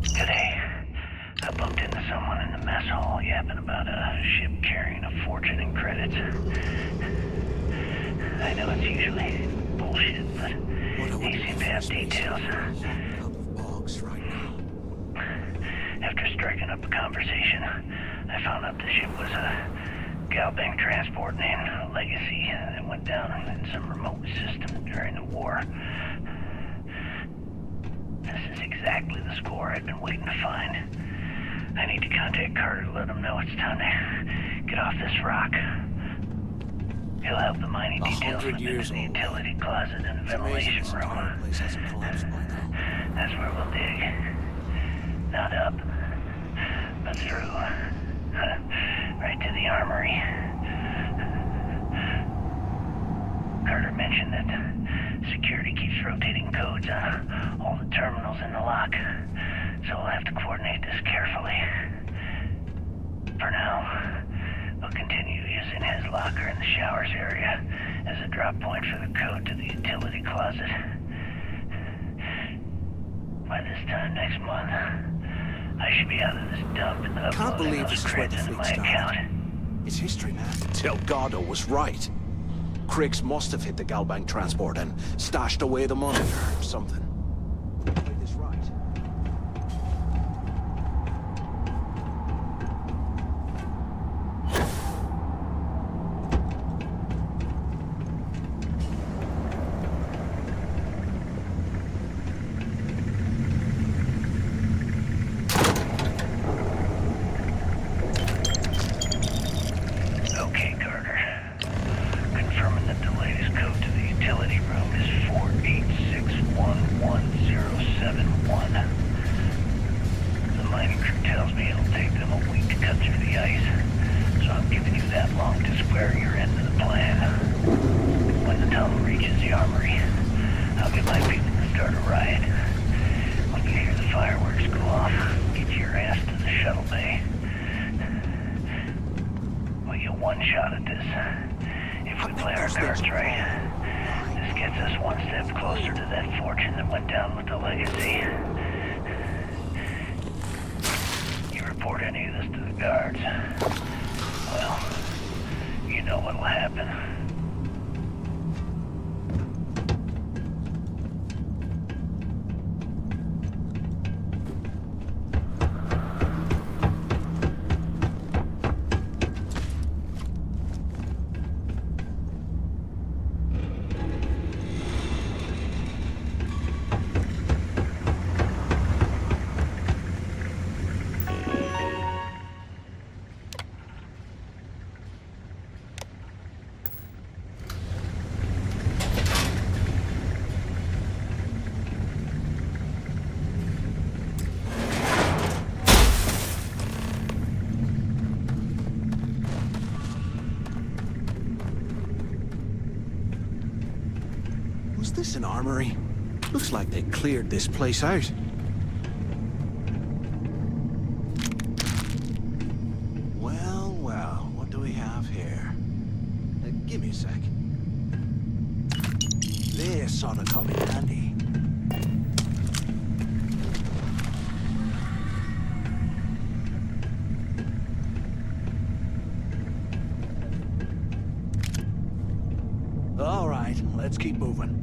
Today, I bumped into someone in the mess hall yapping about a ship carrying a fortune in credits. I know it's usually bullshit, but he seemed to have details. After striking up a conversation, I found out the ship was a Galbank transport named Legacy that went down in some remote system during the war. This is exactly the score I've been waiting to find. I need to contact Carter to let him know it's time to get off this rock. He'll have the mining details from the utility closet and the ventilation room. That's where we'll dig. Not up, but through. Right to the armory. Carter mentioned that security keeps rotating codes on all the terminals in the lock, so we'll have to coordinate this carefully. For now, we'll continue using his locker in the showers area as a drop point for the code to the utility closet. By this time next month, I should be out of this dump and Can't believe this is where the into fleet my started. account. It's history, man. Delgado was right. Criggs must have hit the Galbank transport and stashed away the money or something. Played this right. Okay, Carter. Confirming that the latest code to the utility room is 48611. very your end of the plan. When the tunnel reaches the armory, I'll get my people to start a riot. When you hear the fireworks go off, get your ass to the shuttle bay. We'll get one shot at this. If we play our cards right, this gets us one step closer to that fortune that went down with the legacy. You report any of this to the guards, well, you know what'll happen. Was this an armory? Looks like they cleared this place out. Well, well, what do we have here? Give me a sec. This ought to come in handy. All right, let's keep moving.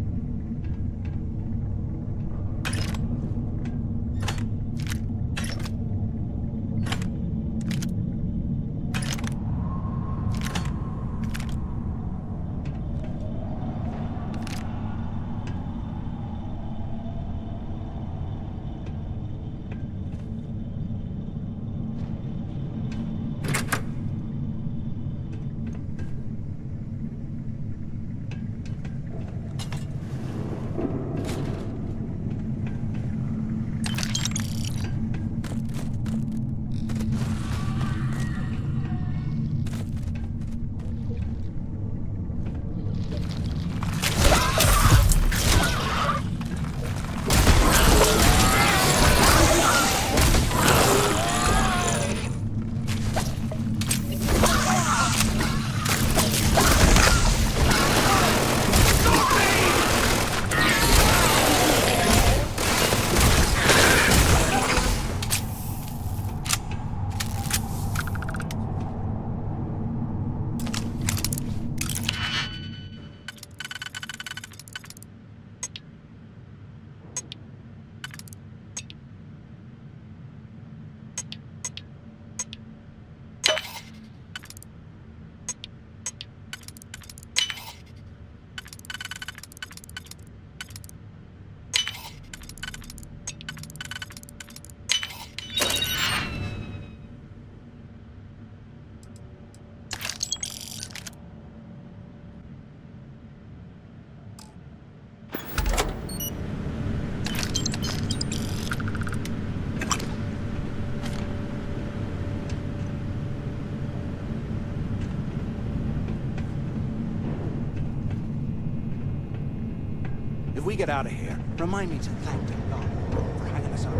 If we get out of here, remind me to thank them God for hanging us up.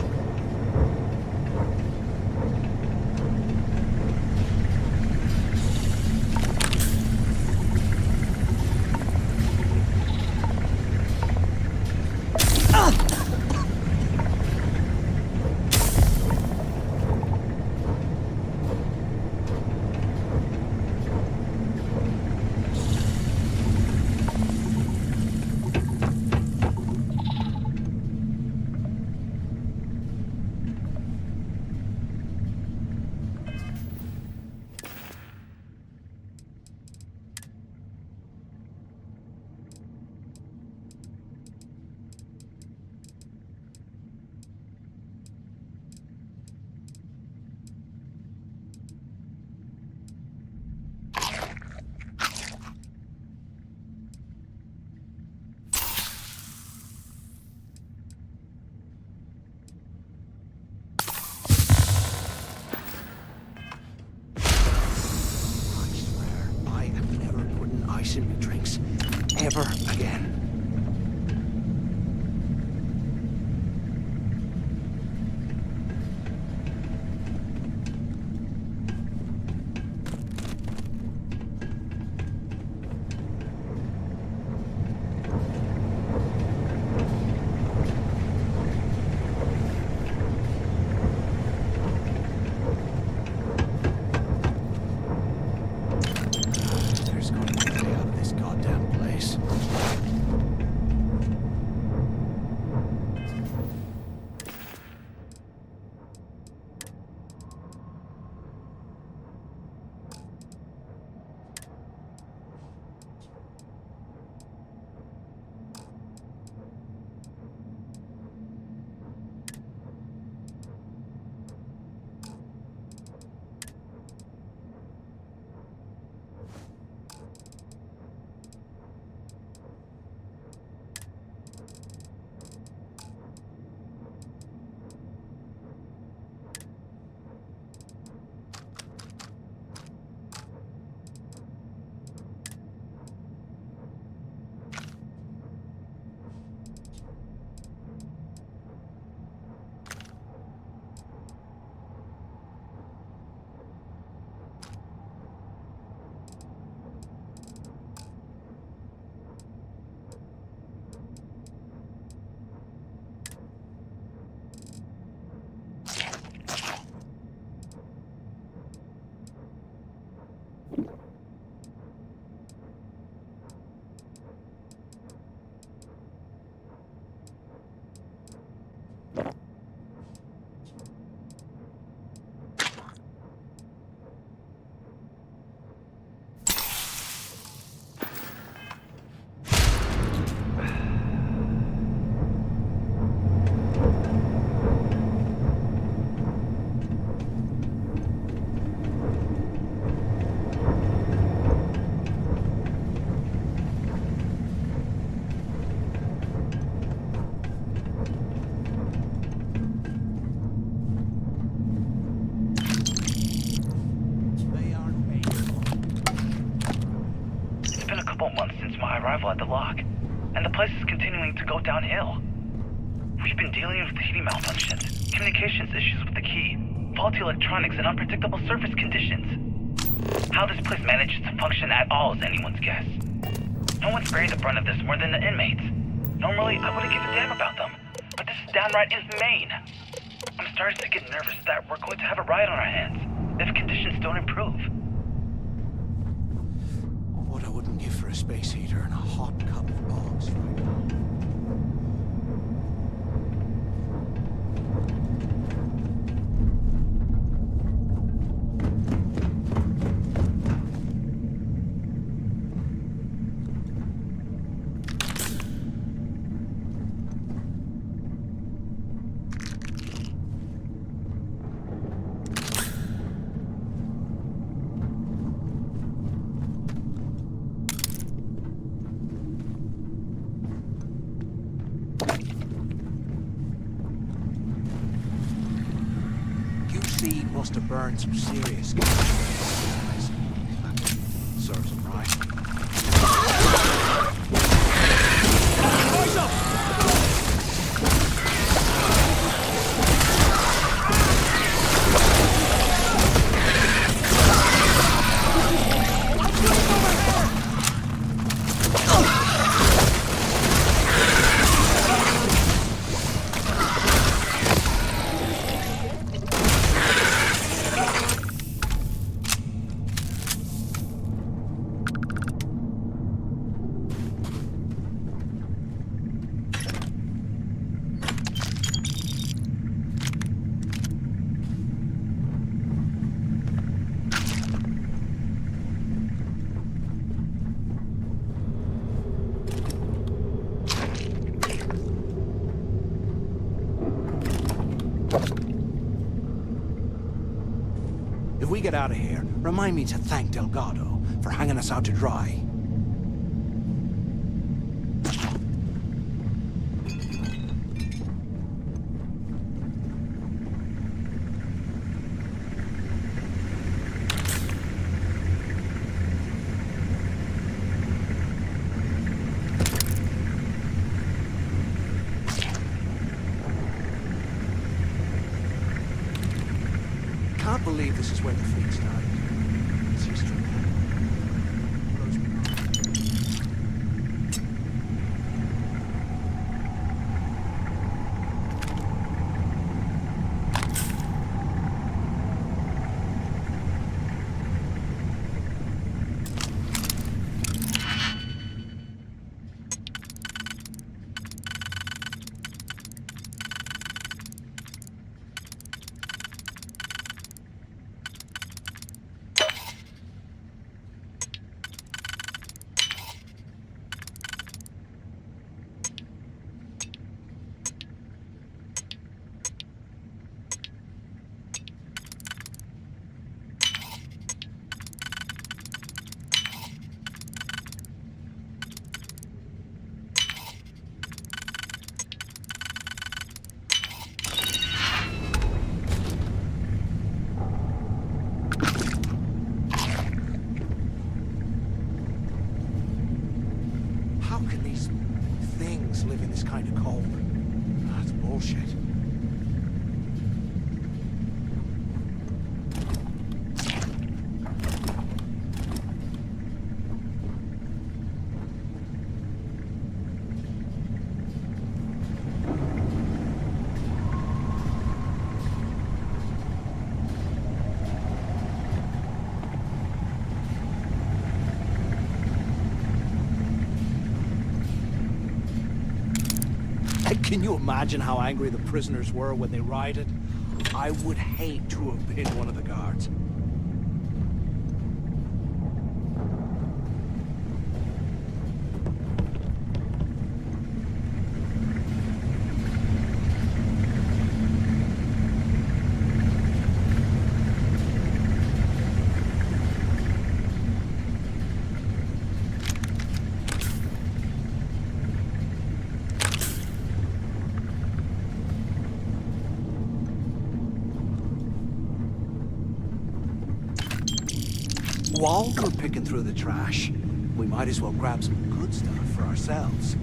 my simple drinks ever again. Arrival at the lock, and the place is continuing to go downhill. We've been dealing with heating malfunctions, communications issues with the key, faulty electronics, and unpredictable surface conditions. How this place manages to function at all is anyone's guess. No one's bearing the brunt of this more than the inmates. Normally, I wouldn't give a damn about them, but this is downright inhumane. I'm starting to get nervous that we're going to have a riot on our hands if conditions don't improve. What I wouldn't give for a space heater and a hot cup of bogs right now. Must have burned some serious gas. Serves him right. Rise up! If we get out of here, remind me to thank Delgado for hanging us out to dry. can't believe this is where the fleet started. It's history. How can these things live in this kind of cold? That's bullshit. Can you imagine how angry the prisoners were when they rioted? I would hate to have been one of the guards. While we're picking through the trash, we might as well grab some good stuff for ourselves.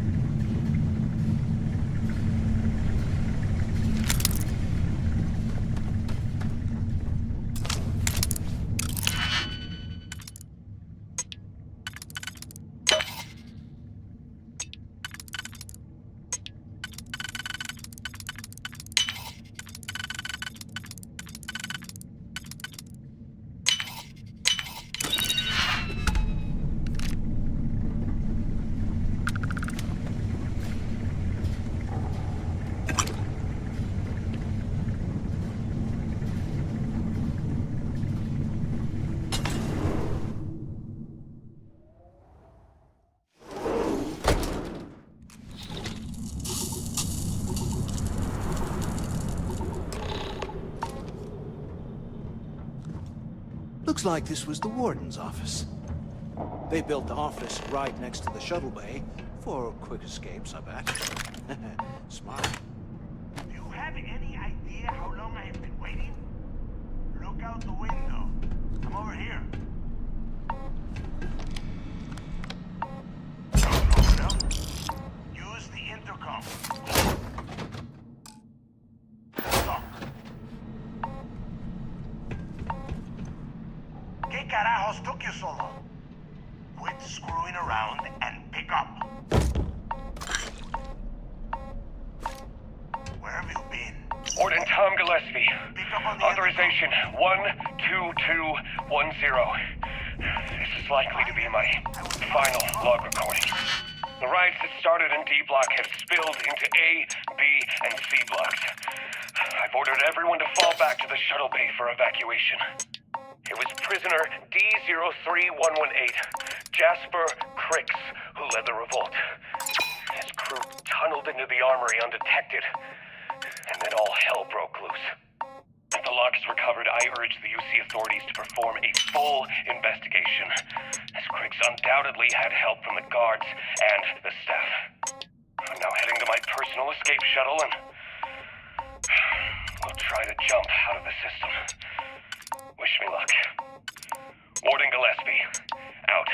Looks like this was the warden's office. They built the office right next to the shuttle bay for quick escapes, I bet. Smart. Do you have any idea how long I have been waiting? Look out the window. I'm over here. No. Use the intercom. Talk. ¿Qué carajos took you so long? Quit screwing around and pick up. Where have you been? Warden Tom Gillespie. Authorization 12210. This is likely to be my final log recording. The riots that started in D block have spilled into A, B, and C blocks. I've ordered everyone to fall back to the shuttle bay for evacuation. It was prisoner D03118, Jasper Crix, who led the revolt. His crew tunneled into the armory undetected, and then all hell broke loose. If the lock is recovered, I urge the UC authorities to perform a full investigation, as Crix undoubtedly had help from the guards and the staff. I'm now heading to my personal escape shuttle, and we'll try to jump out of the system. Wish me luck. Warden Gillespie, out.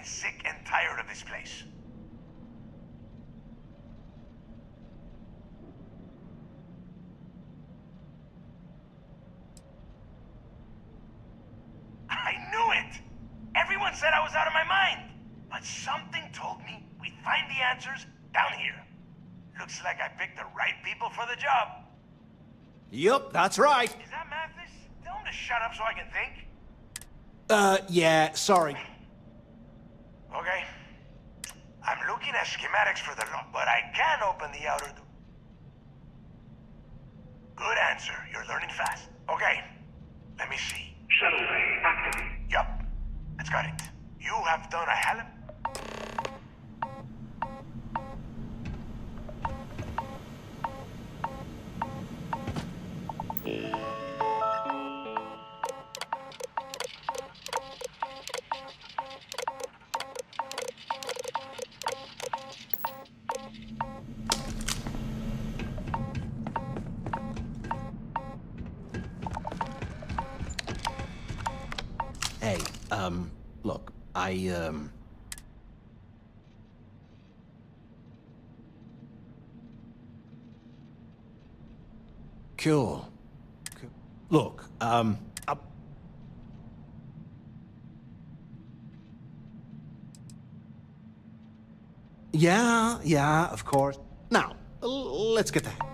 getting sick and tired of this place. I knew it! Everyone said I was out of my mind. But something told me we'd find the answers down here. Looks like I picked the right people for the job. Yup, that's right. Is that Mathis? Tell him to shut up so I can think. Yeah, sorry. Okay. I'm looking at schematics for the lock, but I can open the outer door. Good answer. You're learning fast. Okay. Let me see. Shuttle bay activate. Yup. That's got it. You have done a hell of... Hey, look, Cool. Look, Yeah, of course. Now, let's get that.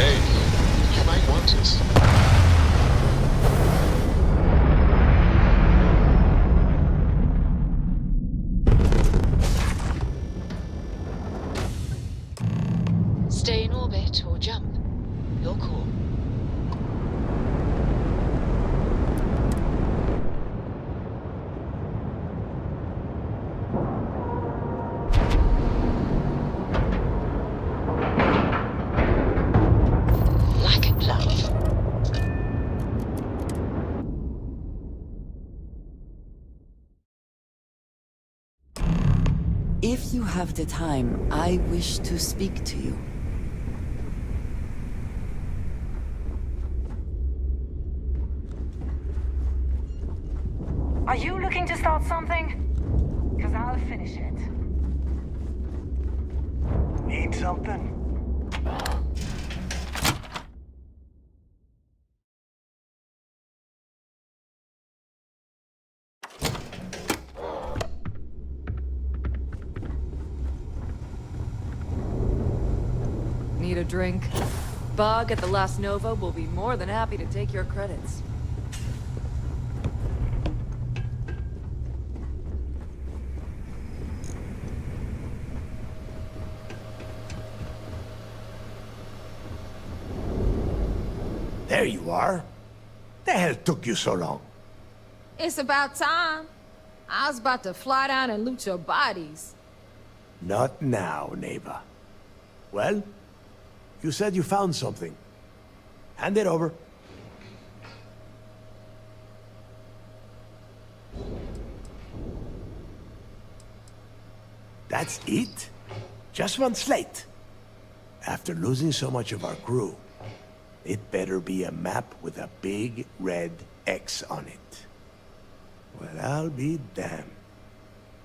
Hey, you might want this. Stay in orbit or jump. Your call. Like a glove. If you have the time, I wish to speak to you. Are you looking to start something? Because I'll finish it. Need something? Need a drink? Bug at the Last Nova will be more than happy to take your credits. There you are. The hell took you so long? It's about time. I was about to fly down and loot your bodies. Not now, neighbor. Well, you said you found something. Hand it over. That's it? Just one slate? After losing so much of our crew, it better be a map with a big red X on it. Well, I'll be damned.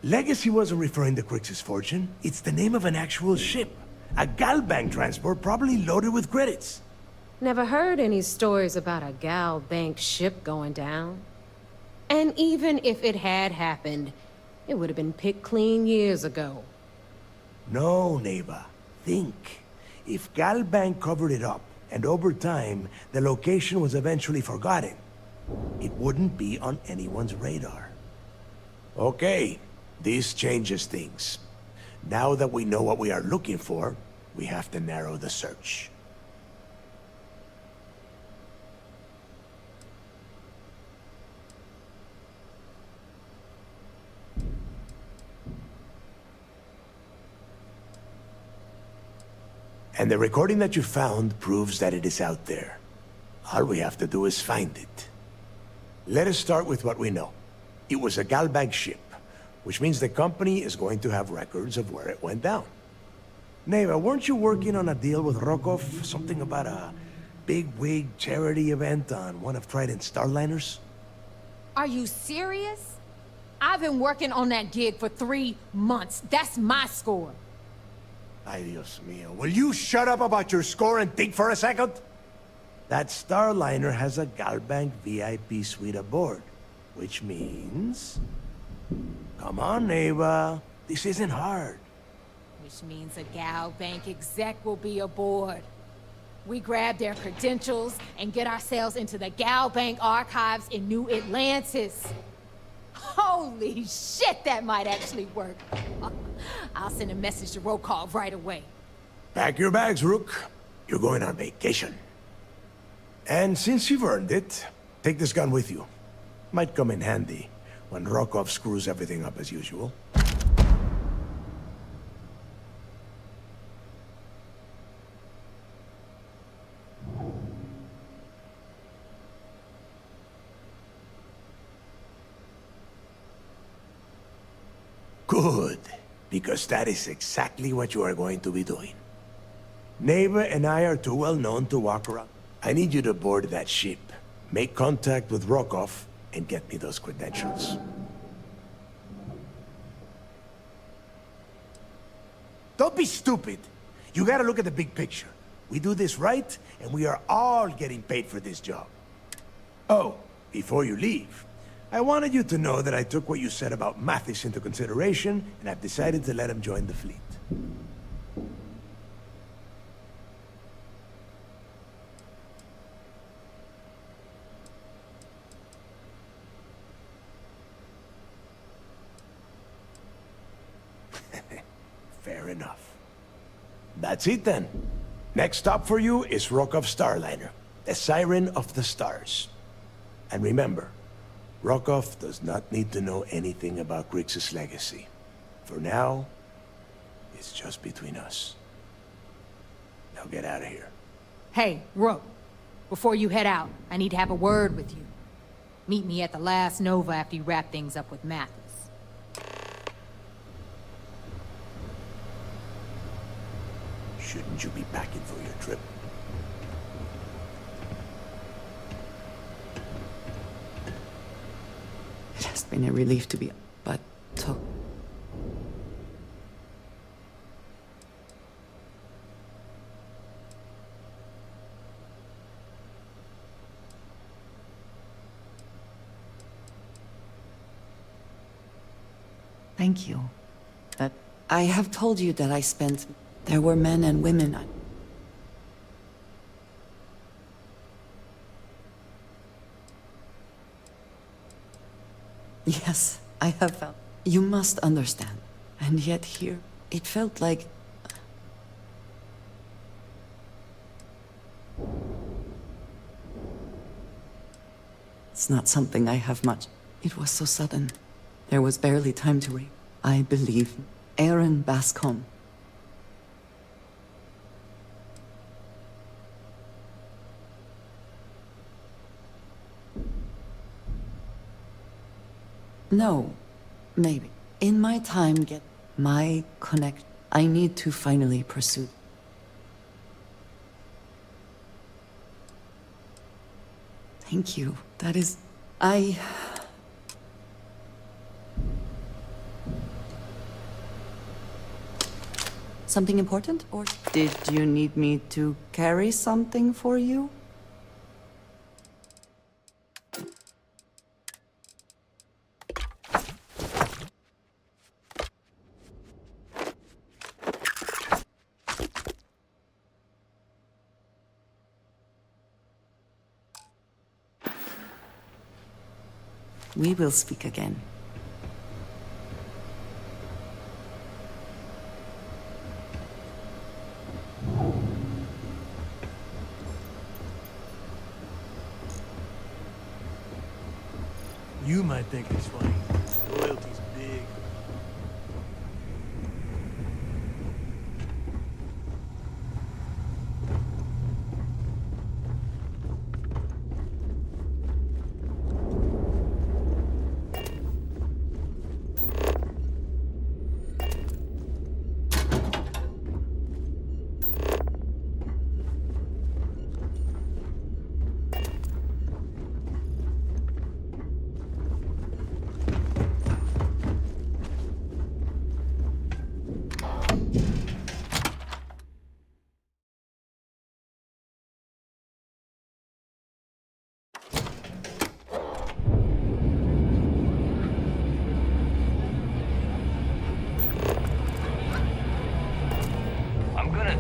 Legacy wasn't referring to Crix's fortune. It's the name of an actual ship. A Galbank transport probably loaded with credits. Never heard any stories about a Gal Bank ship going down. And even if it had happened, it would have been picked clean years ago. No, neighbor. Think. If Galbank covered it up, and over time, the location was eventually forgotten, it wouldn't be on anyone's radar. Okay, this changes things. Now that we know what we are looking for, we have to narrow the search. And the recording that you found proves that it is out there. All we have to do is find it. Let us start with what we know. It was a Galbank ship, which means the company is going to have records of where it went down. Neva, weren't you working on a deal with Rokov? Something about a big-wig charity event on one of Trident's Starliners? Are you serious? I've been working on that gig for 3 months. That's my score. Ay, Dios mío. Will you shut up about your score and think for a second? That Starliner has a Galbank VIP suite aboard, which means... Come on, Neva. This isn't hard. Which means a Gal Bank exec will be aboard. We grab their credentials and get ourselves into the Gal Bank archives in New Atlantis. Holy shit, that might actually work. I'll send a message to Rokov right away. Pack your bags, Rook. You're going on vacation. And since you've earned it, take this gun with you. Might come in handy when Rokov screws everything up as usual. Good, because that is exactly what you are going to be doing. Neva and I are too well known to walk around. I need you to board that ship, make contact with Rokov, and get me those credentials. Don't be stupid. You gotta look at the big picture. We do this right, and we are all getting paid for this job. Oh, before you leave, I wanted you to know that I took what you said about Mathis into consideration, and I've decided to let him join the fleet. enough. That's it then. Next stop for you is Rokov Starliner, the Siren of the Stars. And remember, Rokov does not need to know anything about Grixis' legacy. For now, it's just between us. Now get out of here. Hey, Rook. Before you head out, I need to have a word with you. Meet me at the last Nova after you wrap things up with Mathis. Shouldn't you be packing for your trip? It has been a relief to be... but... to... Thank you. I have told you that I spent... There were men and women. Yes, I have felt... You must understand. And yet here, it felt like... It's not something I have much. It was so sudden. There was barely time to read. I believe Aaron Bascom. No, maybe. In my time, get my connect. I need to finally pursue. Thank you. That is... Something important? Or did you need me to carry something for you? We will speak again. You might think it's funny. Loyalty's big.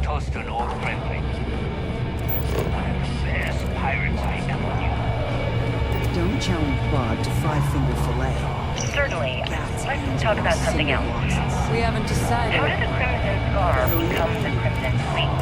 Toast to an old friendly. I'm the best pirates I ever knew. Don't challenge Bob to five-finger fillet. Certainly. Let's talk about something else. We haven't decided. How did the Crimson Scar become the Crimson Fleet?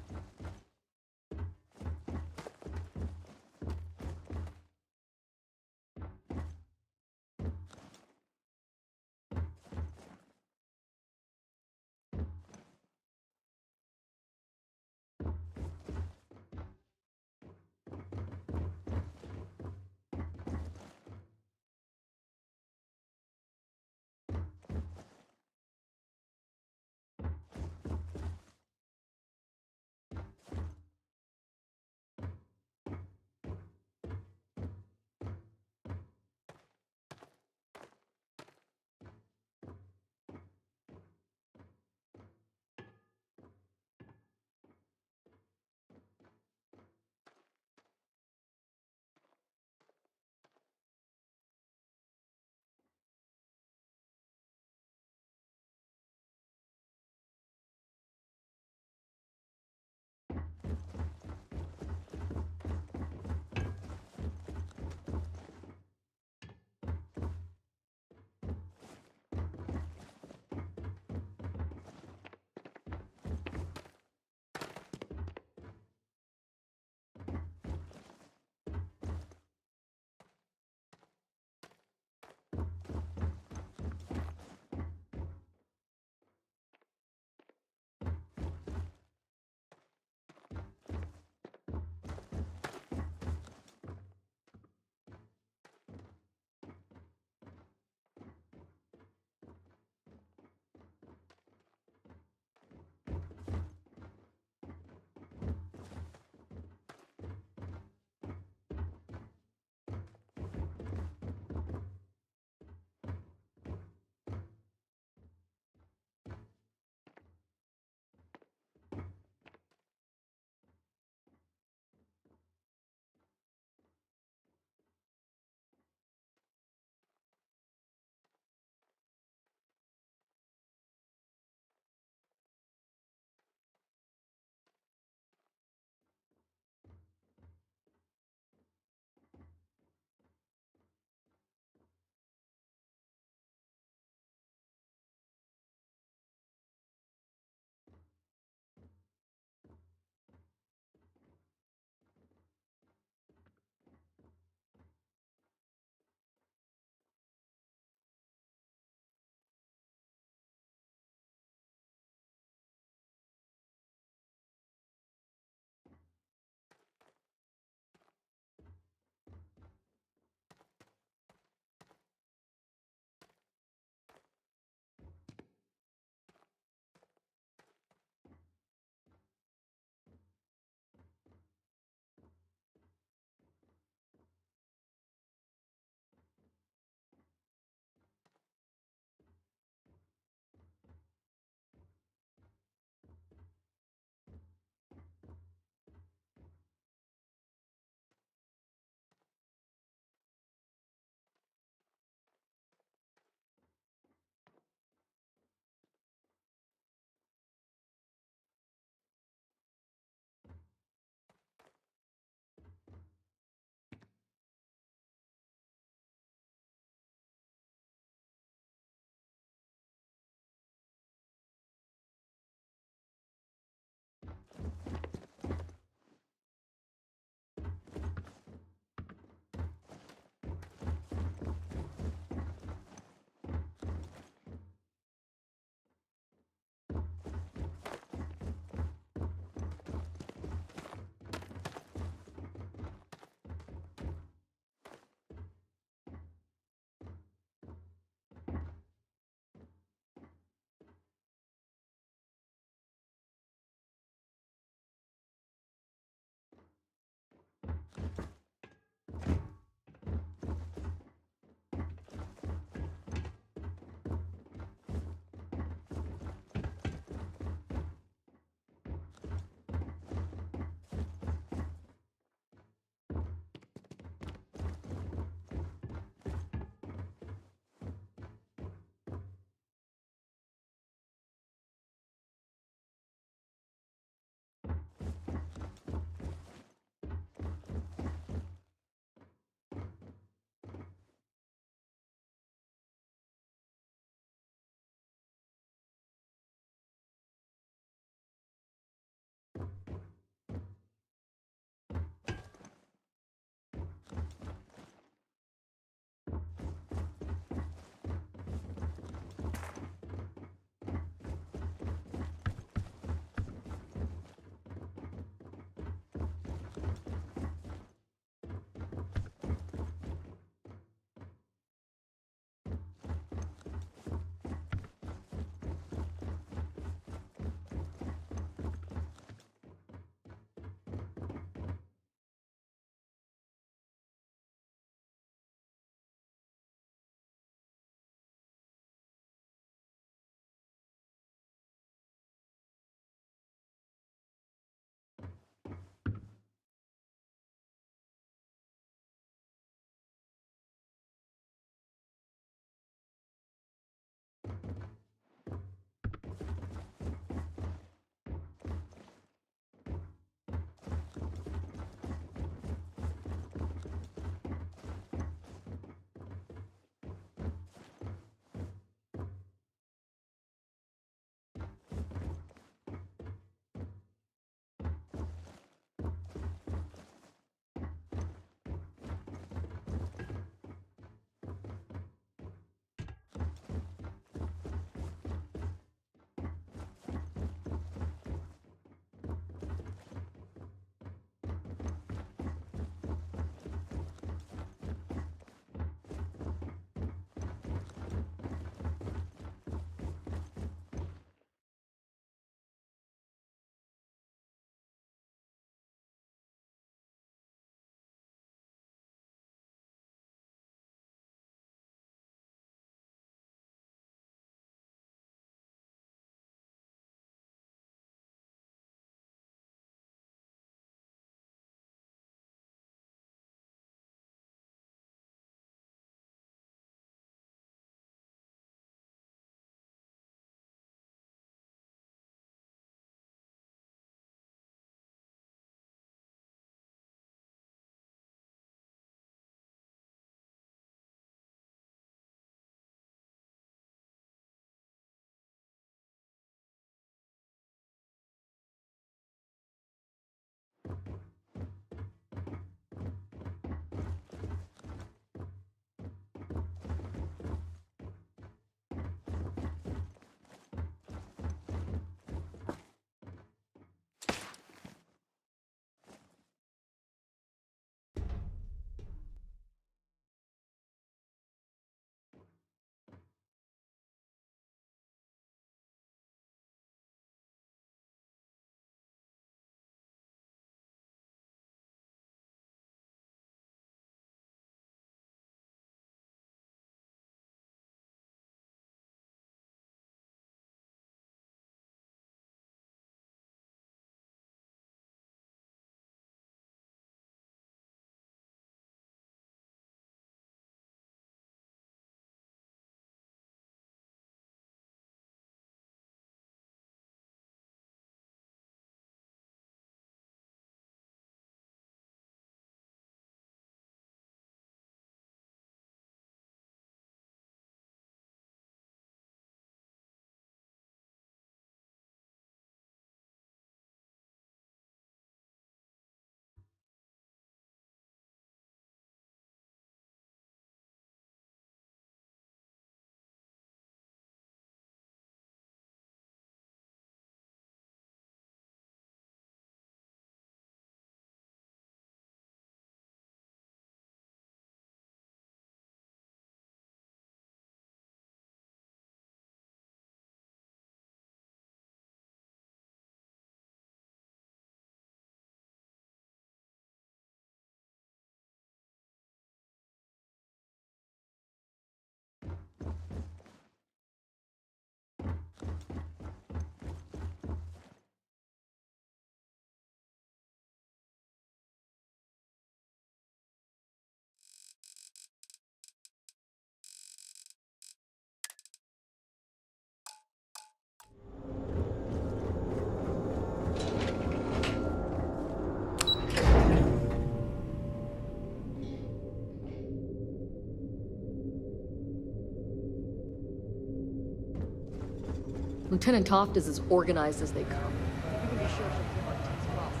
Lieutenant Toft is as organized as they come. You can be sure she'll keep our T's crossed.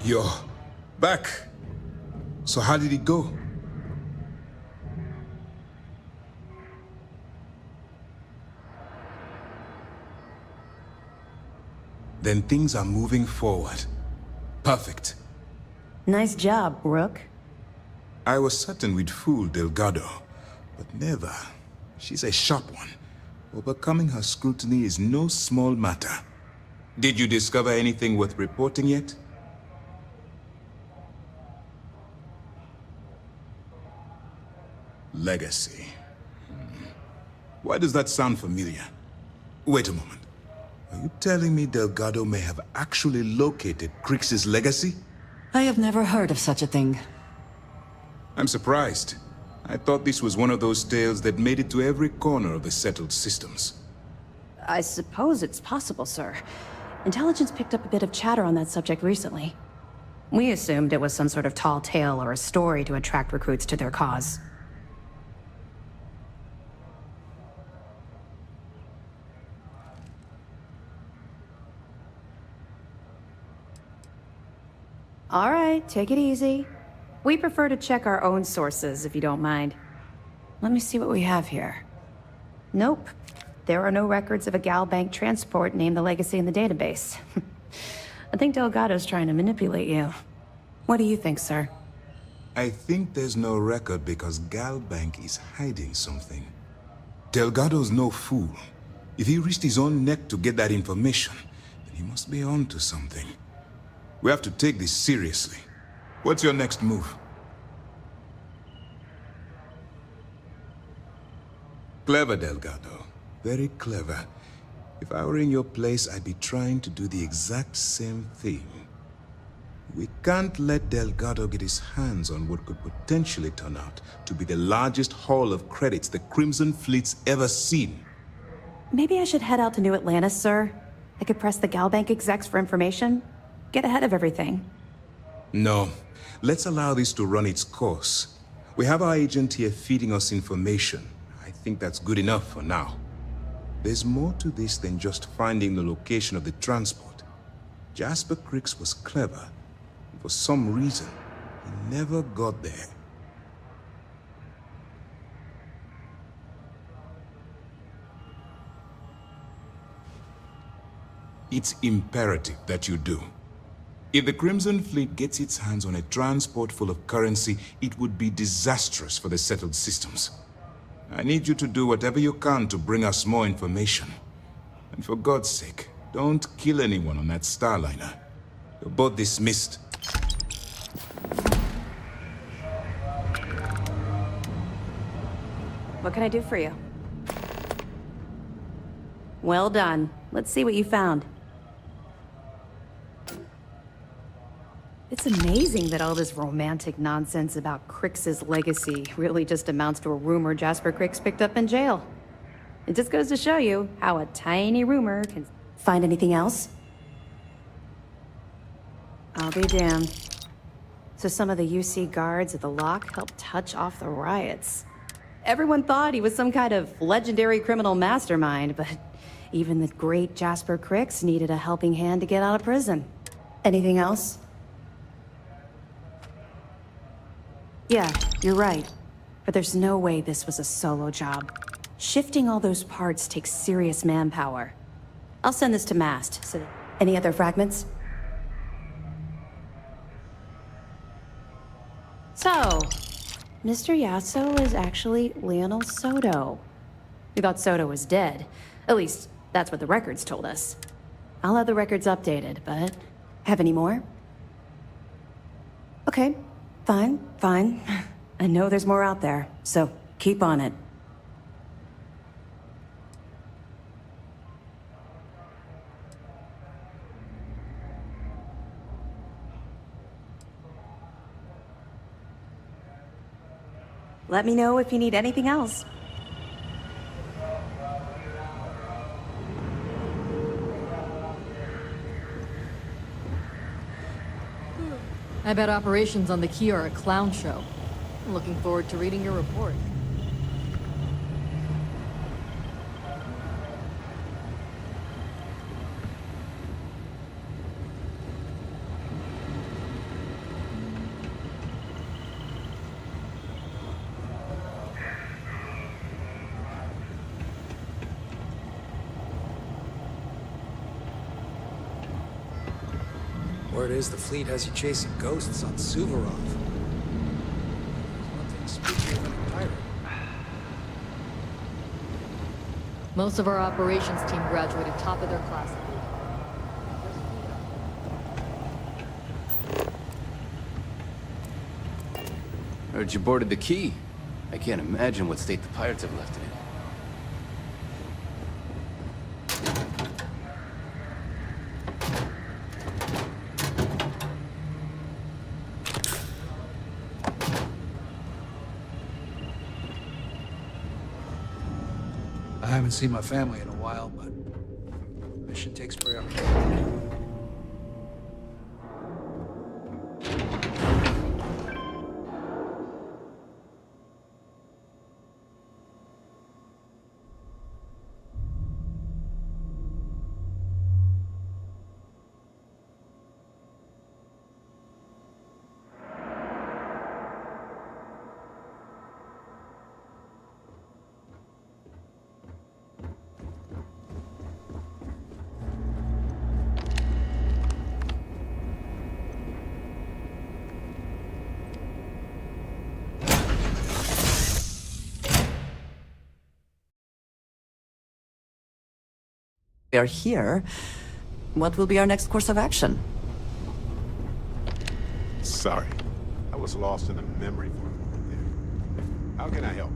You're back. So how did it go? Then things are moving forward. Perfect. Nice job, Rook. I was certain we'd fool Delgado, but never. She's a sharp one. Overcoming her scrutiny is no small matter. Did you discover anything worth reporting yet? Legacy. Why does that sound familiar? Wait a moment. Are you telling me Delgado may have actually located Crix's legacy? I have never heard of such a thing. I'm surprised. I thought this was one of those tales that made it to every corner of the settled systems. I suppose it's possible, sir. Intelligence picked up a bit of chatter on that subject recently. We assumed it was some sort of tall tale or a story to attract recruits to their cause. All right, take it easy. We prefer to check our own sources, if you don't mind. Let me see what we have here. Nope. There are no records of a Gal Bank transport named the Legacy in the database. I think Delgado's trying to manipulate you. What do you think, sir? I think there's no record because Gal Bank is hiding something. Delgado's no fool. If he risked his own neck to get that information, then he must be on to something. We have to take this seriously. What's your next move? Clever, Delgado. Very clever. If I were in your place, I'd be trying to do the exact same thing. We can't let Delgado get his hands on what could potentially turn out to be the largest haul of credits the Crimson Fleet's ever seen. Maybe I should head out to New Atlantis, sir. I could press the Gal Bank execs for information. Get ahead of everything. No. Let's allow this to run its course. We have our agent here feeding us information. I think that's good enough for now. There's more to this than just finding the location of the transport. Jasper Crix was clever. For some reason, he never got there. It's imperative that you do. If the Crimson Fleet gets its hands on a transport full of currency, it would be disastrous for the settled systems. I need you to do whatever you can to bring us more information. And for God's sake, don't kill anyone on that Starliner. You're both dismissed. What can I do for you? Well done. Let's see what you found. It's amazing that all this romantic nonsense about Crix's legacy really just amounts to a rumor Jasper Crix picked up in jail. It just goes to show you how a tiny rumor can... Find anything else? I'll be damned. So some of the UC guards at the lock helped touch off the riots. Everyone thought he was some kind of legendary criminal mastermind, but even the great Jasper Crix needed a helping hand to get out of prison. Anything else? Yeah, you're right. But there's no way this was a solo job. Shifting all those parts takes serious manpower. I'll send this to Mast. So, any other fragments? So, Mr. Yasso is actually Lionel Soto. We thought Soto was dead. At least, that's what the records told us. I'll have the records updated, but... Have any more? Okay, fine, fine. I know there's more out there, so keep on it. Let me know if you need anything else. I bet operations on the Key are a clown show. I'm looking forward to reading your report. Word is the fleet has you chasing ghosts on Suvorov. Nothing spookier than a pirate. Most of our operations team graduated top of their class. Heard you boarded the Key. I can't imagine what state the pirates have left it in. I haven't seen my family in a while, but mission takes priority. We are here. What will be our next course of action? Sorry. I was lost in a memory for a moment there. How can I help?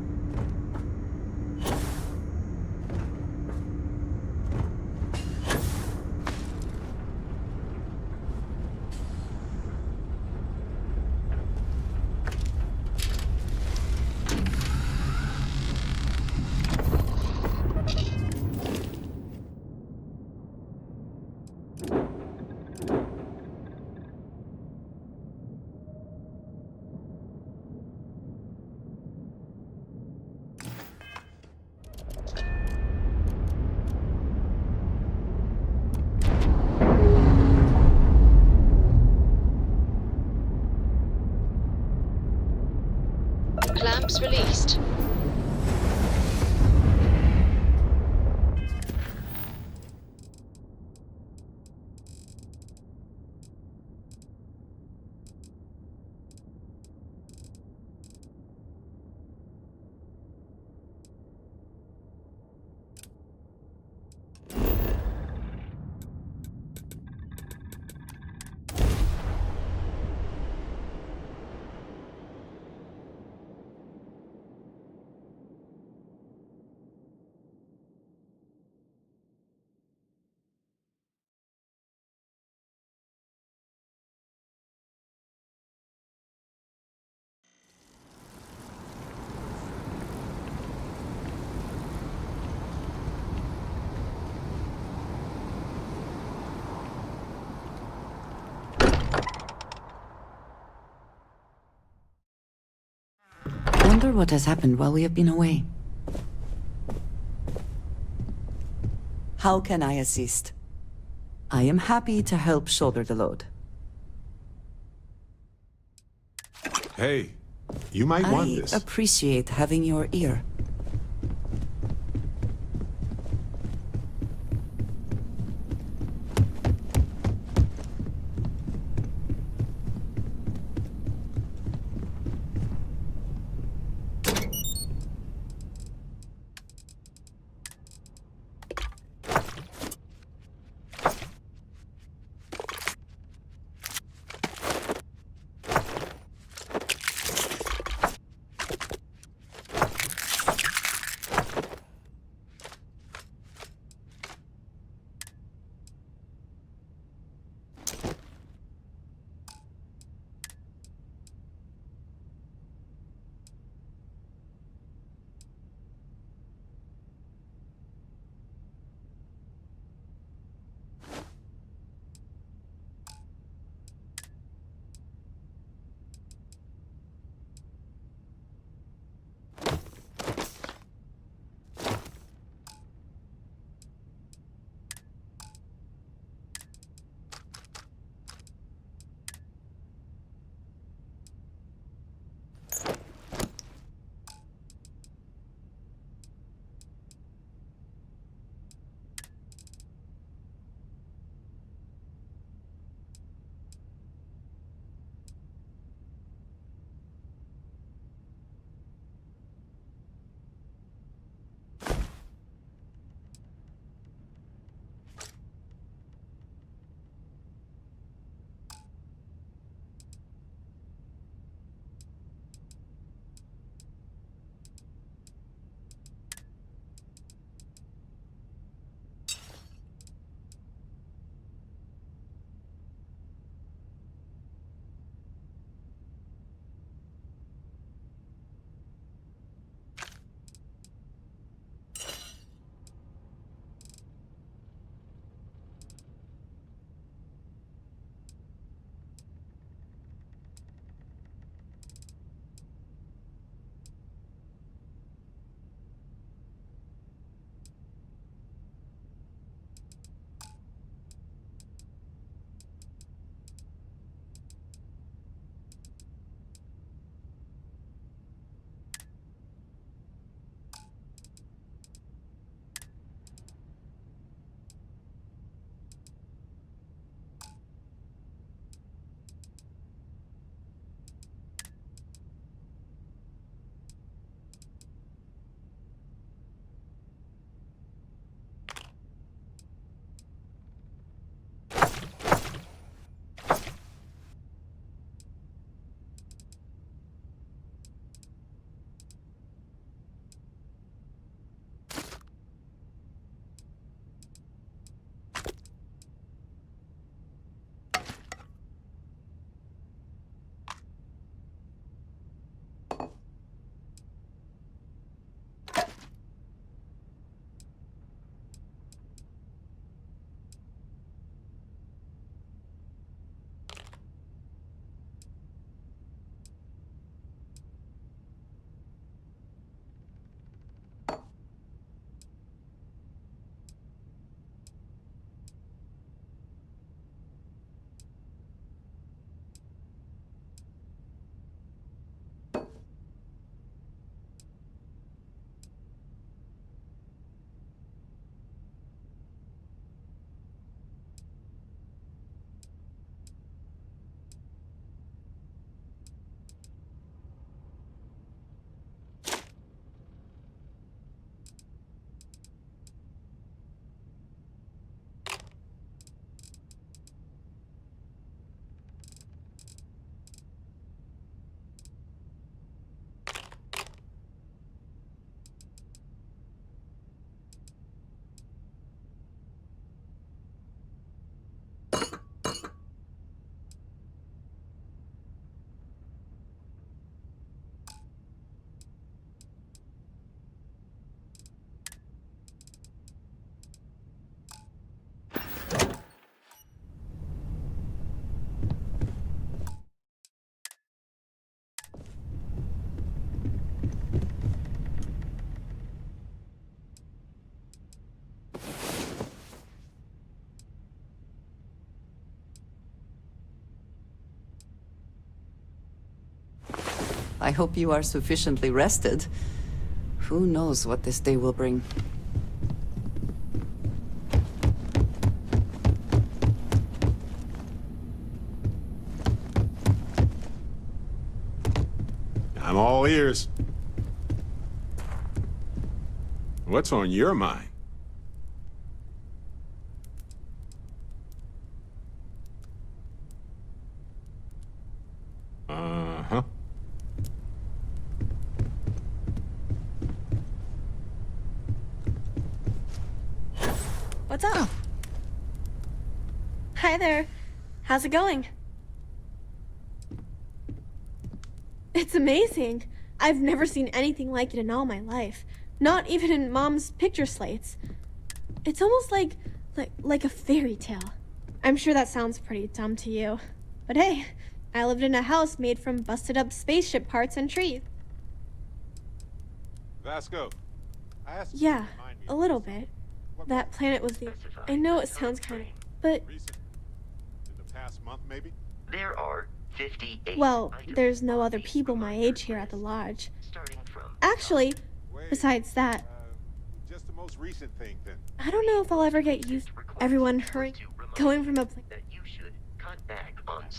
Clamps released. Wonder what has happened while we have been away. How can I assist? I am happy to help shoulder the load. Hey, you might want this. I appreciate having your ear. I hope you are sufficiently rested. Who knows what this day will bring. I'm all ears. What's on your mind? Uh-huh. What's up? Hi there. How's it going? It's amazing. I've never seen anything like it in all my life. Not even in Mom's picture slates. It's almost like a fairy tale. I'm sure that sounds pretty dumb to you. But hey, I lived in a house made from busted up spaceship parts and trees. Vasco, I asked Yeah, a little bit. That planet was the... I know it sounds kind of... But... in the past month, maybe? There are 58. Well, there's no other people my age here at the lodge. Actually, besides that... just the most recent thing, then. I don't know if I'll ever get used to everyone hurrying, going from a...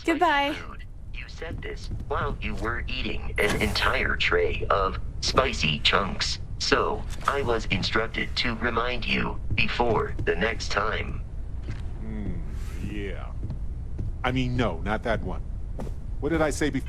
Goodbye. Food. You said this while you were eating an entire tray of spicy chunks. So, I was instructed to remind you before the next time. Yeah. I mean, no, not that one. What did I say before?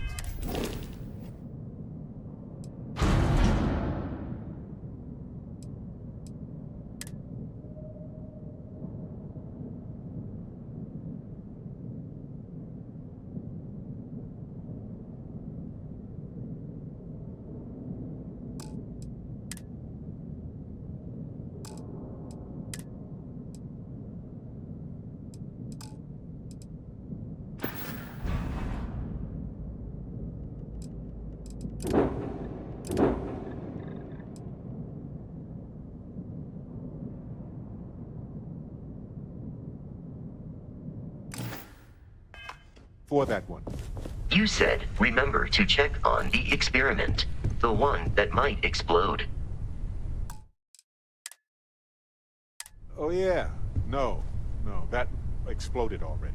For that one. You said, remember to check on the experiment. The one that might explode. Oh, yeah. No, that exploded already.